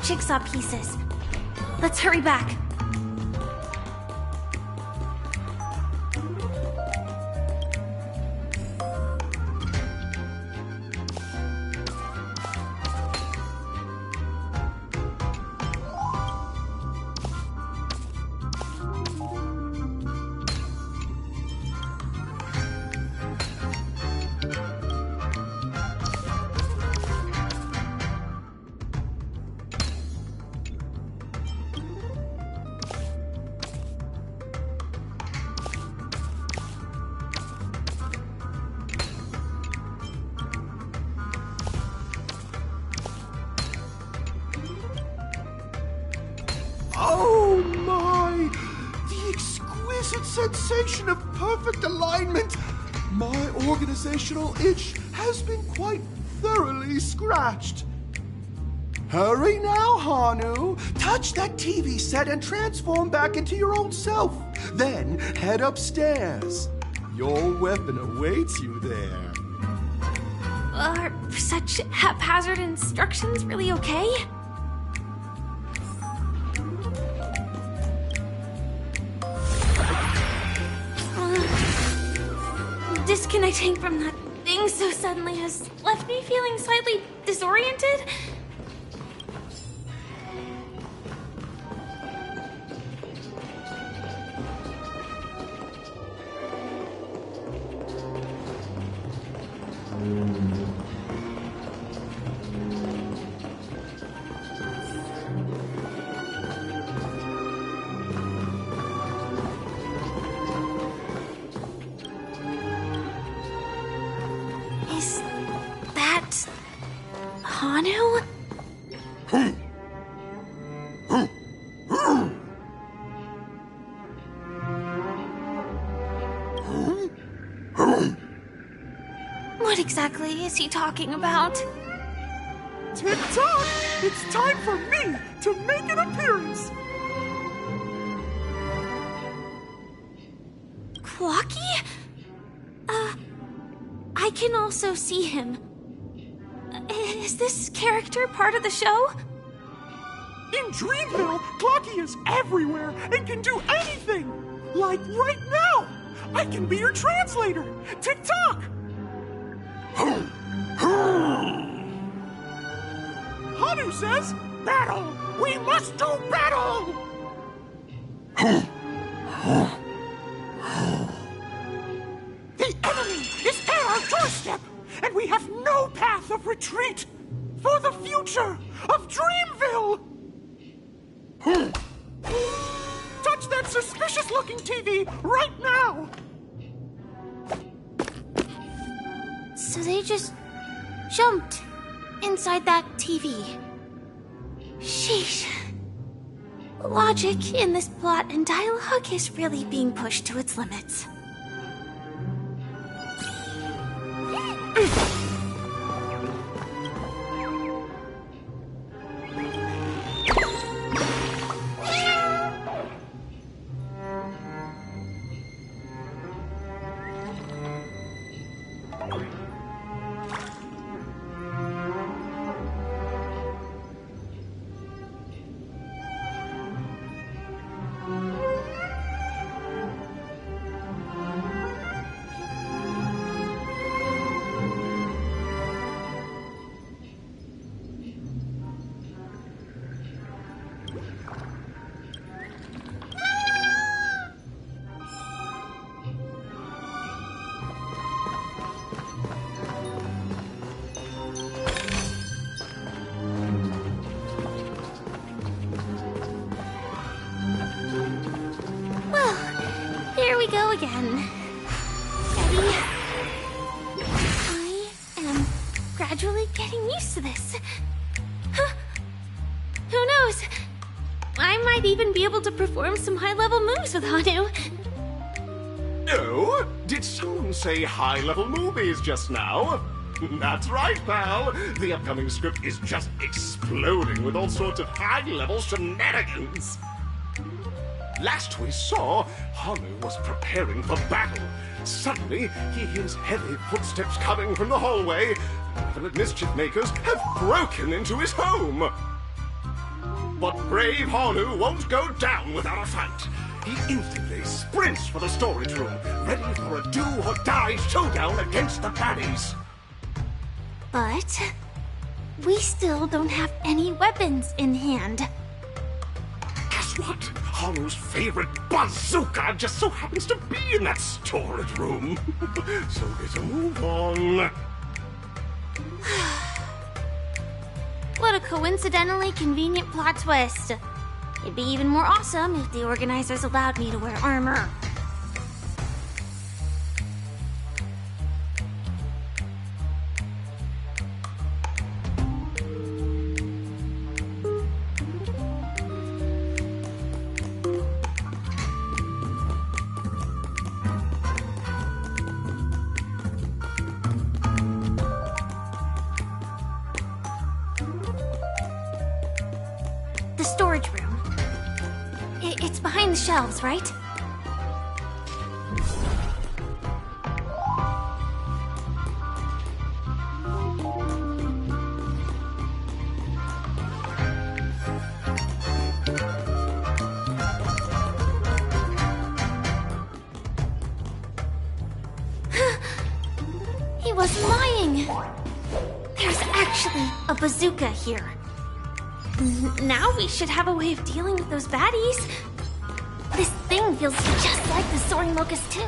[SPEAKER 9] jigsaw pieces. Let's hurry back.
[SPEAKER 18] sensation of perfect alignment. My organizational itch has been quite thoroughly scratched. Hurry now, Hanu. Touch that TV set and transform back into your old self. Then head upstairs. Your weapon awaits you there.
[SPEAKER 9] Are such haphazard instructions really okay? Disconnecting from that thing so suddenly has left me feeling slightly disoriented. Is that Hanu? What exactly is he talking about?
[SPEAKER 3] Tick-tock! It's time for me to make an appearance!
[SPEAKER 9] Clocky? I can also see him. Is this character part of the show?
[SPEAKER 3] In Dreamville, Clocky is everywhere and can do anything! Like right now! I can be your translator! Tick-tock! Hanu says, battle! We must do battle! The enemy is at our doorstep, and we have no path of retreat for the future of Dreamville! Touch that suspicious-looking TV right now!
[SPEAKER 9] So they just jumped inside that TV. Sheesh. Logic in this plot and dialogue is really being pushed to its limits. Here we go again. Eddie, I am gradually getting used to this. Huh? Who knows? I might even be able to perform some high-level moves with Hanu.
[SPEAKER 11] Oh, did someone say high-level movies just now? That's right, pal. The upcoming script is just exploding with all sorts of high-level shenanigans. Last we saw, Hanu was preparing for battle. Suddenly, he hears heavy footsteps coming from the hallway. Malevolent mischief makers have broken into his home. But brave Hanu won't go down without a fight. He instantly sprints for the storage room, ready for a do-or-die showdown against the baddies.
[SPEAKER 9] But we still don't have any weapons in hand.
[SPEAKER 11] Guess what? Hanu's favorite bazooka just so happens to be in that storage room. So get a move on.
[SPEAKER 9] What a coincidentally convenient plot twist. It'd be even more awesome if the organizers allowed me to wear armor. It's behind the shelves, right?
[SPEAKER 14] He wasn't lying. There's actually a bazooka here.
[SPEAKER 9] Now we should have a way of dealing with those baddies.
[SPEAKER 14] This thing feels just like the soaring locust too.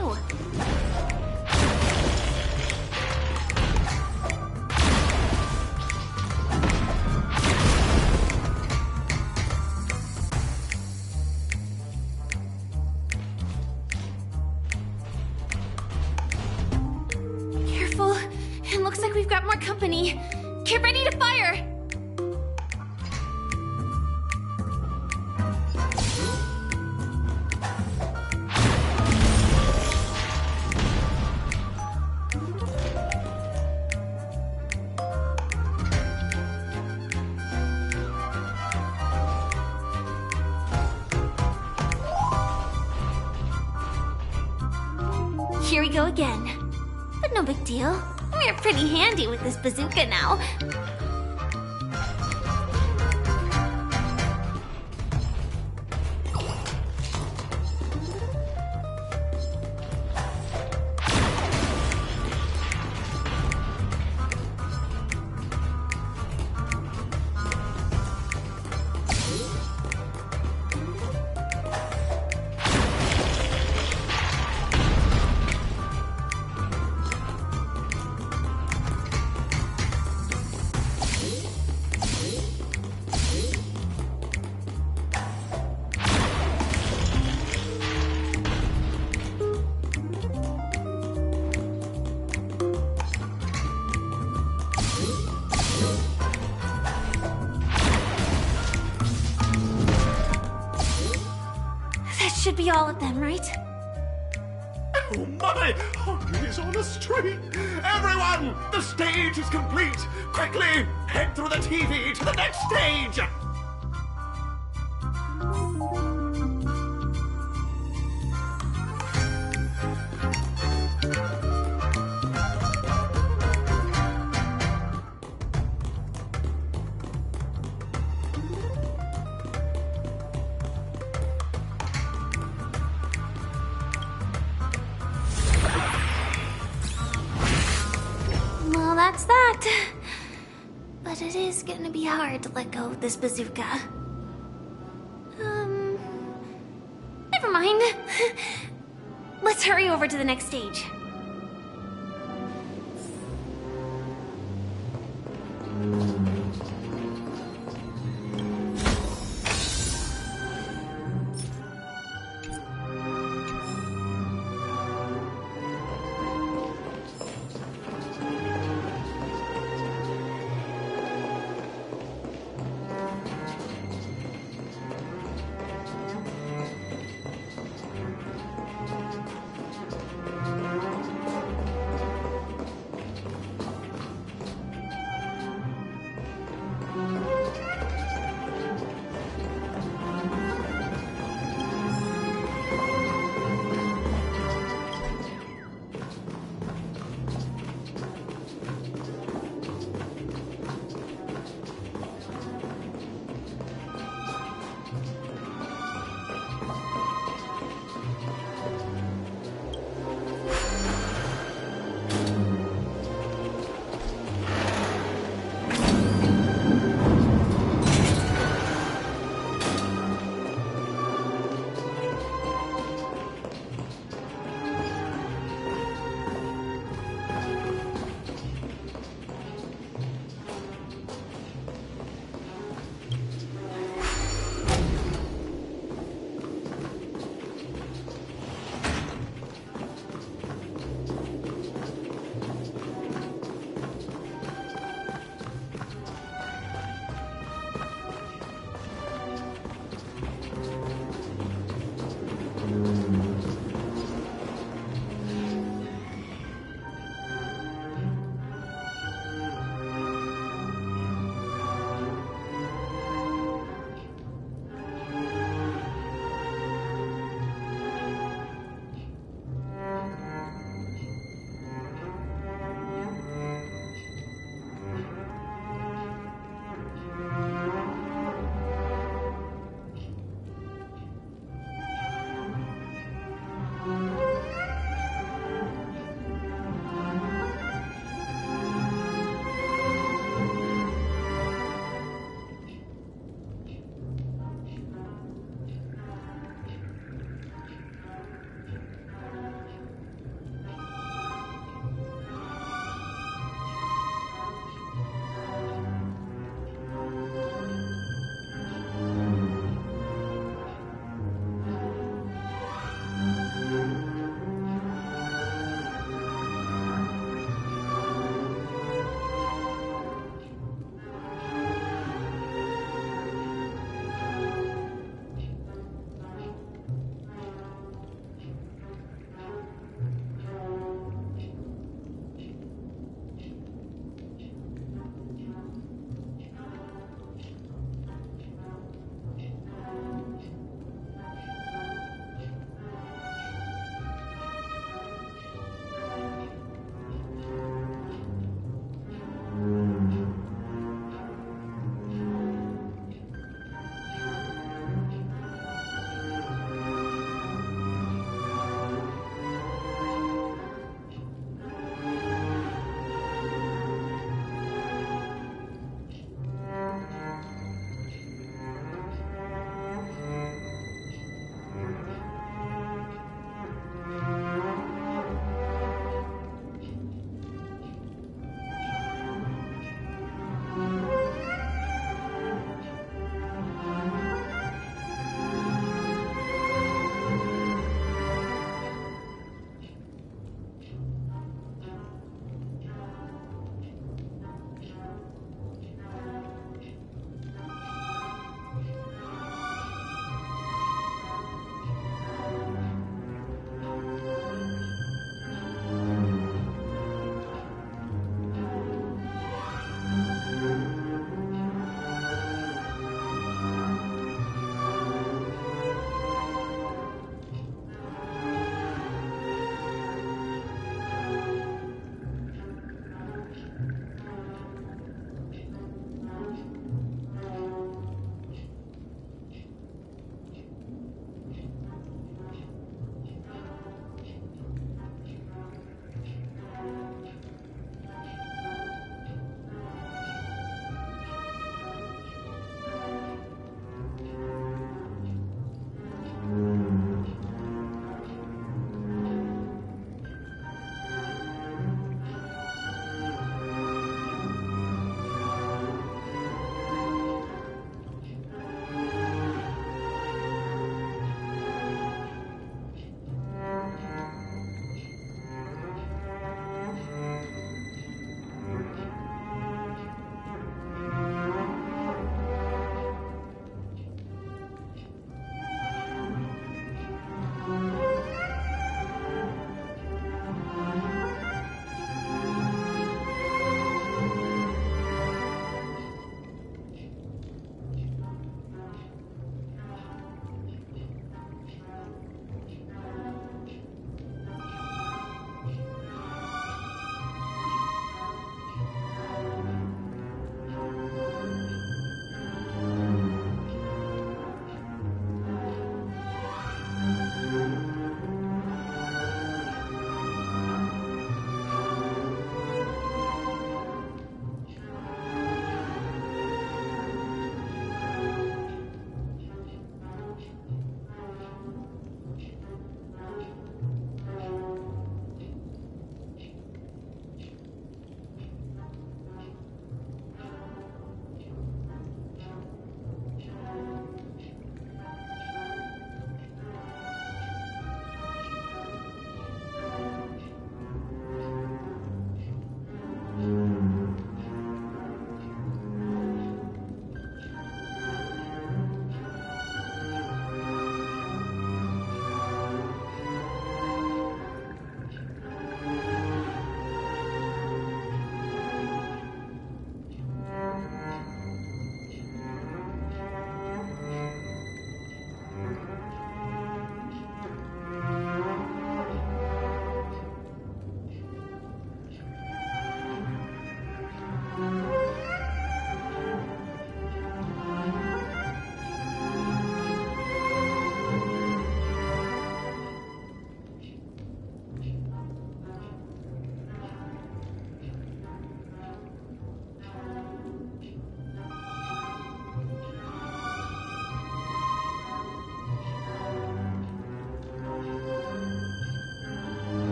[SPEAKER 9] Careful. It looks like we've got more company. Get ready to fire!
[SPEAKER 14] Here we go again. But no big deal. We're pretty handy with this bazooka now.
[SPEAKER 9] Should be all of them, right?
[SPEAKER 11] Oh my! He's on the street! Everyone! The stage is complete! Quickly! Head through the TV to the next stage!
[SPEAKER 14] Well, that's that. But it is gonna be hard to let go of this bazooka.
[SPEAKER 9] Never mind. Let's hurry over to the next stage.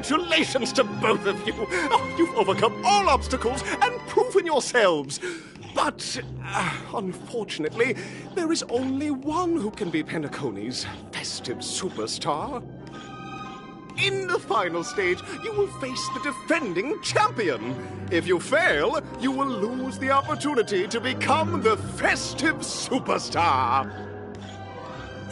[SPEAKER 11] Congratulations to both of you! Oh, you've overcome all obstacles and proven yourselves. But, unfortunately, there is only one who can be Penacony's festive superstar. in the final stage, you will face the defending champion. If you fail, you will lose the opportunity to become the festive superstar.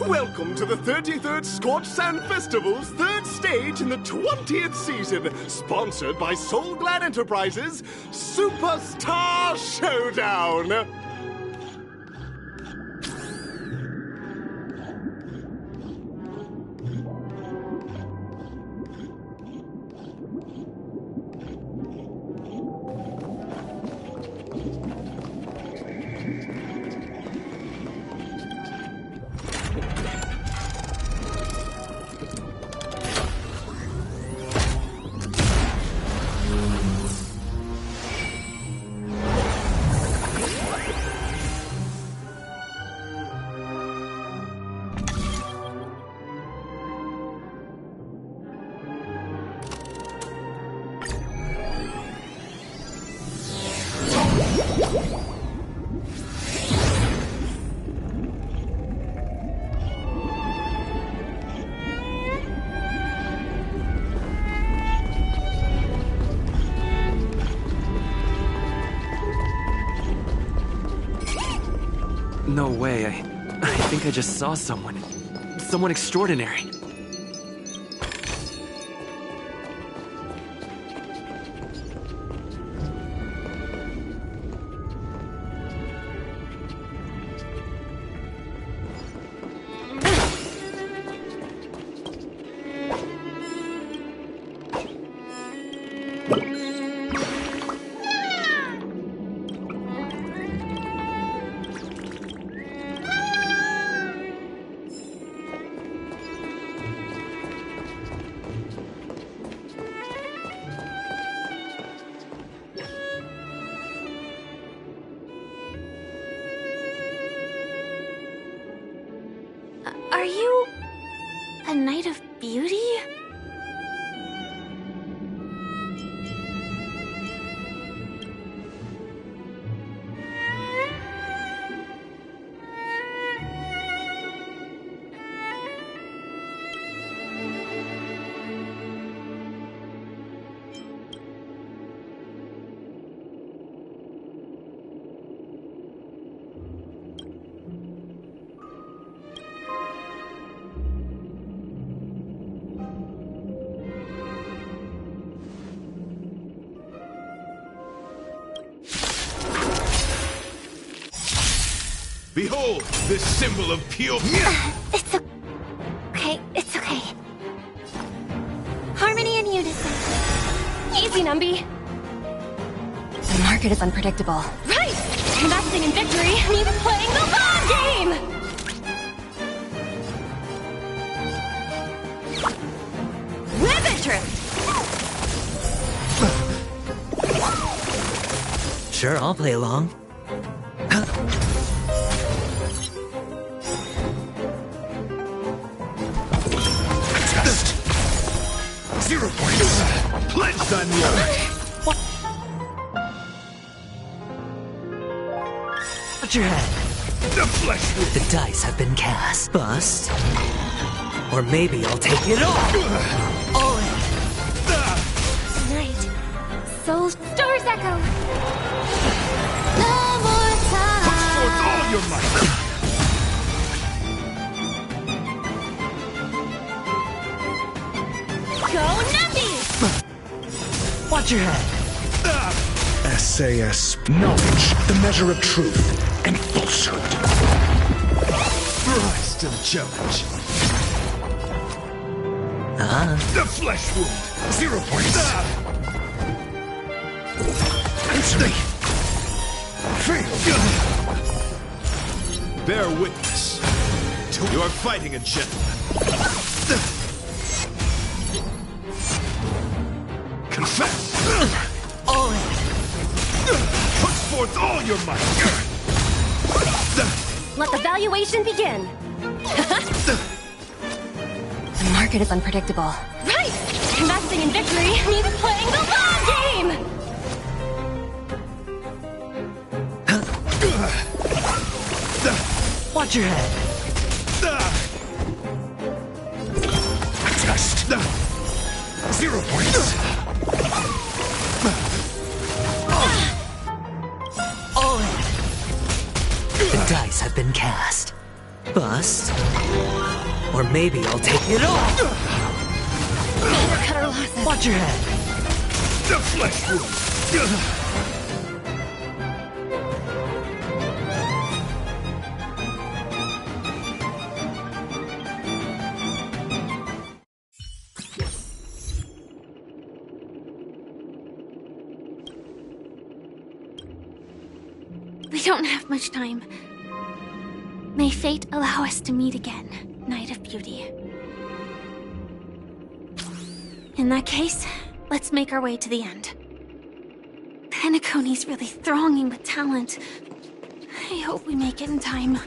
[SPEAKER 11] Welcome to the 33rd Scorch Sand Festival's third stage in the 20th season, sponsored by Soulglad Enterprises, Superstar Showdown!
[SPEAKER 19] No way, I think I just saw someone. Someone extraordinary.
[SPEAKER 9] Are you a Knight of Beauty?
[SPEAKER 18] Behold, this symbol of pure...
[SPEAKER 14] It's okay. It's okay. Harmony and unison.
[SPEAKER 1] Easy, Numby. The market is unpredictable. Right! Investing in victory means playing the long game! Ribbon trip!
[SPEAKER 7] Sure, I'll play along.
[SPEAKER 18] 0 points! Pledged on you!
[SPEAKER 7] Watch your head.
[SPEAKER 18] The flesh wound!
[SPEAKER 7] The dice have been cast. Bust. Or maybe I'll take it all! All in!
[SPEAKER 14] Tonight, Soul Stars Echo! No more time!
[SPEAKER 18] Put forth all your might!
[SPEAKER 1] Go Numby!
[SPEAKER 7] Watch your head.
[SPEAKER 20] SAS. Knowledge, the measure of truth and falsehood.
[SPEAKER 18] Rise to the challenge. The flesh wound. 0 points. Instantly. Fail. Bear witness. You are fighting a gentleman. Confess.
[SPEAKER 7] All in.
[SPEAKER 18] Put forth all your might.
[SPEAKER 1] Let the valuation begin! The market is unpredictable. Right! Investing in victory means playing the long game!
[SPEAKER 7] Watch your head.
[SPEAKER 18] Test.
[SPEAKER 20] 0 points.
[SPEAKER 2] All in. The dice have been cast. Bust. Or maybe I'll take it all.
[SPEAKER 1] Cut our losses.
[SPEAKER 2] Watch your head.
[SPEAKER 20] The flesh wound.
[SPEAKER 13] We don't have much time. May fate allow us to meet again, Night of Beauty. In that case, let's make our way to the end. Penacony's really thronging with talent. I hope we make it in time.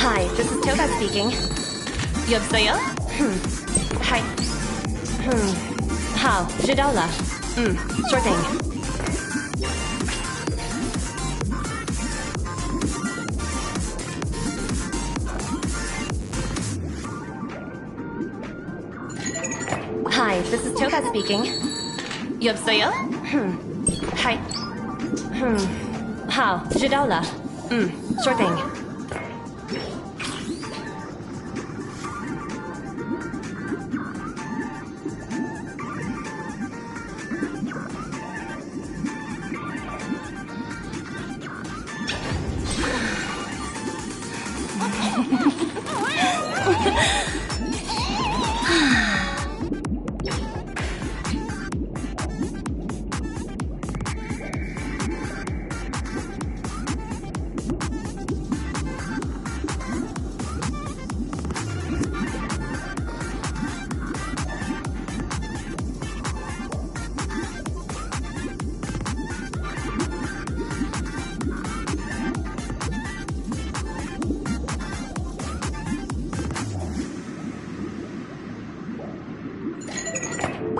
[SPEAKER 1] Hi, this is Toga speaking. 여보세요? Hi.好，知道了。sure thing. Hi, this is Toga speaking. 여보세요? Hi. 好，知道了。sure thing.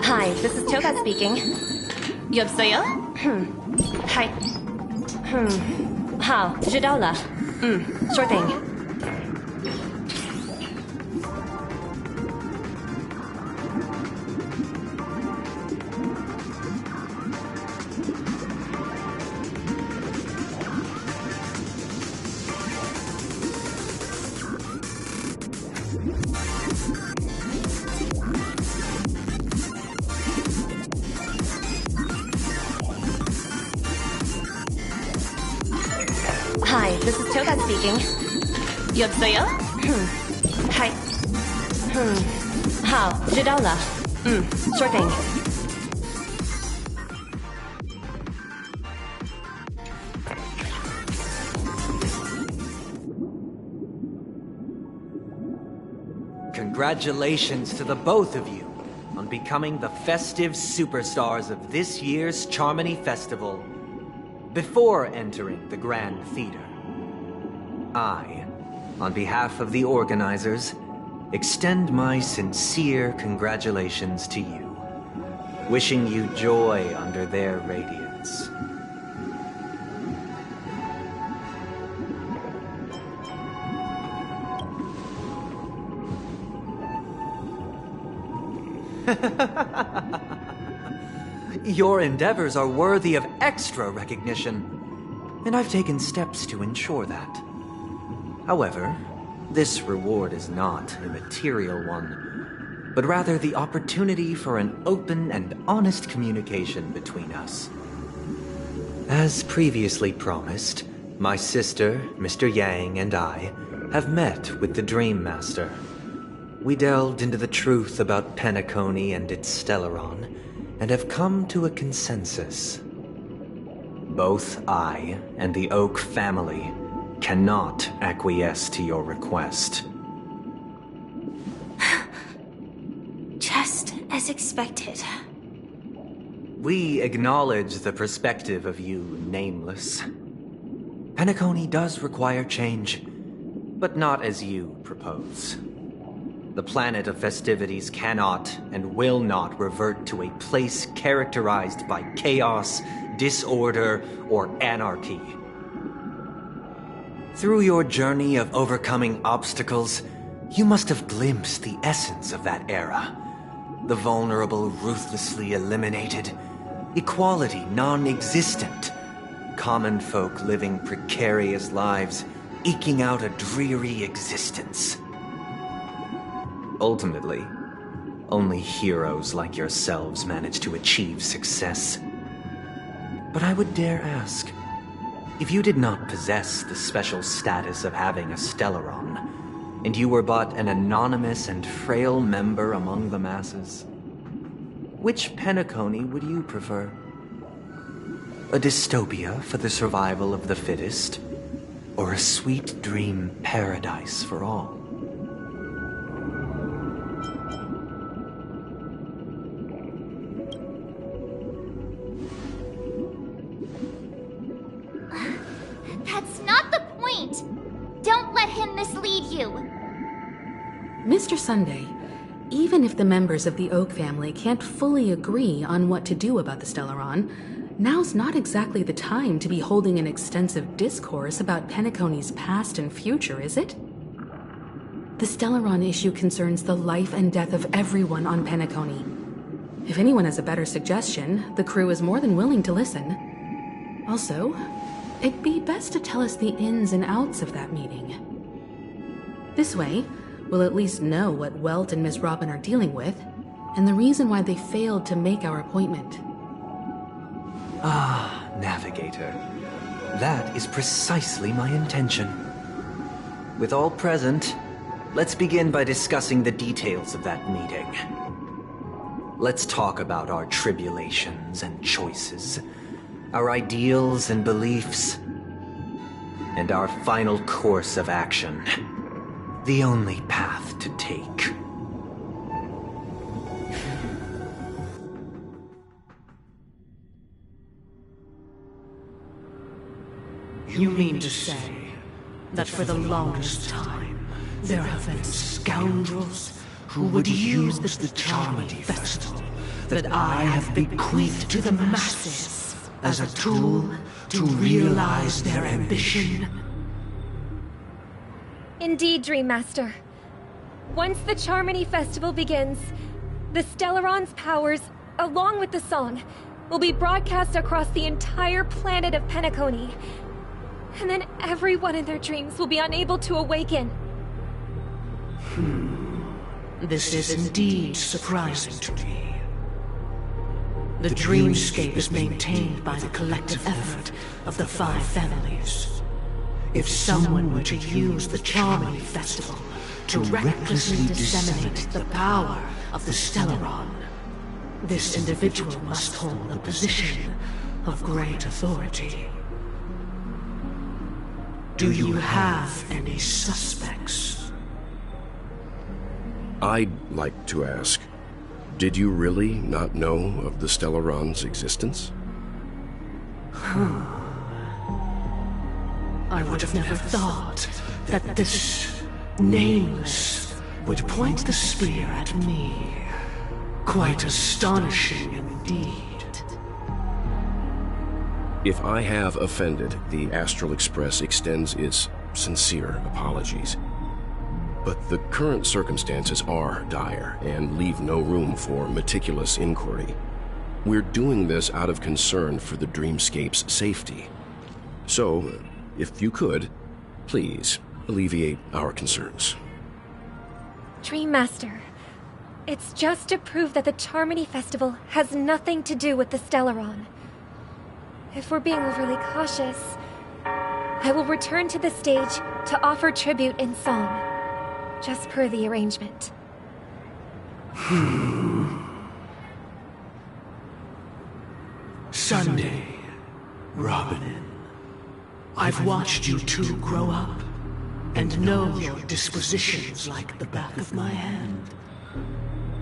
[SPEAKER 1] Hi, this is Toga speaking. 여보세요? Hi. 好，知道了。sure thing. Hi, this is Toga speaking. 여보세요? Hi. 好，知道了。sure thing.
[SPEAKER 7] Congratulations to the both of you on becoming the festive superstars of this year's Charmony Festival. Before entering the Grand Theater, I, on behalf of the organizers, extend my sincere congratulations to you. wishing you joy under their radiance. Your endeavors are worthy of extra recognition, and I've taken steps to ensure that. However, this reward is not a material one, but rather the opportunity for an open and honest communication between us. As previously promised, my sister, Mr. Yang, and I have met with the Dream Master. We delved into the truth about Penacony and its Stellaron, and have come to a consensus. Both I and the Oak family cannot acquiesce to your request.
[SPEAKER 9] Just as expected.
[SPEAKER 7] We acknowledge the perspective of you, Nameless. Penacony does require change, but not as you propose. The planet of festivities cannot and will not revert to a place characterized by chaos, disorder, or anarchy. Through your journey of overcoming obstacles, you must have glimpsed the essence of that era. The vulnerable ruthlessly eliminated, equality non-existent, common folk living precarious lives, eking out a dreary existence. Ultimately, only heroes like yourselves manage to achieve success. But I would dare ask, if you did not possess the special status of having a Stellaron, and you were but an anonymous and frail member among the masses, which Penacony would you prefer? A dystopia for the survival of the fittest, or a sweet dream paradise for all?
[SPEAKER 14] That's not the point! Don't let him mislead you!
[SPEAKER 5] Mr. Sunday, even if the members of the Oak family can't fully agree on what to do about the Stellaron, now's not exactly the time to be holding an extensive discourse about Penacony's past and future, is it? The Stellaron issue concerns the life and death of everyone on Penacony. If anyone has a better suggestion, the crew is more than willing to listen. Also, it'd be best to tell us the ins and outs of that meeting. This way, we'll at least know what Welt and Miss Robin are dealing with, and the reason why they failed to make our appointment.
[SPEAKER 7] Ah, Navigator. That is precisely my intention. With all present, let's begin by discussing the details of that meeting. Let's talk about our tribulations and choices, our ideals and beliefs, and our final course of action. The only path to take.
[SPEAKER 10] You mean to say that for the longest time, there have been scoundrels who would use the Charmony Festival that I have bequeathed to the masses as a tool to realize their ambition?
[SPEAKER 1] Indeed, Dream Master. Once the Charmony Festival begins, the Stellaron's powers, along with the song, will be broadcast across the entire planet of Penacony. And then everyone in their dreams will be unable to awaken.
[SPEAKER 10] This is indeed surprising to me. The dreamscape is maintained by the collective effort of the 5 families. If someone were to use the Charmony Festival to recklessly disseminate the power of the Stellaron, this individual must hold a position of great authority. Do you have any suspects?
[SPEAKER 21] I'd like to ask, did you really not know of the Stellaron's existence?
[SPEAKER 10] I would have never thought that this Nameless would point the spear at me. Quite astonishing indeed.
[SPEAKER 21] If I have offended, the Astral Express extends its sincere apologies. But the current circumstances are dire and leave no room for meticulous inquiry. We're doing this out of concern for the Dreamscape's safety. So, if you could, please alleviate our concerns.
[SPEAKER 1] Dream Master, it's just to prove that the Charmony Festival has nothing to do with the Stellaron. If we're being overly cautious, I will return to the stage to offer tribute in song, just per the arrangement.
[SPEAKER 10] Sunday, Robin. I've watched you two grow up, and know your dispositions like the back of my hand.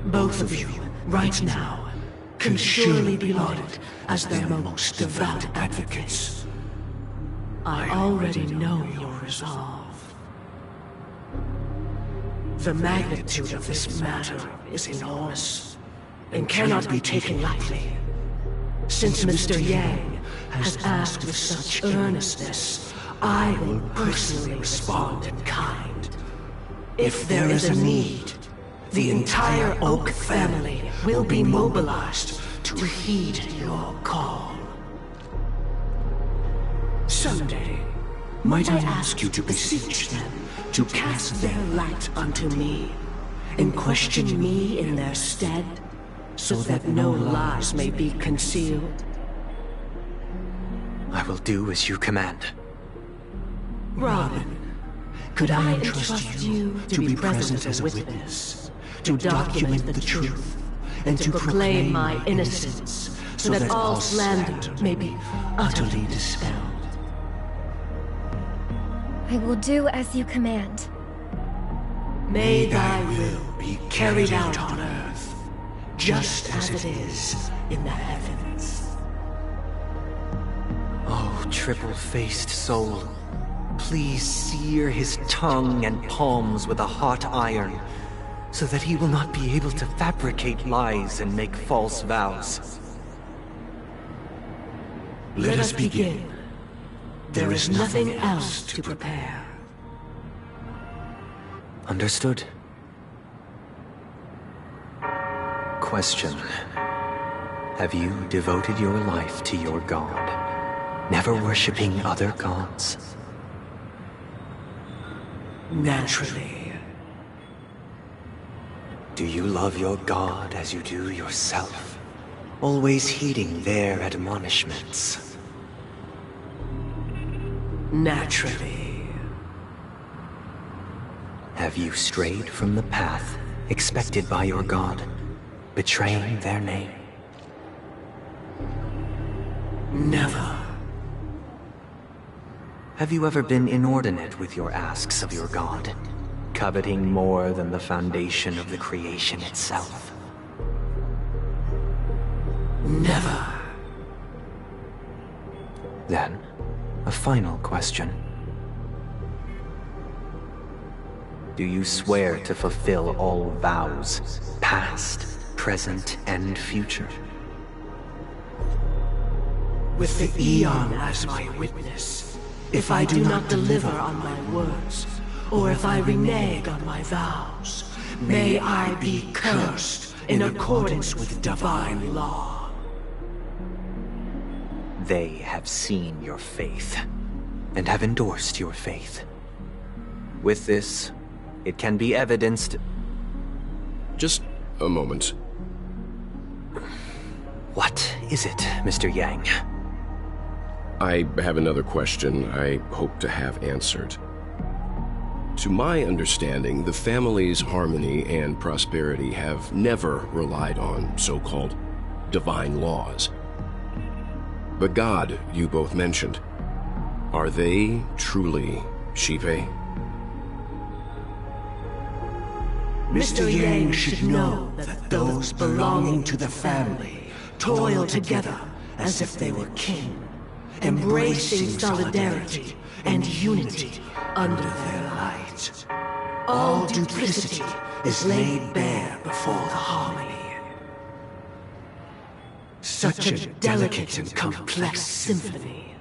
[SPEAKER 10] Both of you, right now, can surely be lauded as their most devout advocates. I already know your resolve. The magnitude of this matter is enormous, and cannot be taken lightly. Since Mr. Yang has asked with such earnestness, I will personally respond in kind. If there is a need, the entire Oak family will be mobilized to heed your call. Sunday, might I ask you to beseech them to cast their light unto me, and question me in their stead, so that no lies may be concealed?
[SPEAKER 7] I will do as you command.
[SPEAKER 10] Robin, could I entrust you to be present as a witness, to document the truth, and to proclaim my innocence, so that all slander may be utterly dispelled?
[SPEAKER 1] I will do as you command.
[SPEAKER 10] May thy will be carried out on earth, just as it is in the heavens.
[SPEAKER 7] Oh, triple-faced soul, please sear his tongue and palms with a hot iron, so that he will not be able to fabricate lies and make false vows.
[SPEAKER 10] Let us begin. There is nothing else to prepare.
[SPEAKER 7] Understood. Question. Have you devoted your life to your god, never worshipping other gods?
[SPEAKER 10] Naturally.
[SPEAKER 7] Do you love your god as you do yourself, always heeding their admonishments?
[SPEAKER 10] Naturally.
[SPEAKER 7] Have you strayed from the path expected by your god, betraying their name?
[SPEAKER 10] Never.
[SPEAKER 7] Have you ever been inordinate with your asks of your god, coveting more than the foundation of the creation itself?
[SPEAKER 10] Never.
[SPEAKER 7] Then, a final question. Do you swear to fulfill all vows, past, present, and future?
[SPEAKER 10] With the Eon as my witness, if I do not deliver on my words, or if I renege on my vows, may I be cursed in accordance with divine law.
[SPEAKER 7] They have seen your faith, and have endorsed your faith. With this, it can be evidenced...
[SPEAKER 21] Just a moment.
[SPEAKER 7] What is it, Mr. Yang?
[SPEAKER 21] I have another question I hope to have answered. To my understanding, the family's harmony and prosperity have never relied on so-called divine laws. The god you both mentioned, are they truly Shive?
[SPEAKER 10] Mr. Yang should know that those belonging to the family toil together as if they were kin, embracing solidarity and unity under their light. All duplicity is laid bare before the harmony. Such a delicate and complex symphony.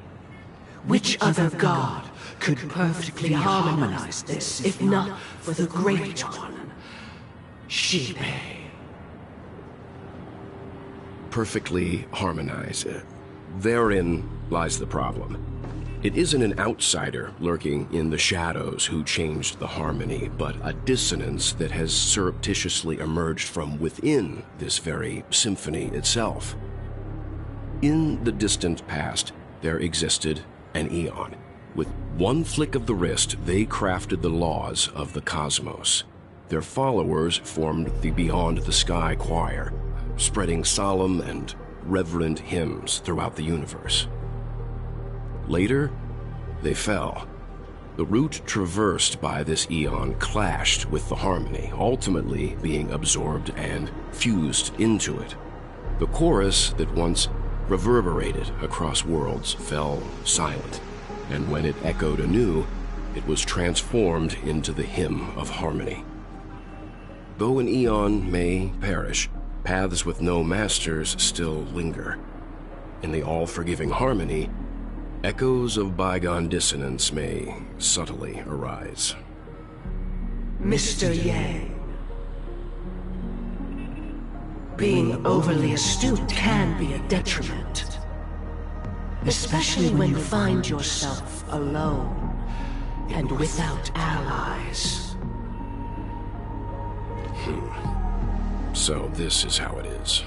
[SPEAKER 10] Which other god could perfectly harmonize this, if not for the Great One? Shibe.
[SPEAKER 21] Perfectly harmonize. Therein lies the problem. It isn't an outsider lurking in the shadows who changed the harmony, but a dissonance that has surreptitiously emerged from within this very symphony itself. In the distant past, there existed an Eon. With one flick of the wrist, they crafted the laws of the cosmos. Their followers formed the Beyond the Sky Choir, spreading solemn and reverent hymns throughout the universe. Later, they fell. The route traversed by this Eon clashed with the harmony, ultimately being absorbed and fused into it. The chorus that once reverberated across worlds fell silent, and when it echoed anew, it was transformed into the hymn of harmony. Though an Eon may perish, paths with no masters still linger. In the all-forgiving harmony, echoes of bygone dissonance may subtly arise.
[SPEAKER 10] Mr. Yang. Being overly astute can be a detriment. Especially when you find yourself alone and without allies.
[SPEAKER 21] So this is how it is.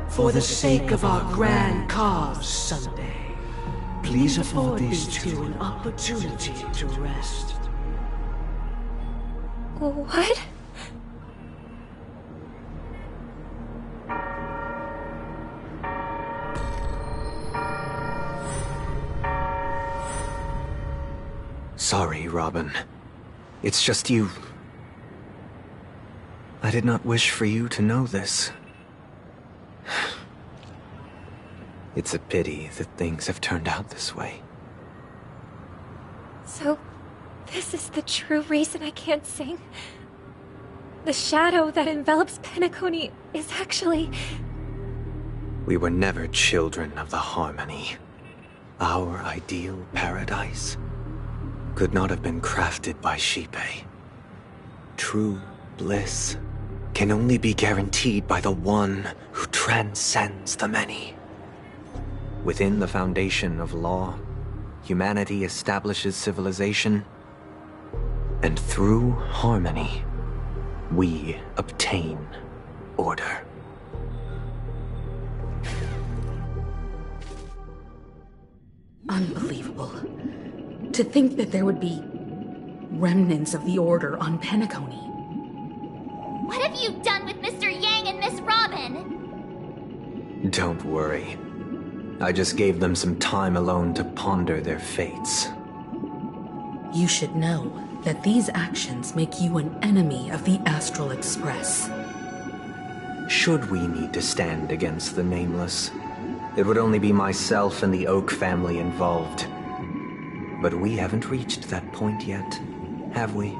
[SPEAKER 10] For the sake of our grand cause someday, please afford these two an opportunity to rest.
[SPEAKER 1] What?
[SPEAKER 7] Sorry, Robin. It's just you. I did not wish for you to know this. It's a pity that things have turned out this way.
[SPEAKER 1] So, this is the true reason I can't sing? The shadow that envelops Penacony is actually...
[SPEAKER 7] We were never children of the harmony. Our ideal paradise could not have been crafted by Shibe. True bliss can only be guaranteed by the one who transcends the many. Within the foundation of law, humanity establishes civilization, and through harmony, we obtain order.
[SPEAKER 5] Unbelievable. To think that there would be remnants of the Order on Penacony.
[SPEAKER 14] What have you done with Mr. Yang and Miss Robin?
[SPEAKER 7] Don't worry. I just gave them some time alone to ponder their fates.
[SPEAKER 5] You should know that these actions make you an enemy of the Astral Express.
[SPEAKER 7] Should we need to stand against the Nameless, it would only be myself and the Oak family involved. But we haven't reached that point yet, have we?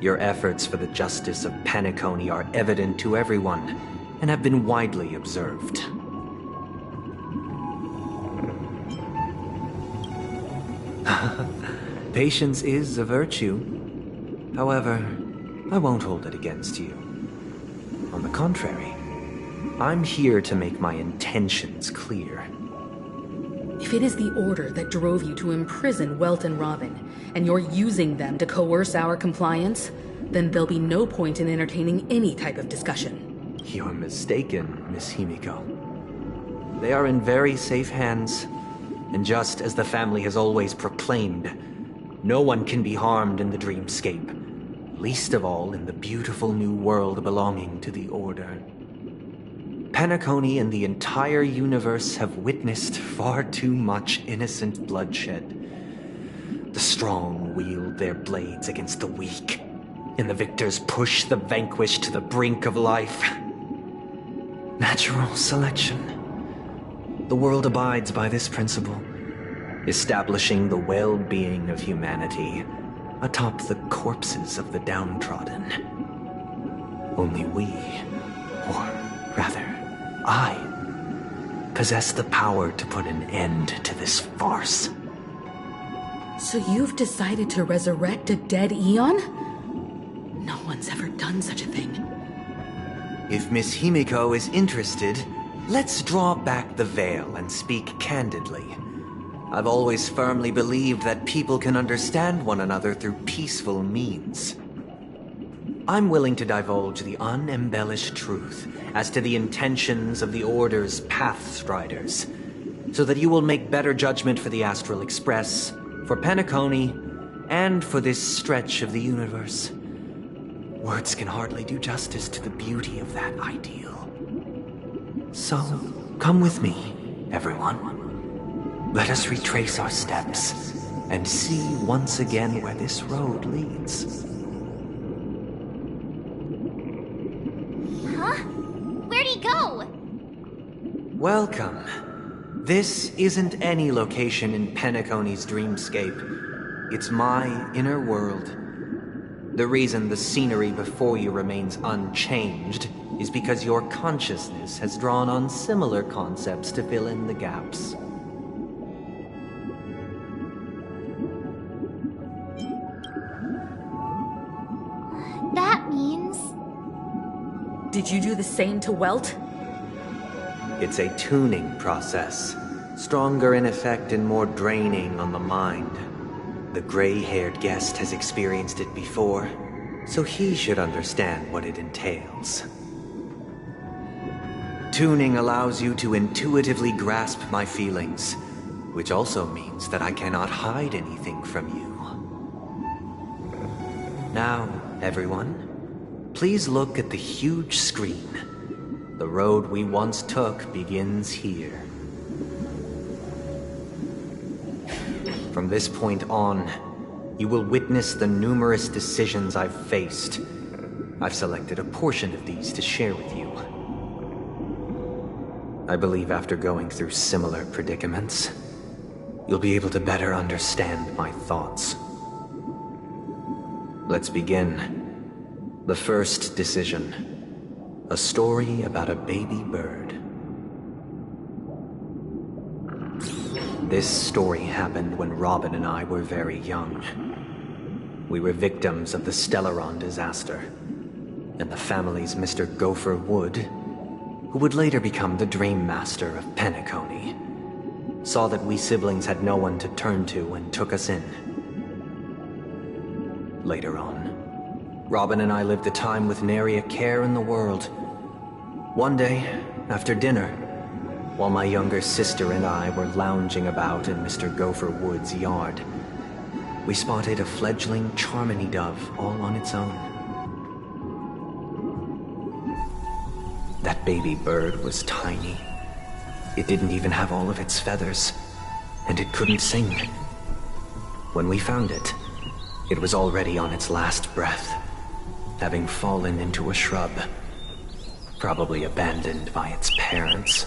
[SPEAKER 7] Your efforts for the justice of Penacony are evident to everyone, and have been widely observed. Patience is a virtue. However, I won't hold it against you. On the contrary, I'm here to make my intentions clear.
[SPEAKER 5] If it is the Order that drove you to imprison Welt and Robin, and you're using them to coerce our compliance, then there'll be no point in entertaining any type of discussion.
[SPEAKER 7] You're mistaken, Miss Himiko. They are in very safe hands, and just as the family has always proclaimed, no one can be harmed in the dreamscape, least of all in the beautiful new world belonging to the Order. Penacony and the entire universe have witnessed far too much innocent bloodshed. The strong wield their blades against the weak, and the victors push the vanquished to the brink of life. Natural selection. The world abides by this principle, establishing the well-being of humanity atop the corpses of the downtrodden. Only we, I possess the power to put an end to this farce.
[SPEAKER 5] So you've decided to resurrect a dead Eon? No one's ever done such a thing.
[SPEAKER 7] If Miss Himiko is interested, let's draw back the veil and speak candidly. I've always firmly believed that people can understand one another through peaceful means. I'm willing to divulge the unembellished truth as to the intentions of the Order's Pathstriders, so that you will make better judgment for the Astral Express, for Penacony, and for this stretch of the universe. Words can hardly do justice to the beauty of that ideal. So, come with me, everyone. Let us retrace our steps and see once again where this road leads.
[SPEAKER 14] Huh? Where'd he go?
[SPEAKER 7] Welcome. This isn't any location in Penacony's dreamscape. It's my inner world. The reason the scenery before you remains unchanged is because your consciousness has drawn on similar concepts to fill in the gaps.
[SPEAKER 14] That means...
[SPEAKER 5] Did you do the same to Welt?
[SPEAKER 7] It's a tuning process, stronger in effect and more draining on the mind. The gray-haired guest has experienced it before, so he should understand what it entails. Tuning allows you to intuitively grasp my feelings, which also means that I cannot hide anything from you. Now, everyone, please look at the huge screen. The road we once took begins here. From this point on, you will witness the numerous decisions I've faced. I've selected a portion of these to share with you. I believe after going through similar predicaments, you'll be able to better understand my thoughts. Let's begin. The first decision. A story about a baby bird. This story happened when Robin and I were very young. We were victims of the Stellaron disaster, and the family's Mr. Gopher Wood, who would later become the Dream Master of Penacony, saw that we siblings had no one to turn to and took us in. Later on, Robin and I lived a time with nary a care in the world. One day, after dinner, while my younger sister and I were lounging about in Mr. Gopher Wood's yard, we spotted a fledgling Charmony dove all on its own. That baby bird was tiny. It didn't even have all of its feathers, and it couldn't sing. When we found it, it was already on its last breath, having fallen into a shrub, probably abandoned by its parents.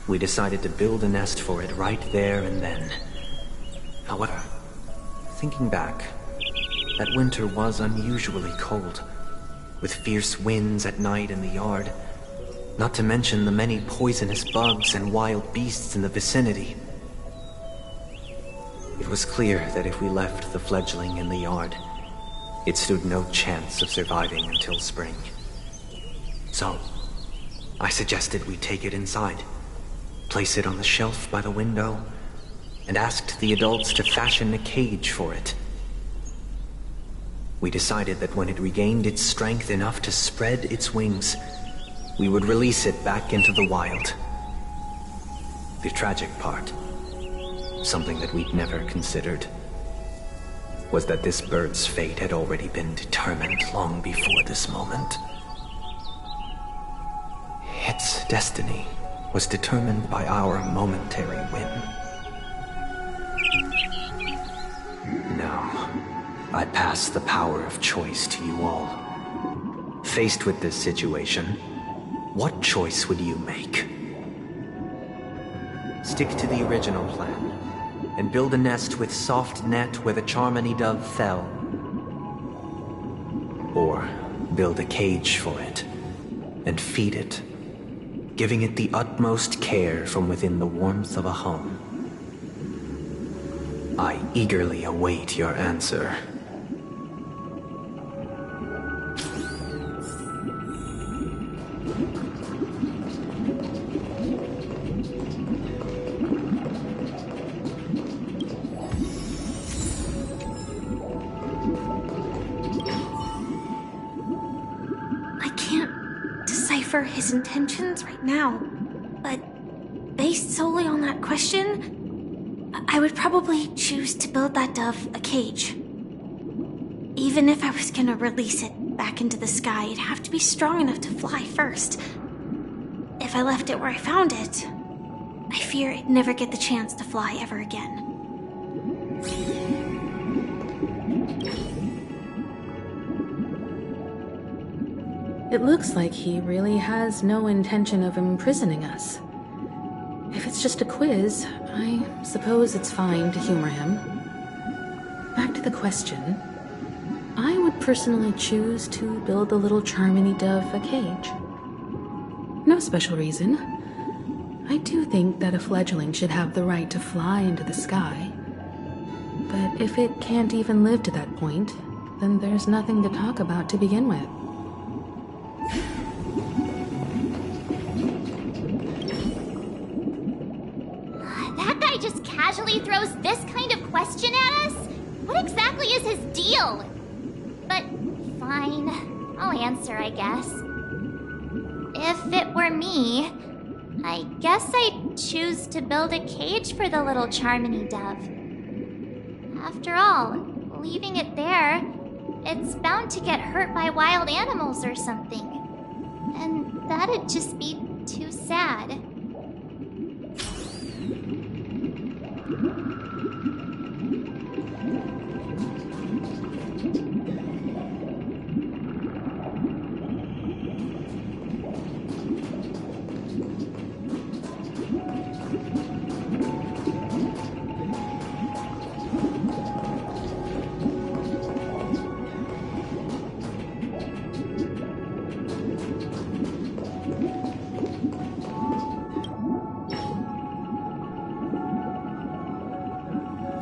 [SPEAKER 7] We decided to build a nest for it right there and then. However, thinking back, that winter was unusually cold, with fierce winds at night in the yard, not to mention the many poisonous bugs and wild beasts in the vicinity. It was clear that if we left the fledgling in the yard, it stood no chance of surviving until spring. So, I suggested we take it inside, place it on the shelf by the window, and asked the adults to fashion a cage for it. We decided that when it regained its strength enough to spread its wings, we would release it back into the wild. The tragic part, something that we'd never considered, was that this bird's fate had already been determined long before this moment. Its destiny was determined by our momentary whim. Now, I pass the power of choice to you all. Faced with this situation, what choice would you make? Stick to the original plan, and build a nest with soft net where the Charmony dove fell. Or build a cage for it, and feed it, giving it the utmost care from within the warmth of a home. I eagerly await your answer.
[SPEAKER 13] His intentions right now, but based solely on that question, I would probably choose to build that dove a cage. Even if I was gonna release it back into the sky, it'd have to be strong enough to fly first. If I left it where I found it, I fear it'd never get the chance to fly ever again.
[SPEAKER 5] It looks like he really has no intention of imprisoning us. If it's just a quiz, I suppose it's fine to humor him. Back to the question. I would personally choose to build the little Charmony dove a cage. No special reason. I do think that a fledgling should have the right to fly into the sky. But if it can't even live to that point, then there's nothing to talk about to begin with.
[SPEAKER 14] That guy just casually throws this kind of question at us? What exactly is his deal? But fine, I'll answer, I guess. If it were me, I guess I'd choose to build a cage for the little Charmony dove. After all, leaving it there, it's bound to get hurt by wild animals or something. And that'd just be too sad.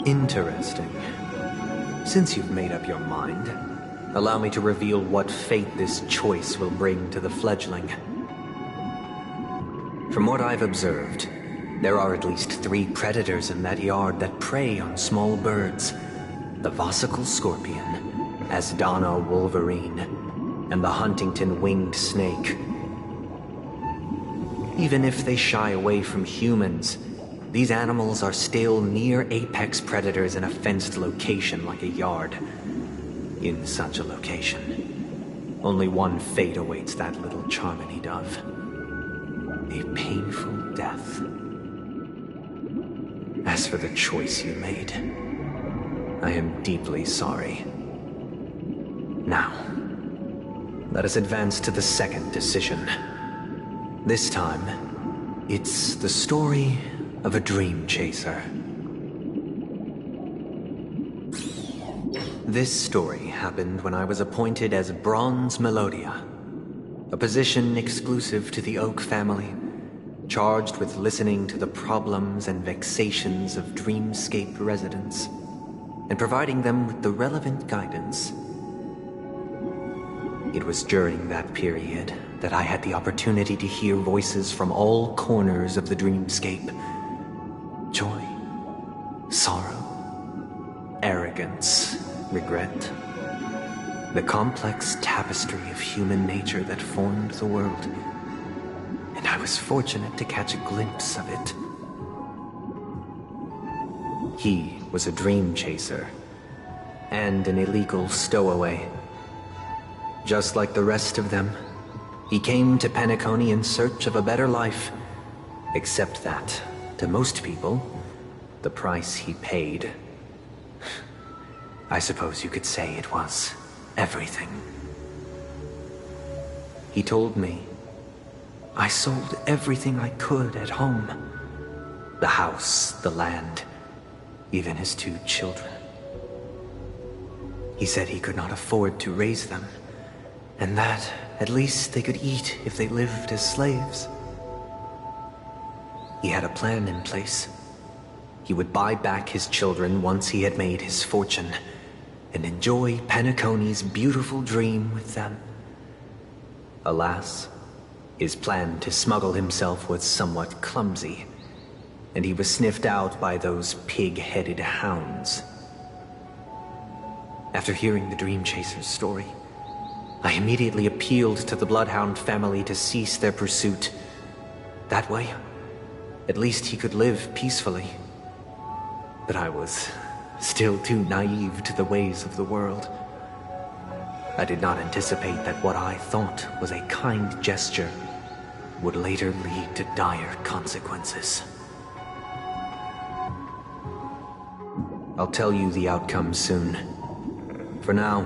[SPEAKER 7] Interesting. Since you've made up your mind, allow me to reveal what fate this choice will bring to the fledgling. From what I've observed, there are at least 3 predators in that yard that prey on small birds. The Vosicle scorpion, Asdana wolverine, and the Huntington winged snake. Even if they shy away from humans, these animals are still near apex predators in a fenced location like a yard. In such a location, only one fate awaits that little Charmony dove. A painful death. As for the choice you made, I am deeply sorry. Now, let us advance to the second decision. This time, it's the story of a dream chaser. This story happened when I was appointed as Bronze Melodia, a position exclusive to the Oak family, charged with listening to the problems and vexations of dreamscape residents, and providing them with the relevant guidance. It was during that period that I had the opportunity to hear voices from all corners of the dreamscape. Joy, sorrow, arrogance, regret. The complex tapestry of human nature that formed the world. And I was fortunate to catch a glimpse of it. He was a dream chaser, and an illegal stowaway. Just like the rest of them, he came to Penacony in search of a better life, except that, to most people, the price he paid, I suppose you could say it was everything. He told me, I sold everything I could at home. The house, the land, even his 2 children. He said he could not afford to raise them, and that at least they could eat if they lived as slaves. He had a plan in place. He would buy back his children once he had made his fortune, and enjoy Penacony's beautiful dream with them. Alas, his plan to smuggle himself was somewhat clumsy, and he was sniffed out by those pig-headed hounds. After hearing the Dream Chaser's story, I immediately appealed to the Bloodhound family to cease their pursuit. That way, at least he could live peacefully. But I was still too naive to the ways of the world. I did not anticipate that what I thought was a kind gesture would later lead to dire consequences. I'll tell you the outcome soon. For now,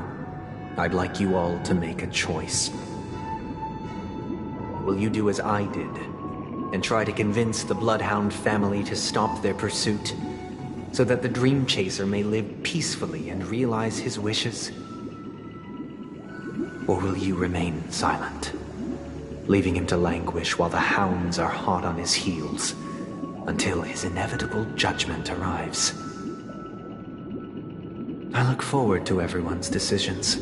[SPEAKER 7] I'd like you all to make a choice. Will you do as I did, and try to convince the Bloodhound family to stop their pursuit, so that the Dream Chaser may live peacefully and realize his wishes? Or will you remain silent, leaving him to languish while the hounds are hot on his heels, until his inevitable judgment arrives? I look forward to everyone's decisions.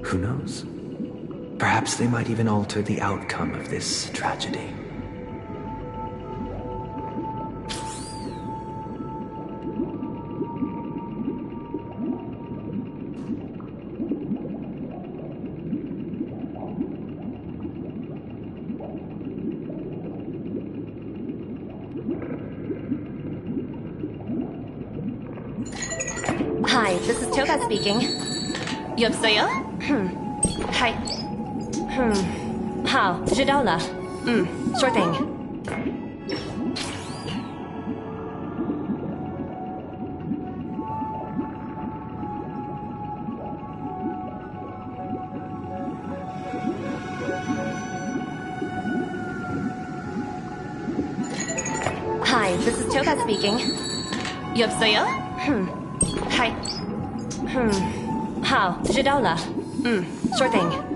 [SPEAKER 7] Who knows? Perhaps they might even alter the outcome of this tragedy.
[SPEAKER 8] Hi, this is Toga speaking. 여보세요? Hi. 好，知道了。Sure thing. Hi, this is Toga speaking. 여보세요? Hi. 好，知道了。Sure thing.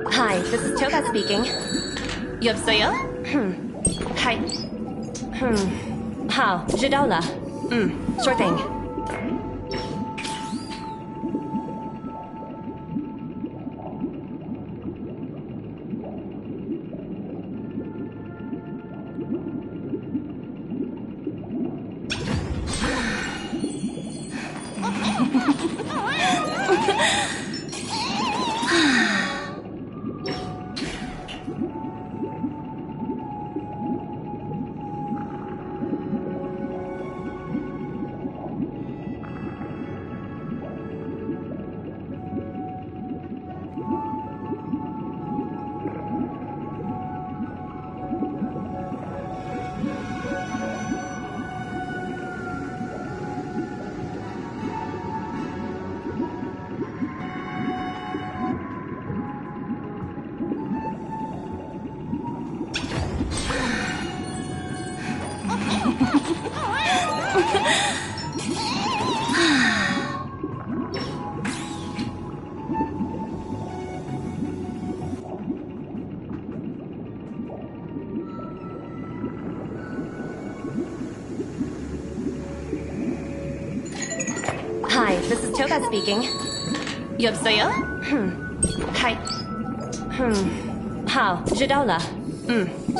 [SPEAKER 8] Hi, this is Toga speaking. 여보세요? Hi. 好，知道了。Sure thing. Hi, this is Toga speaking. 여보세요? Hi. 好，知道了。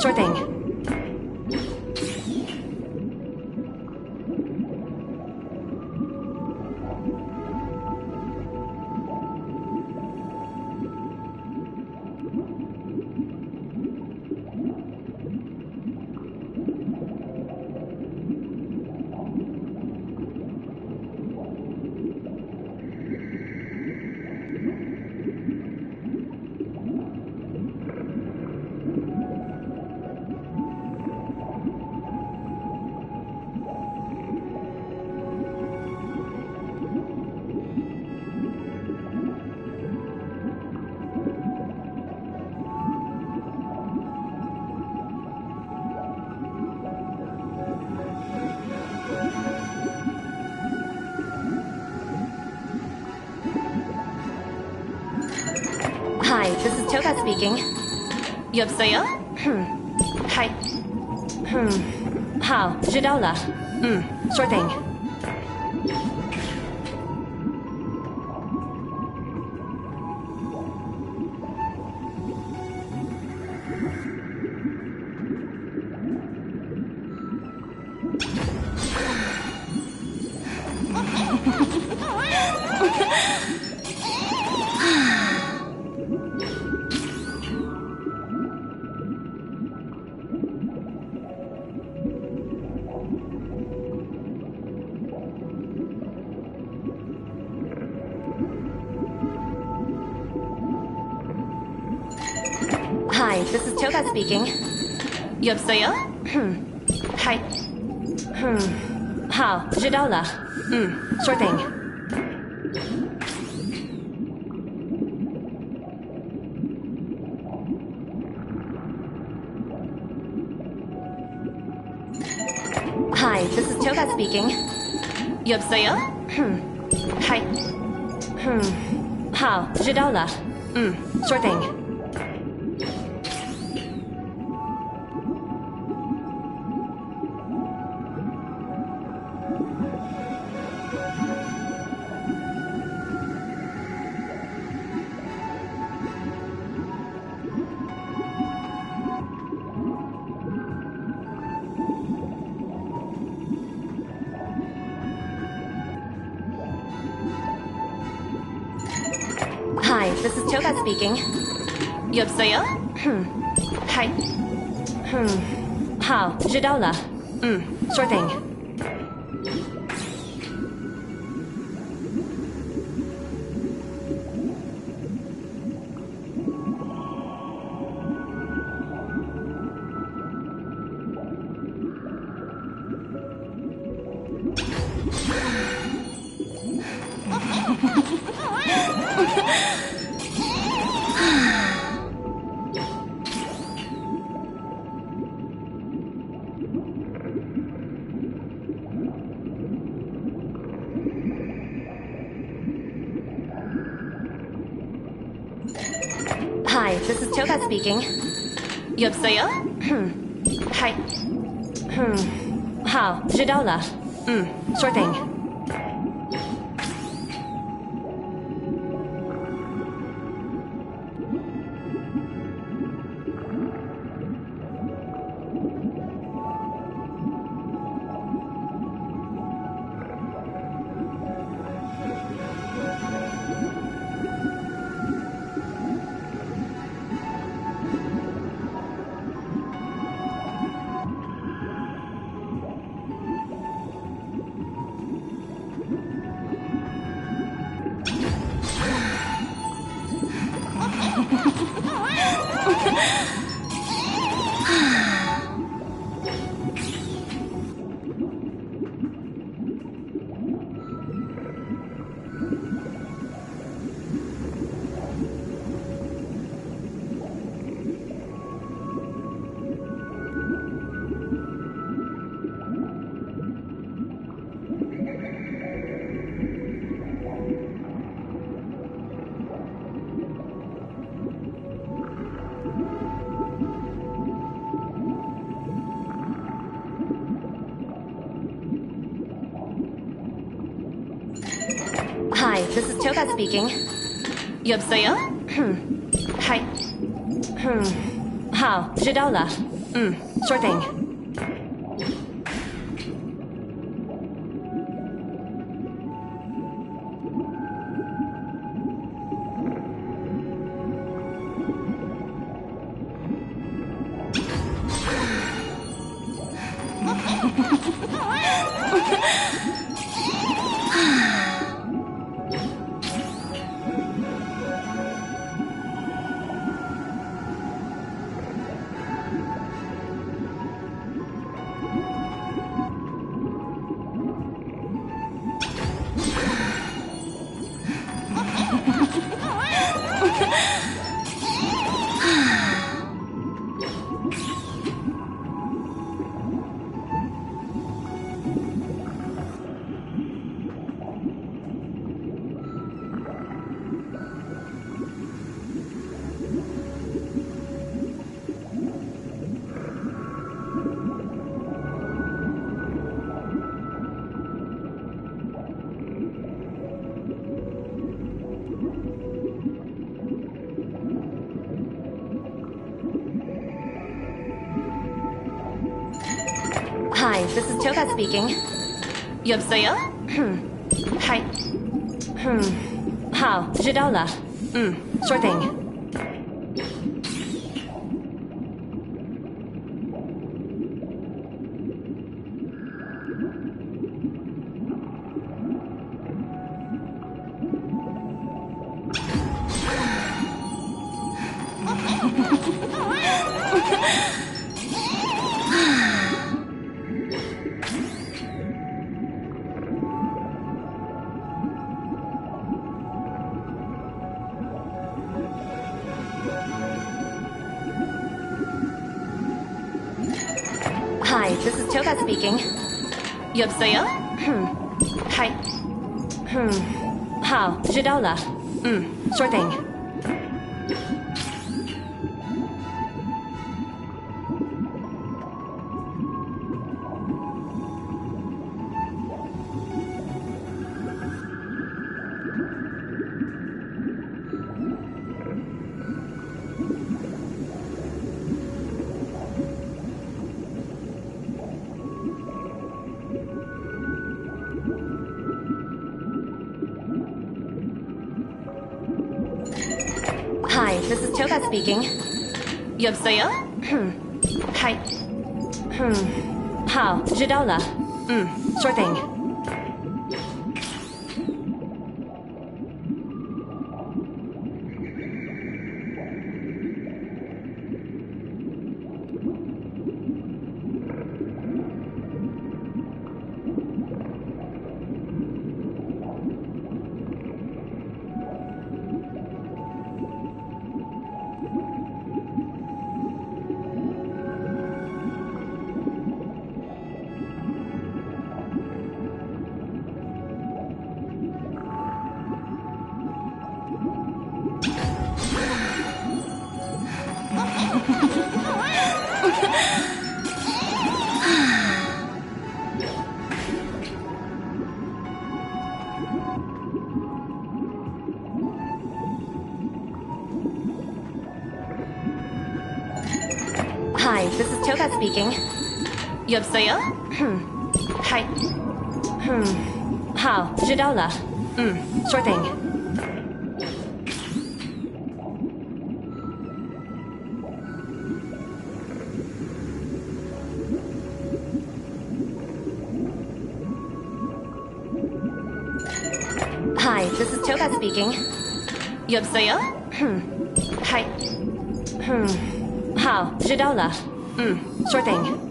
[SPEAKER 8] Sure thing. Hi, this is Toga speaking. 여보세요? Hi. 好，知道了。Sure thing. Hi, this is Toga speaking. 여보세요? Hi. 好，知道了。Sure thing. Hi, this is Toga speaking. 여보세요? Hi. 好，知道了。Sure thing. Hi, this is Toga speaking. 여보세요? Hi. 好，知道了。Sure thing. Hi, this is Toga speaking. 여보세요? Hi. 好，知道了。Sure thing. Hi, this is Toga speaking. 여보세요? Hi. 好，知道了。Sure thing. Hi, this is Toga speaking. 여보세요? Hi. 好，知道了。Sure thing. Hi, this is Toga speaking. 여보세요? Hi. 好，知道了。Sure thing. Hi, this is Toga speaking. 여보세요? Hi. 好，知道了。Sure thing. Hi, this is Toga speaking. 여보세요? Hi. 好，知道了。Sure thing. Hi, this is Toga speaking. 여보세요? Hi. 好，知道了。Sure thing.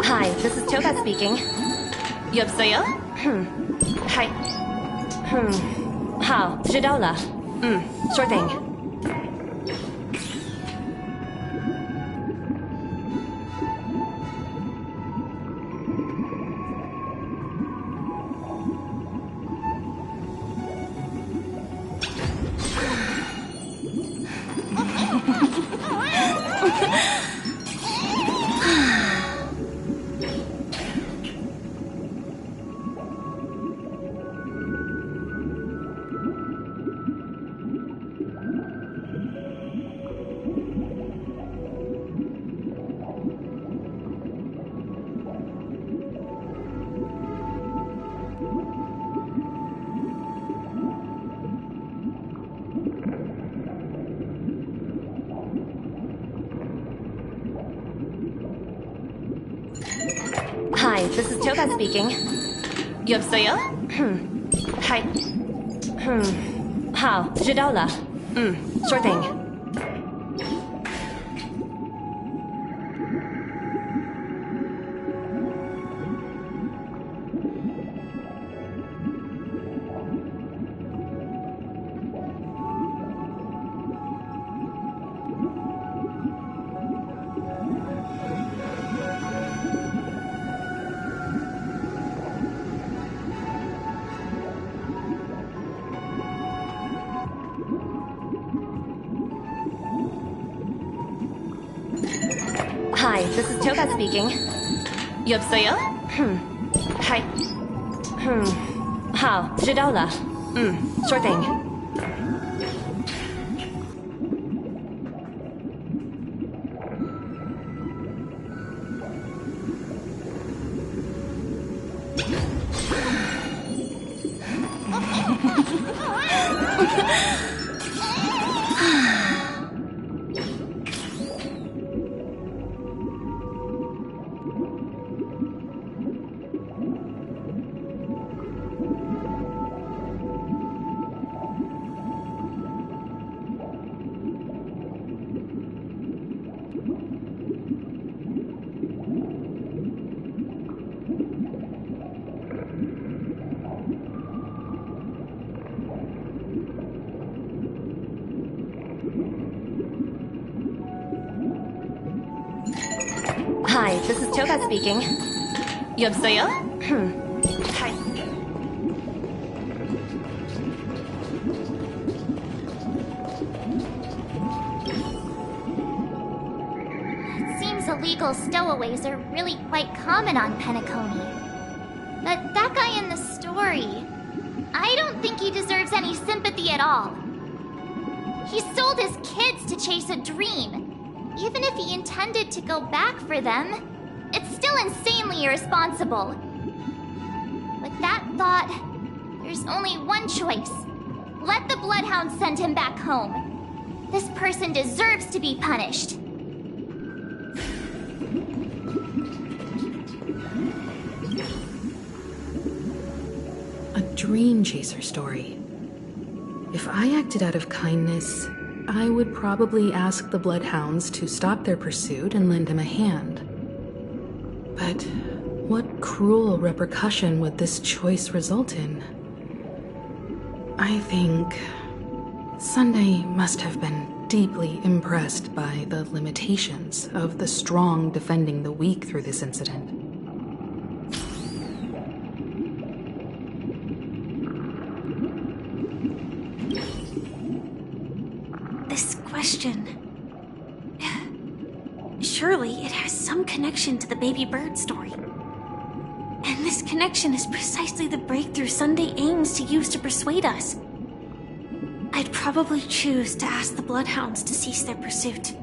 [SPEAKER 8] Hi, this is Toga speaking. 여보세요? Hi. 好，知道了。Sure thing. Hi, this is Toga speaking. 여보세요? Hi. 好，知道了。Sure thing. this is Toga speaking. 여보세요? Hi. 好，知道了。Sure thing. Hi, this is Toga speaking. 여보세요? Hi.
[SPEAKER 14] It seems illegal stowaways are really quite common on Penacony. But that guy in the story, I don't think he deserves any sympathy at all. He sold his kids to chase a dream. Even if he intended to go back for them, it's still insanely irresponsible. With that thought, there's only one choice. Let the Bloodhounds send him back home. This person deserves to be punished.
[SPEAKER 5] A dream chaser story. If I acted out of kindness, I would probably ask the Bloodhounds to stop their pursuit and lend him a hand. But what cruel repercussion would this choice result in? I think Sunday must have been deeply impressed by the limitations of the strong defending the weak through this incident.
[SPEAKER 13] Surely it has some connection to the baby bird story. And this connection is precisely the breakthrough Sunday aims to use to persuade us. I'd probably choose to ask the Bloodhounds to cease their pursuit.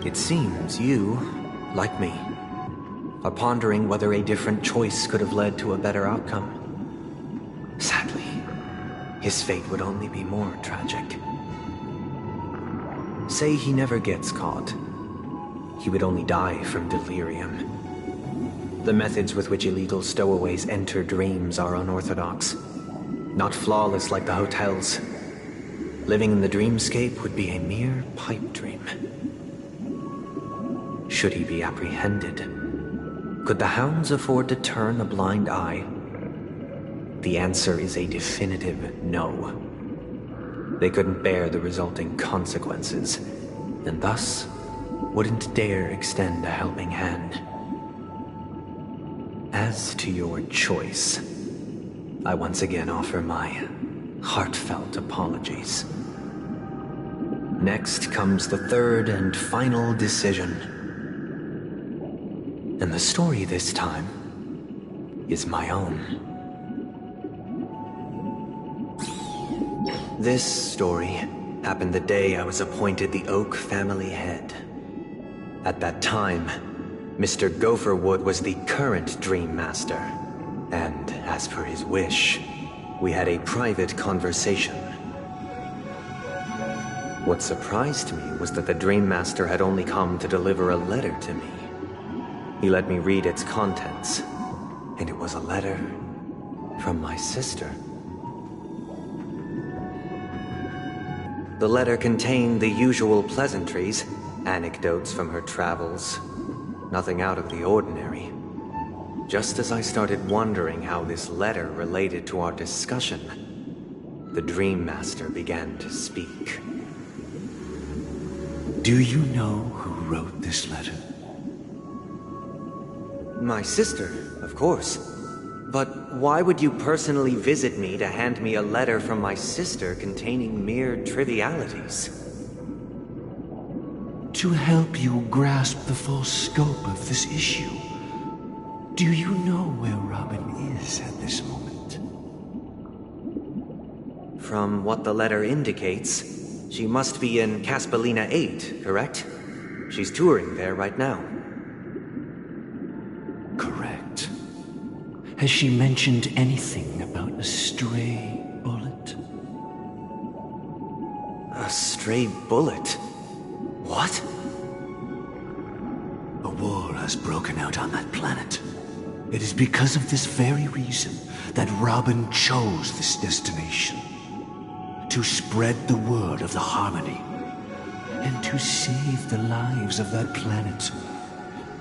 [SPEAKER 7] It seems you, like me, are pondering whether a different choice could have led to a better outcome. Sadly, his fate would only be more tragic. Say he never gets caught. He would only die from delirium. The methods with which illegal stowaways enter dreams are unorthodox, not flawless like the hotels. Living in the dreamscape would be a mere pipe dream. Should he be apprehended? Could the hounds afford to turn a blind eye? The answer is a definitive no. They couldn't bear the resulting consequences, and thus wouldn't dare extend a helping hand. As to your choice, I once again offer my heartfelt apologies. Next comes the third and final decision. And the story this time is my own. This story happened the day I was appointed the Oak family head. At that time, Mr. Gopherwood was the current Dream Master, and as per his wish, we had a private conversation. What surprised me was that the Dream Master had only come to deliver a letter to me. He let me read its contents, and it was a letter from my sister. The letter contained the usual pleasantries, anecdotes from her travels, nothing out of the ordinary. Just as I started wondering how this letter related to our discussion, the Dream Master began to speak.
[SPEAKER 20] Do you know who wrote this letter?
[SPEAKER 7] My sister, of course. But why would you personally visit me to hand me a letter from my sister containing mere trivialities?
[SPEAKER 20] To help you grasp the full scope of this issue. Do you know where Robin is at this moment?
[SPEAKER 7] From what the letter indicates, she must be in Caspelina 8, correct? She's touring there right now.
[SPEAKER 20] Correct. Has she mentioned anything about a stray bullet?
[SPEAKER 7] A stray bullet? What?
[SPEAKER 20] A war has broken out on that planet. It is because of this very reason that Robin chose this destination. To spread the word of the Harmony. And to save the lives of that planet.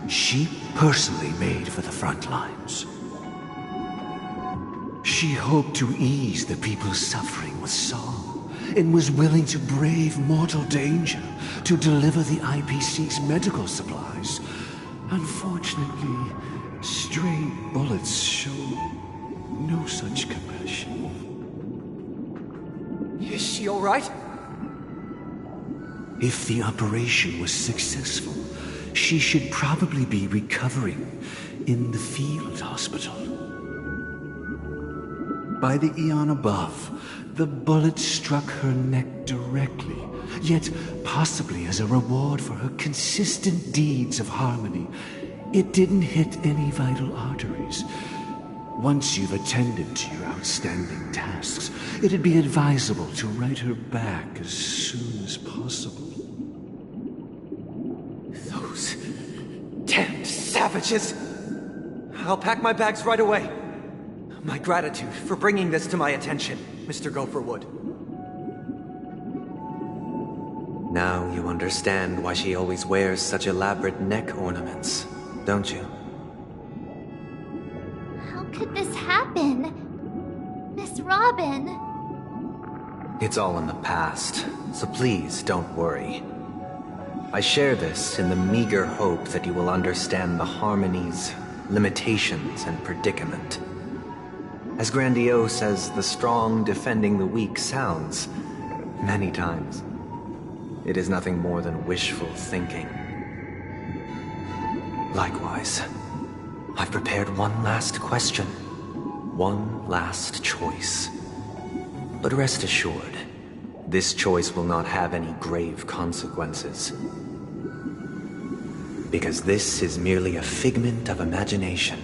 [SPEAKER 20] She personally made for the front lines. She hoped to ease the people's suffering with song, and was willing to brave mortal danger to deliver the IPC's medical supplies. Unfortunately, stray bullets show no such compassion.
[SPEAKER 7] Is she all right?
[SPEAKER 20] If the operation was successful, she should probably be recovering in the field hospital. By the eon above, the bullet struck her neck directly, yet possibly as a reward for her consistent deeds of harmony, it didn't hit any vital arteries. Once you've attended to your outstanding tasks, it'd be advisable to write her back as soon as possible.
[SPEAKER 7] Those damned savages! I'll pack my bags right away. My gratitude for bringing this to my attention, Mr. Gopherwood. Now you understand why she always wears such elaborate neck ornaments, don't you?
[SPEAKER 14] How could this happen? Miss Robin?
[SPEAKER 7] It's all in the past, so please don't worry. I share this in the meager hope that you will understand the Harmony's limitations and predicament. As grandiose as the strong defending the weak sounds, many times, it is nothing more than wishful thinking. Likewise, I've prepared one last question, one last choice. But rest assured, this choice will not have any grave consequences. Because this is merely a figment of imagination,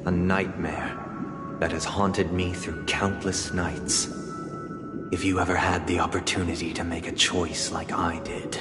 [SPEAKER 7] a nightmare that has haunted me through countless nights. If you ever had the opportunity to make a choice like I did.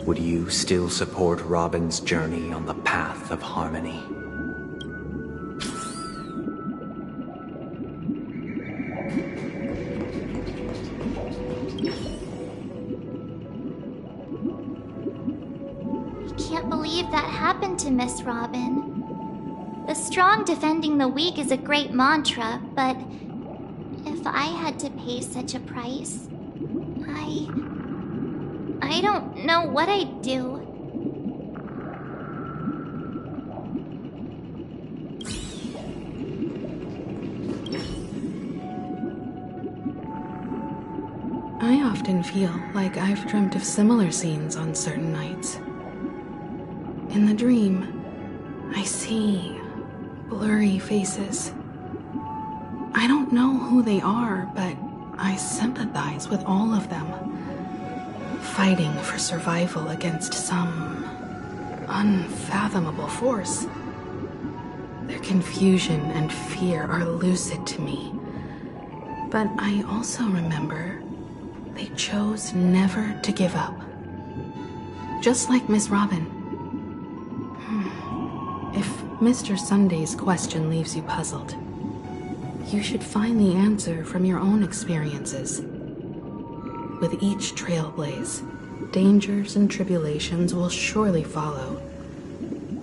[SPEAKER 7] Would you still support Robin's journey on the path of harmony?
[SPEAKER 14] I can't believe that happened to Miss Robin. The strong defending the weak is a great mantra, but if I had to pay such a price, I don't know what I'd do.
[SPEAKER 5] I often feel like I've dreamt of similar scenes on certain nights. In the dream, I see blurry faces. I don't know who they are, but I sympathize with all of them, fighting for survival against some unfathomable force. Their confusion and fear are lucid to me, but I also remember they chose never to give up. Just like Miss Robin. If Mr. Sunday's question leaves you puzzled, you should find the answer from your own experiences. With each trailblaze, dangers and tribulations will surely follow.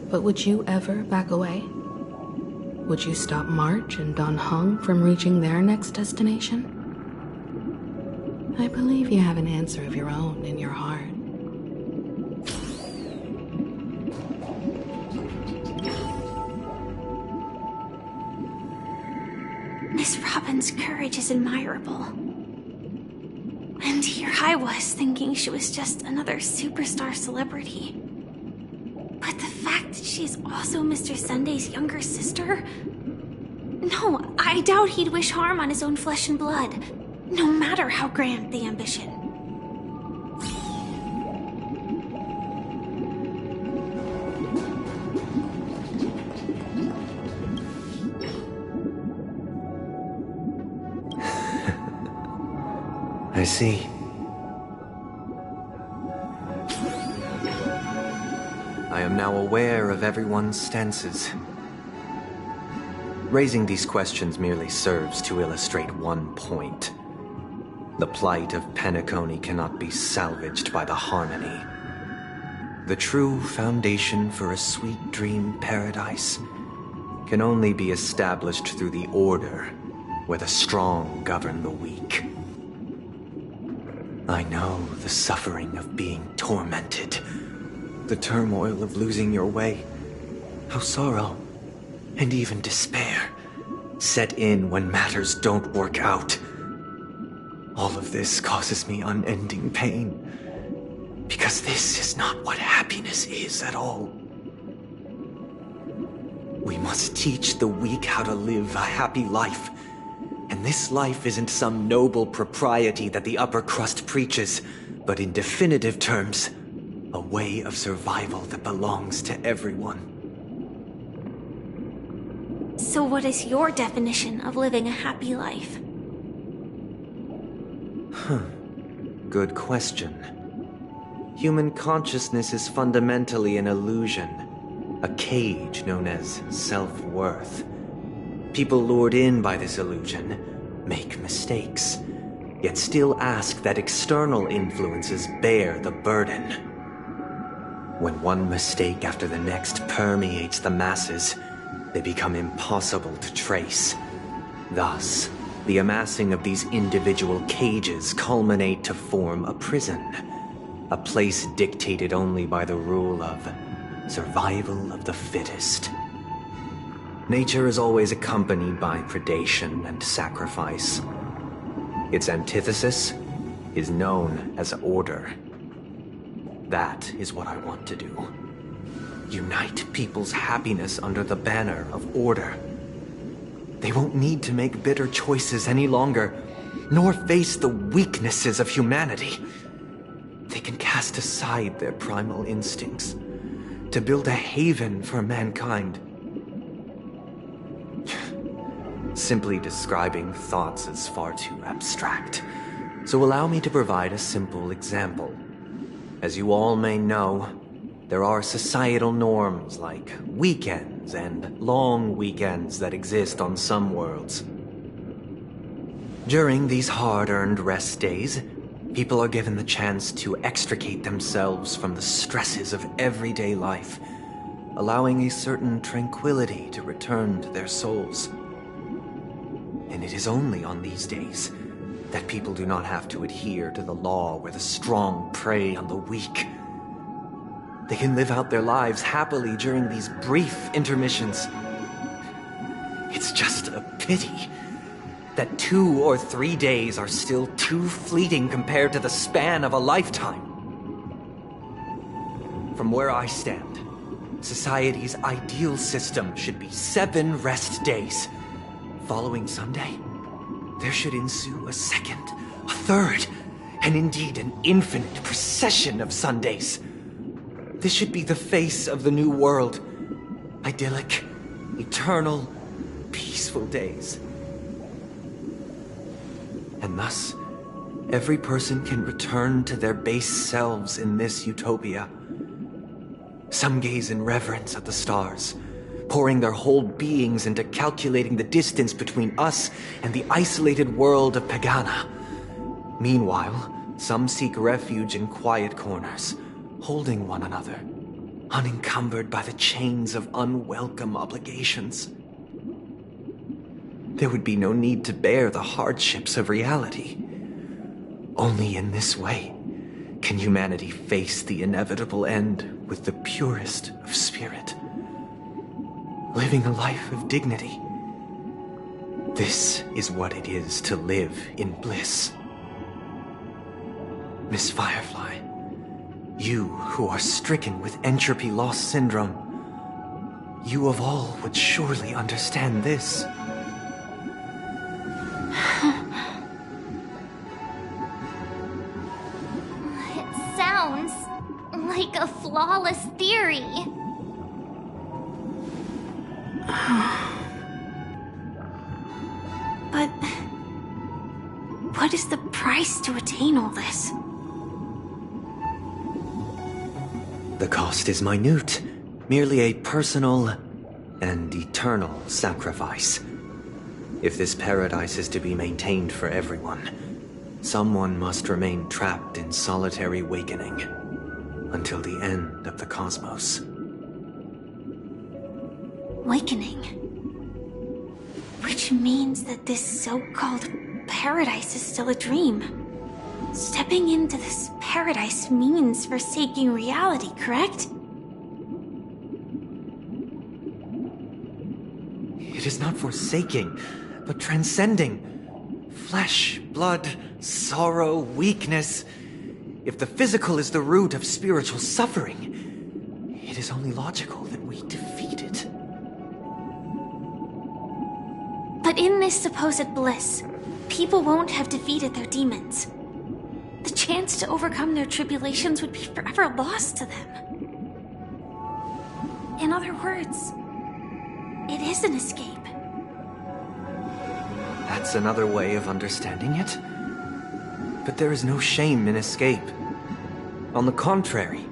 [SPEAKER 5] But would you ever back away? Would you stop March and Don Hung from reaching their next destination? I believe you have an answer of your own in your heart.
[SPEAKER 13] Miss Robin's courage is admirable. And here I was thinking she was just another superstar celebrity. But the fact that she's also Mr. Sunday's younger sister? No, I doubt he'd wish harm on his own flesh and blood, no matter how grand the ambition.
[SPEAKER 7] I see. I am now aware of everyone's stances. Raising these questions merely serves to illustrate one point. The plight of Penacony cannot be salvaged by the harmony. The true foundation for a sweet dream paradise can only be established through the order where the strong govern the weak. I know the suffering of being tormented, the turmoil of losing your way, how sorrow and even despair set in when matters don't work out. All of this causes me unending pain, because this is not what happiness is at all. We must teach the weak how to live a happy life. And this life isn't some noble propriety that the upper crust preaches, but in definitive terms, a way of survival that belongs to everyone.
[SPEAKER 13] So what is your definition of living a happy life?
[SPEAKER 7] Good question. Human consciousness is fundamentally an illusion, a cage known as self-worth. People lured in by this illusion make mistakes, yet still ask that external influences bear the burden. When one mistake after the next permeates the masses, they become impossible to trace. Thus, the amassing of these individual cages culminate to form a prison, a place dictated only by the rule of survival of the fittest. Nature is always accompanied by predation and sacrifice. Its antithesis is known as order. That is what I want to do. Unite people's happiness under the banner of order. They won't need to make bitter choices any longer, nor face the weaknesses of humanity. They can cast aside their primal instincts to build a haven for mankind. Simply describing thoughts is far too abstract, so allow me to provide a simple example. As you all may know, there are societal norms like weekends and long weekends that exist on some worlds. During these hard-earned rest days, people are given the chance to extricate themselves from the stresses of everyday life, allowing a certain tranquility to return to their souls. And it is only on these days That people do not have to adhere to the law where the strong prey on the weak. They can live out their lives happily during these brief intermissions. It's just a pity that 2 or 3 days are still too fleeting compared to the span of a lifetime. From where I stand, society's ideal system should be 7 rest days. Following Sunday, there should ensue a second, a third, and indeed an infinite procession of Sundays. This should be the face of the new world. Idyllic, eternal, peaceful days. And thus, every person can return to their base selves in this utopia. Some gaze in reverence at the stars, pouring their whole beings into calculating the distance between us and the isolated world of Pagana. Meanwhile, some seek refuge in quiet corners, holding one another, unencumbered by the chains of unwelcome obligations. There would be no need to bear the hardships of reality. Only in this way can humanity face the inevitable end with the purest of spirit, living a life of dignity. This is what it is to live in bliss. Miss Firefly, you who are stricken with entropy loss syndrome, you of all would surely understand this.
[SPEAKER 14] It sounds like a flawless theory.
[SPEAKER 13] But what is the price to attain all this?
[SPEAKER 7] The cost is minute, merely a personal and eternal sacrifice. If this paradise is to be maintained for everyone, someone must remain trapped in solitary wakening until the end of the cosmos.
[SPEAKER 13] Wakening. Which means that this so-called paradise is still a dream. Stepping into this paradise means forsaking reality, correct?
[SPEAKER 7] It is not forsaking, but transcending. Flesh, blood, sorrow, weakness. If the physical is the root of spiritual suffering, it is only logical that we defeat it.
[SPEAKER 13] But in this supposed bliss, people won't have defeated their demons. The chance to overcome their tribulations would be forever lost to them. In other words, it is an escape.
[SPEAKER 7] That's another way of understanding it. But there is no shame in escape. On the contrary,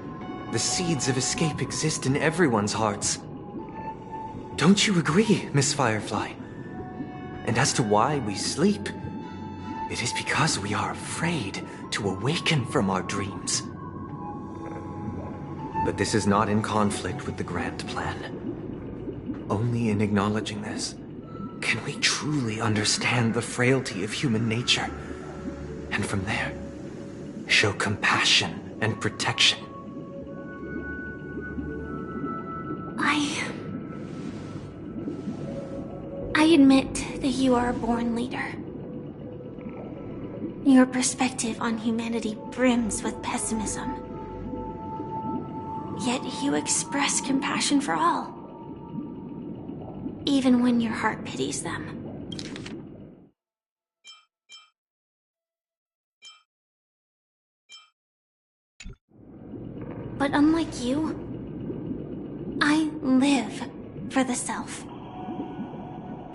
[SPEAKER 7] the seeds of escape exist in everyone's hearts. Don't you agree, Miss Firefly? And as to why we sleep, it is because we are afraid to awaken from our dreams. But this is not in conflict with the grand plan. Only in acknowledging this can we truly understand the frailty of human nature, and from there, show compassion and protection.
[SPEAKER 13] I admit that you are a born leader. Your perspective on humanity brims with pessimism. Yet you express compassion for all, even when your heart pities them. But unlike you, I live for the self.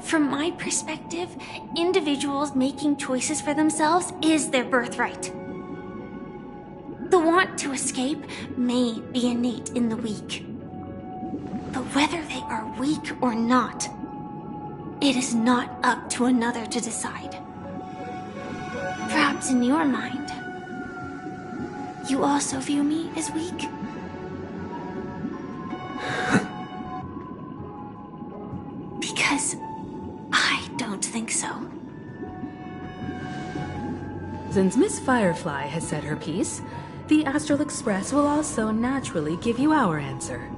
[SPEAKER 13] From my perspective, individuals making choices for themselves is their birthright. The want to escape may be innate in the weak. But whether they are weak or not, it is not up to another to decide. Perhaps in your mind, you also view me as weak? Because I don't think so.
[SPEAKER 5] Since Miss Firefly has said her piece, the Astral Express will also naturally give you our answer.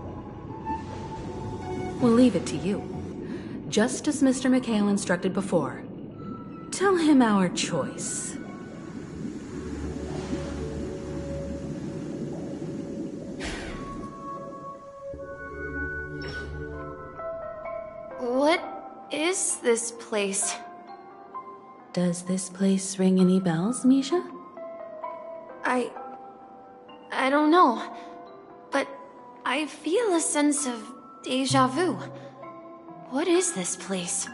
[SPEAKER 5] We'll leave it to you. Just as Mr. McHale instructed before. Tell him our choice.
[SPEAKER 9] What is this place?
[SPEAKER 5] Does this place ring any bells, Misha?
[SPEAKER 9] I don't know, but I feel a sense of déjà vu. What is this place?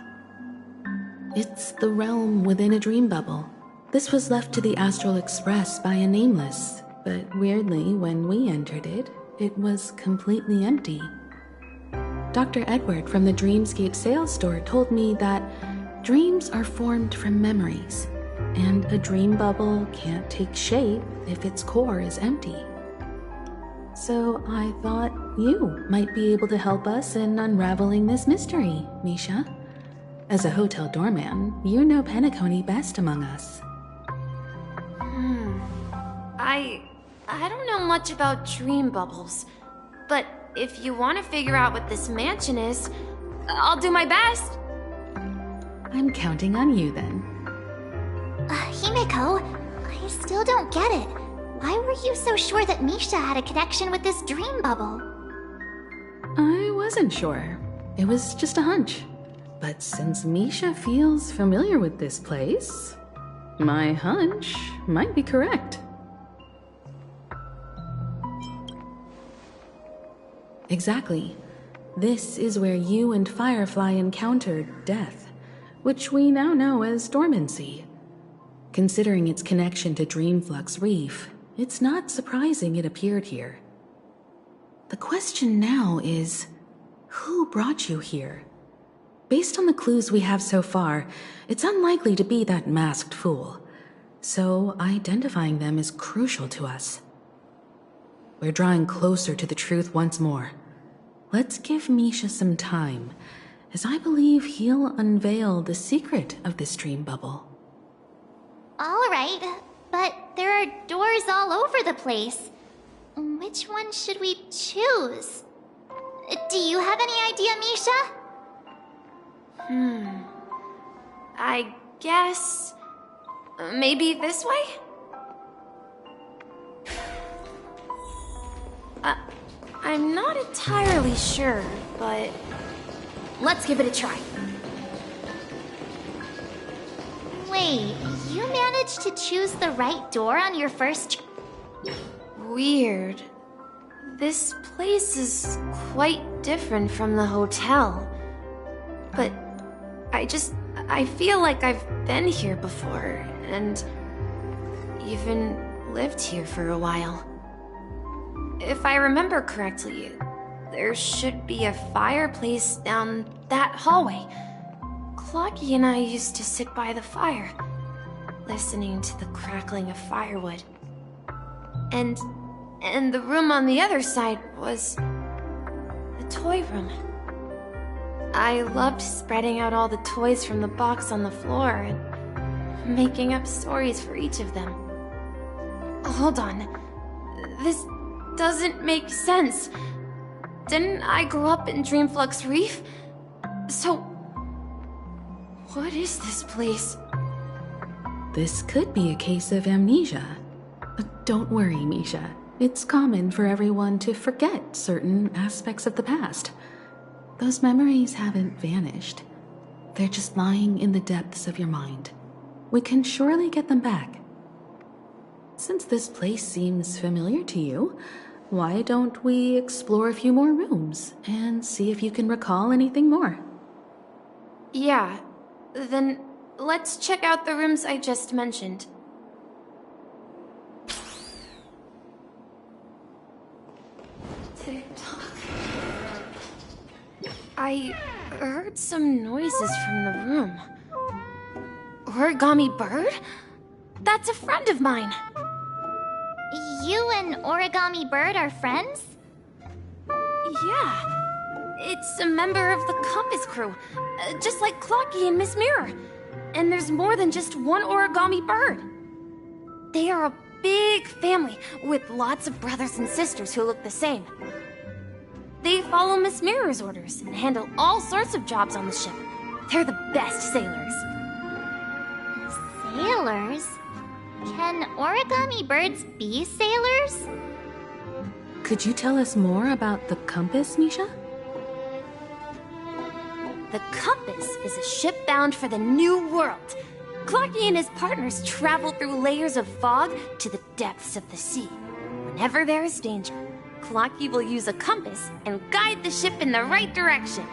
[SPEAKER 5] It's the realm within a dream bubble. This was left to the Astral Express by a nameless, but weirdly, when we entered it, it was completely empty. Dr. Edward from the Dreamscape sales store told me that dreams are formed from memories, and a dream bubble can't take shape if its core is empty. So I thought you might be able to help us in unraveling this mystery, Misha. As a hotel doorman, you know Penacony best among us.
[SPEAKER 9] I don't know much about dream bubbles, but if you want to figure out what this mansion is, I'll do my best.
[SPEAKER 5] I'm counting on you then.
[SPEAKER 14] Himeko, I still don't get it. Why were you so sure that Misha had a connection with this dream bubble?
[SPEAKER 5] I wasn't sure. It was just a hunch. But since Misha feels familiar with this place, my hunch might be correct. Exactly. This is where you and Firefly encountered death, which we now know as dormancy. Considering its connection to Dreamflux Reef, it's not surprising it appeared here. The question now is, who brought you here? Based on the clues we have so far, it's unlikely to be that masked fool. So identifying them is crucial to us. We're drawing closer to the truth once more. Let's give Misha some time, as I believe he'll unveil the secret of this dream bubble.
[SPEAKER 14] All right, but there are doors all over the place. Which one should we choose? Do you have any idea, Misha?
[SPEAKER 9] I guess... maybe this way? I'm not entirely sure, but... let's give it a try.
[SPEAKER 14] Wait, you managed to choose the right door on your first...
[SPEAKER 9] Weird. This place is quite different from the hotel. But I feel like I've been here before, and even lived here for a while. If I remember correctly, there should be a fireplace down that hallway. Clocky and I used to sit by the fire, listening to the crackling of firewood. And the room on the other side was the toy room. I loved spreading out all the toys from the box on the floor and making up stories for each of them. Hold on. This doesn't make sense. Didn't I grow up in Dreamflux Reef? So, what is this place?
[SPEAKER 5] This could be a case of amnesia. But don't worry, Misha. It's common for everyone to forget certain aspects of the past. Those memories haven't vanished. They're just lying in the depths of your mind. We can surely get them back. Since this place seems familiar to you, why don't we explore a few more rooms and see if you can recall anything more?
[SPEAKER 9] Yeah, then let's check out the rooms I just mentioned. Tick-tock. I heard some noises from the room. Origami Bird? That's a friend of mine.
[SPEAKER 14] You and Origami Bird are friends?
[SPEAKER 9] Yeah. It's a member of the Compass crew, just like Clocky and Miss Mirror. And there's more than just one Origami Bird. They are a big family with lots of brothers and sisters who look the same. They follow Miss Mirror's orders and handle all sorts of jobs on the ship. They're the best sailors.
[SPEAKER 14] Sailors? Can origami birds be sailors?
[SPEAKER 5] Could you tell us more about the compass, Misha?
[SPEAKER 9] The compass is a ship bound for the new world. Clocky and his partners travel through layers of fog to the depths of the sea. Whenever there is danger, Clocky will use a compass and guide the ship in the right direction.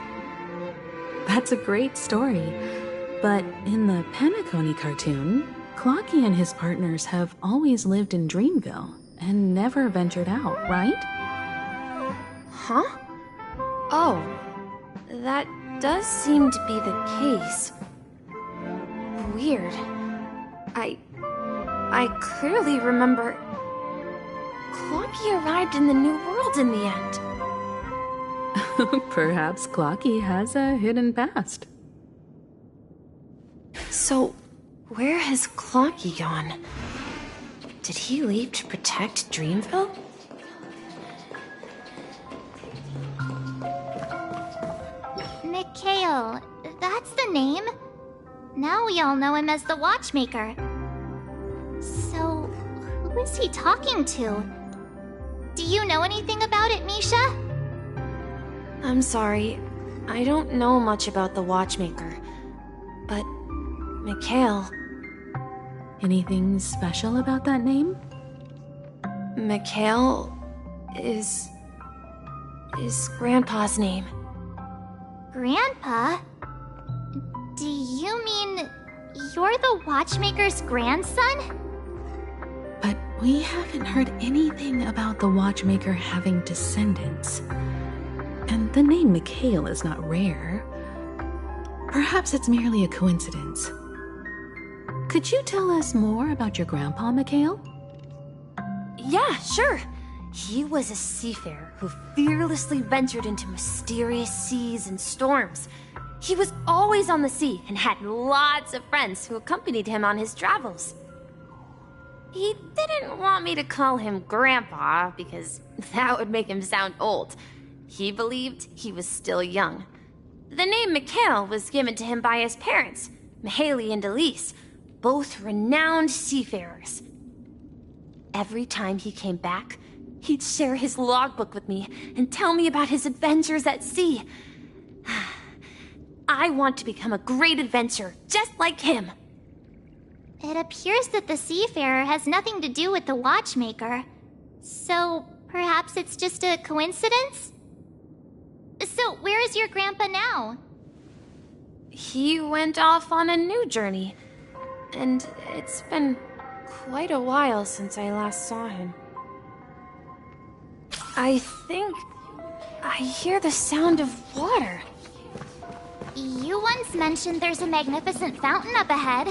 [SPEAKER 5] That's a great story. But in the Penacony cartoon, Clocky and his partners have always lived in Dreamville and never ventured out, right?
[SPEAKER 9] Huh? Oh, that does seem to be the case. Weird. I clearly remember Clocky arrived in the New World in the end.
[SPEAKER 5] Perhaps Clocky has a hidden past.
[SPEAKER 9] So, where has Clocky gone? Did he leave to protect Dreamville?
[SPEAKER 14] Mikhail, that's the name. Now we all know him as the Watchmaker. So, who is he talking to? Do you know anything about it, Misha?
[SPEAKER 9] I'm sorry, I don't know much about the Watchmaker. But, Mikhail...
[SPEAKER 5] Anything special about that name?
[SPEAKER 9] Mikhail is Grandpa's name.
[SPEAKER 14] Grandpa? Do you mean you're the Watchmaker's grandson?
[SPEAKER 5] But we haven't heard anything about the Watchmaker having descendants. And the name Mikhail is not rare. Perhaps it's merely a coincidence. Could you tell us more about your grandpa, Mikhail?
[SPEAKER 9] Yeah, sure. He was a seafarer who fearlessly ventured into mysterious seas and storms. He was always on the sea and had lots of friends who accompanied him on his travels. He didn't want me to call him Grandpa because that would make him sound old. He believed he was still young. The name Mikhail was given to him by his parents, Mihaly and Elise, both renowned seafarers. Every time he came back, he'd share his logbook with me and tell me about his adventures at sea. I want to become a great adventurer, just like him.
[SPEAKER 14] It appears that the seafarer has nothing to do with the Watchmaker. So, perhaps it's just a coincidence? So, where is your grandpa now?
[SPEAKER 9] He went off on a new journey. And it's been quite a while since I last saw him. I think I hear the sound of water.
[SPEAKER 14] You once mentioned there's a magnificent fountain up ahead.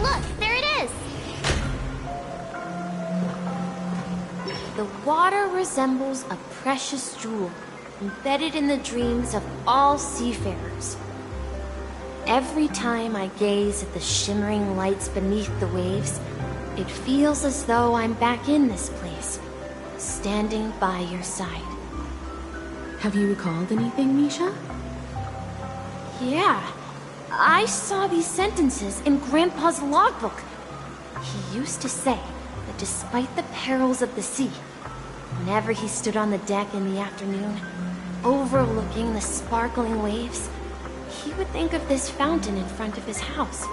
[SPEAKER 14] Look, there it is!
[SPEAKER 9] The water resembles a precious jewel embedded in the dreams of all seafarers. Every time I gaze at the shimmering lights beneath the waves, it feels as though I'm back in this place, standing by your side.
[SPEAKER 5] Have you recalled anything, Misha?
[SPEAKER 9] Yeah, I saw these sentences in Grandpa's logbook. He used to say that despite the perils of the sea, whenever he stood on the deck in the afternoon, overlooking the sparkling waves, he would think of this fountain in front of his house.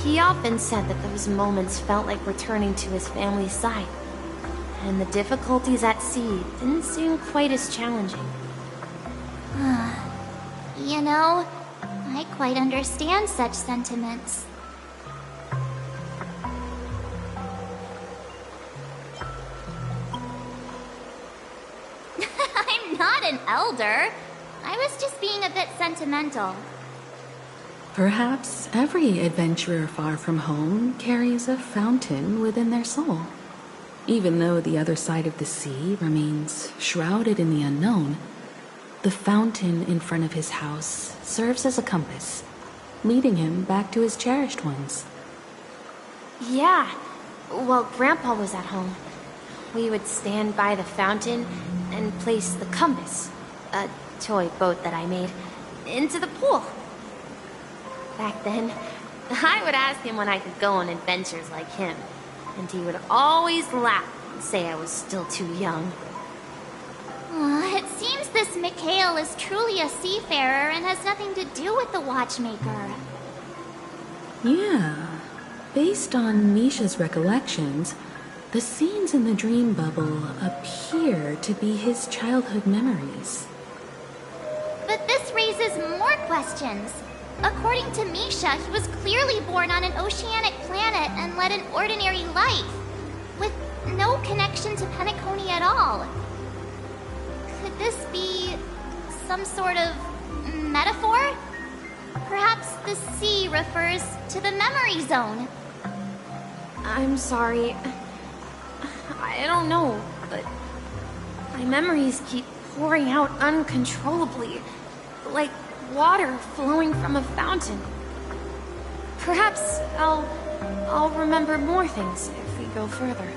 [SPEAKER 9] He often said that those moments felt like returning to his family's side, and the difficulties at sea didn't seem quite as challenging.
[SPEAKER 14] You know, I quite understand such sentiments. I'm not an elder. I was just being a bit sentimental.
[SPEAKER 5] Perhaps every adventurer far from home carries a fountain within their soul. Even though the other side of the sea remains shrouded in the unknown, The fountain in front of his house serves as a compass, leading him back to his cherished ones.
[SPEAKER 9] Yeah. While Grandpa was at home, we would stand by the fountain and place the compass, a toy boat that I made, into the pool. Back then, I would ask him when I could go on adventures like him, and he would always laugh and say I was still too young.
[SPEAKER 14] It seems this Mikhail is truly a seafarer and has nothing to do with the watchmaker.
[SPEAKER 5] Yeah. Based on Misha's recollections, the scenes in the dream bubble appear to be his childhood memories.
[SPEAKER 14] But this raises more questions. According to Misha, he was clearly born on an oceanic planet and led an ordinary life, with no connection to Penacony at all. Could this be some sort of metaphor? Perhaps the sea refers to the memory zone.
[SPEAKER 9] I'm sorry. I don't know, but my memories keep pouring out uncontrollably, like water flowing from a fountain. Perhaps I'll remember more things if we go further.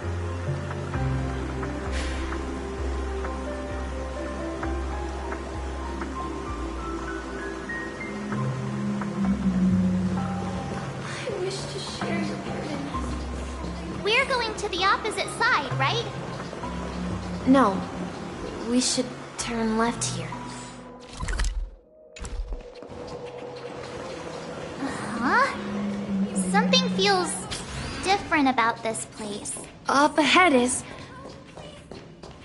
[SPEAKER 9] I wish to share your paradise.
[SPEAKER 14] We're going to the opposite side, right?
[SPEAKER 9] No, we should turn left here.
[SPEAKER 14] Huh? Something feels different about this place.
[SPEAKER 9] Up ahead is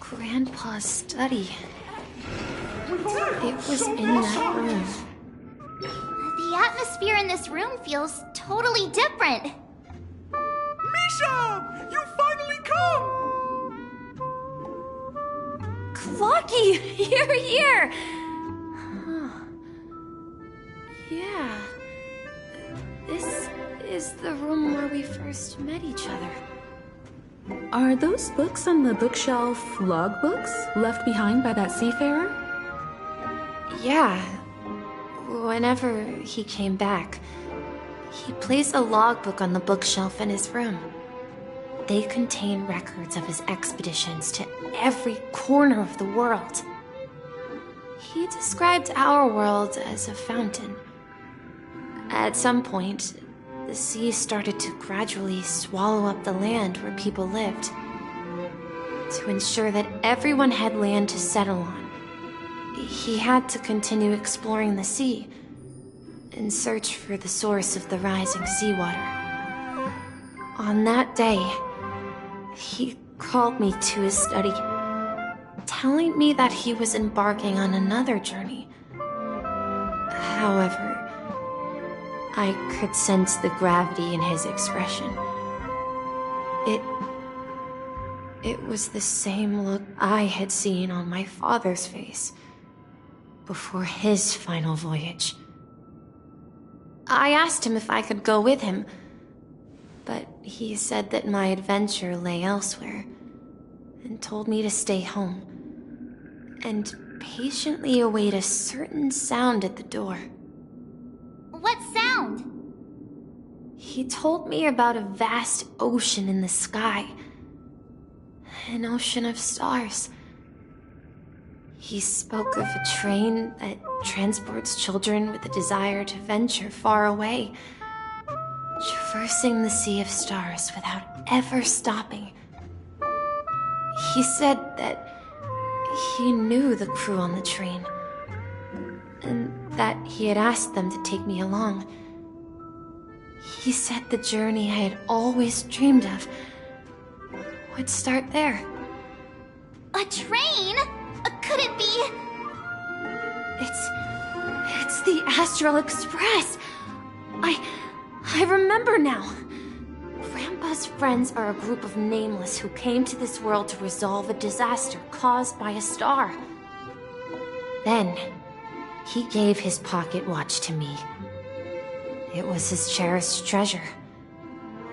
[SPEAKER 9] Grandpa's study. It was in that room.
[SPEAKER 14] The atmosphere in this room feels totally different.
[SPEAKER 3] Misha! You finally come!
[SPEAKER 9] Clocky, you're here! Huh. Yeah. This is the room where we first met each other.
[SPEAKER 5] Are those books on the bookshelf logbooks left behind by that seafarer?
[SPEAKER 9] Yeah. Whenever he came back, he placed a logbook on the bookshelf in his room. They contain records of his expeditions to every corner of the world. He described our world as a fountain. At some point, the sea started to gradually swallow up the land where people lived. To ensure that everyone had land to settle on, he had to continue exploring the sea in search for the source of the rising seawater. On that day, he called me to his study, telling me that he was embarking on another journey. However, I could sense the gravity in his expression. It was the same look I had seen on my father's face before his final voyage. I asked him if I could go with him, but he said that my adventure lay elsewhere and told me to stay home and patiently await a certain sound at the door.
[SPEAKER 14] What sound?
[SPEAKER 9] He told me about a vast ocean in the sky. An ocean of stars. He spoke of a train that transports children with a desire to venture far away, traversing the sea of stars without ever stopping. He said that he knew the crew on the train, and that he had asked them to take me along. He said the journey I had always dreamed of would start there.
[SPEAKER 14] A train? Could it be?
[SPEAKER 9] It's the Astral Express. I remember now. Grandpa's friends are a group of nameless who came to this world to resolve a disaster caused by a star. Then, he gave his pocket watch to me. It was his cherished treasure,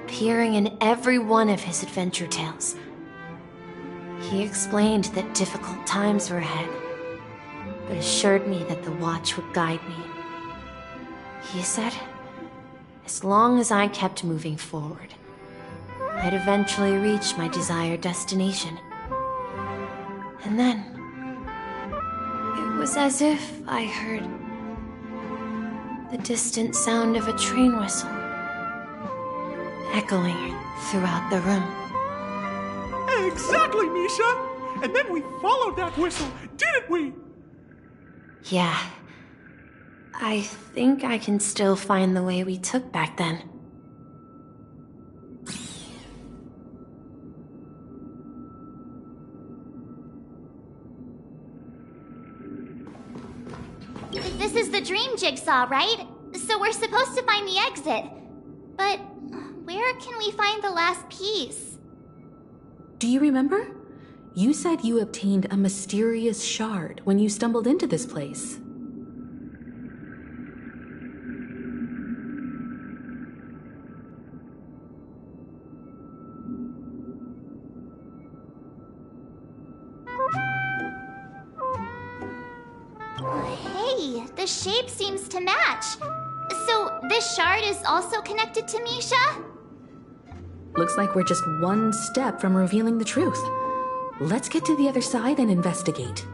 [SPEAKER 9] appearing in every one of his adventure tales. He explained that difficult times were ahead,
[SPEAKER 13] but assured me that the watch would guide me. He said, as long as I kept moving forward, I'd eventually reach my desired destination. And then, it was as if I heard the distant sound of a train whistle echoing throughout the room.
[SPEAKER 3] Exactly, Misha! And then we followed that whistle, didn't we?
[SPEAKER 13] Yeah. I think I can still find the way we took back then.
[SPEAKER 14] This is the dream jigsaw, right? So we're supposed to find the exit. But where can we find the last piece?
[SPEAKER 5] Do you remember? You said you obtained a mysterious shard when you stumbled into this place.
[SPEAKER 14] Hey, the shape seems to match. So this shard is also connected to Misha?
[SPEAKER 5] Looks like we're just one step from revealing the truth. Let's get to the other side and investigate.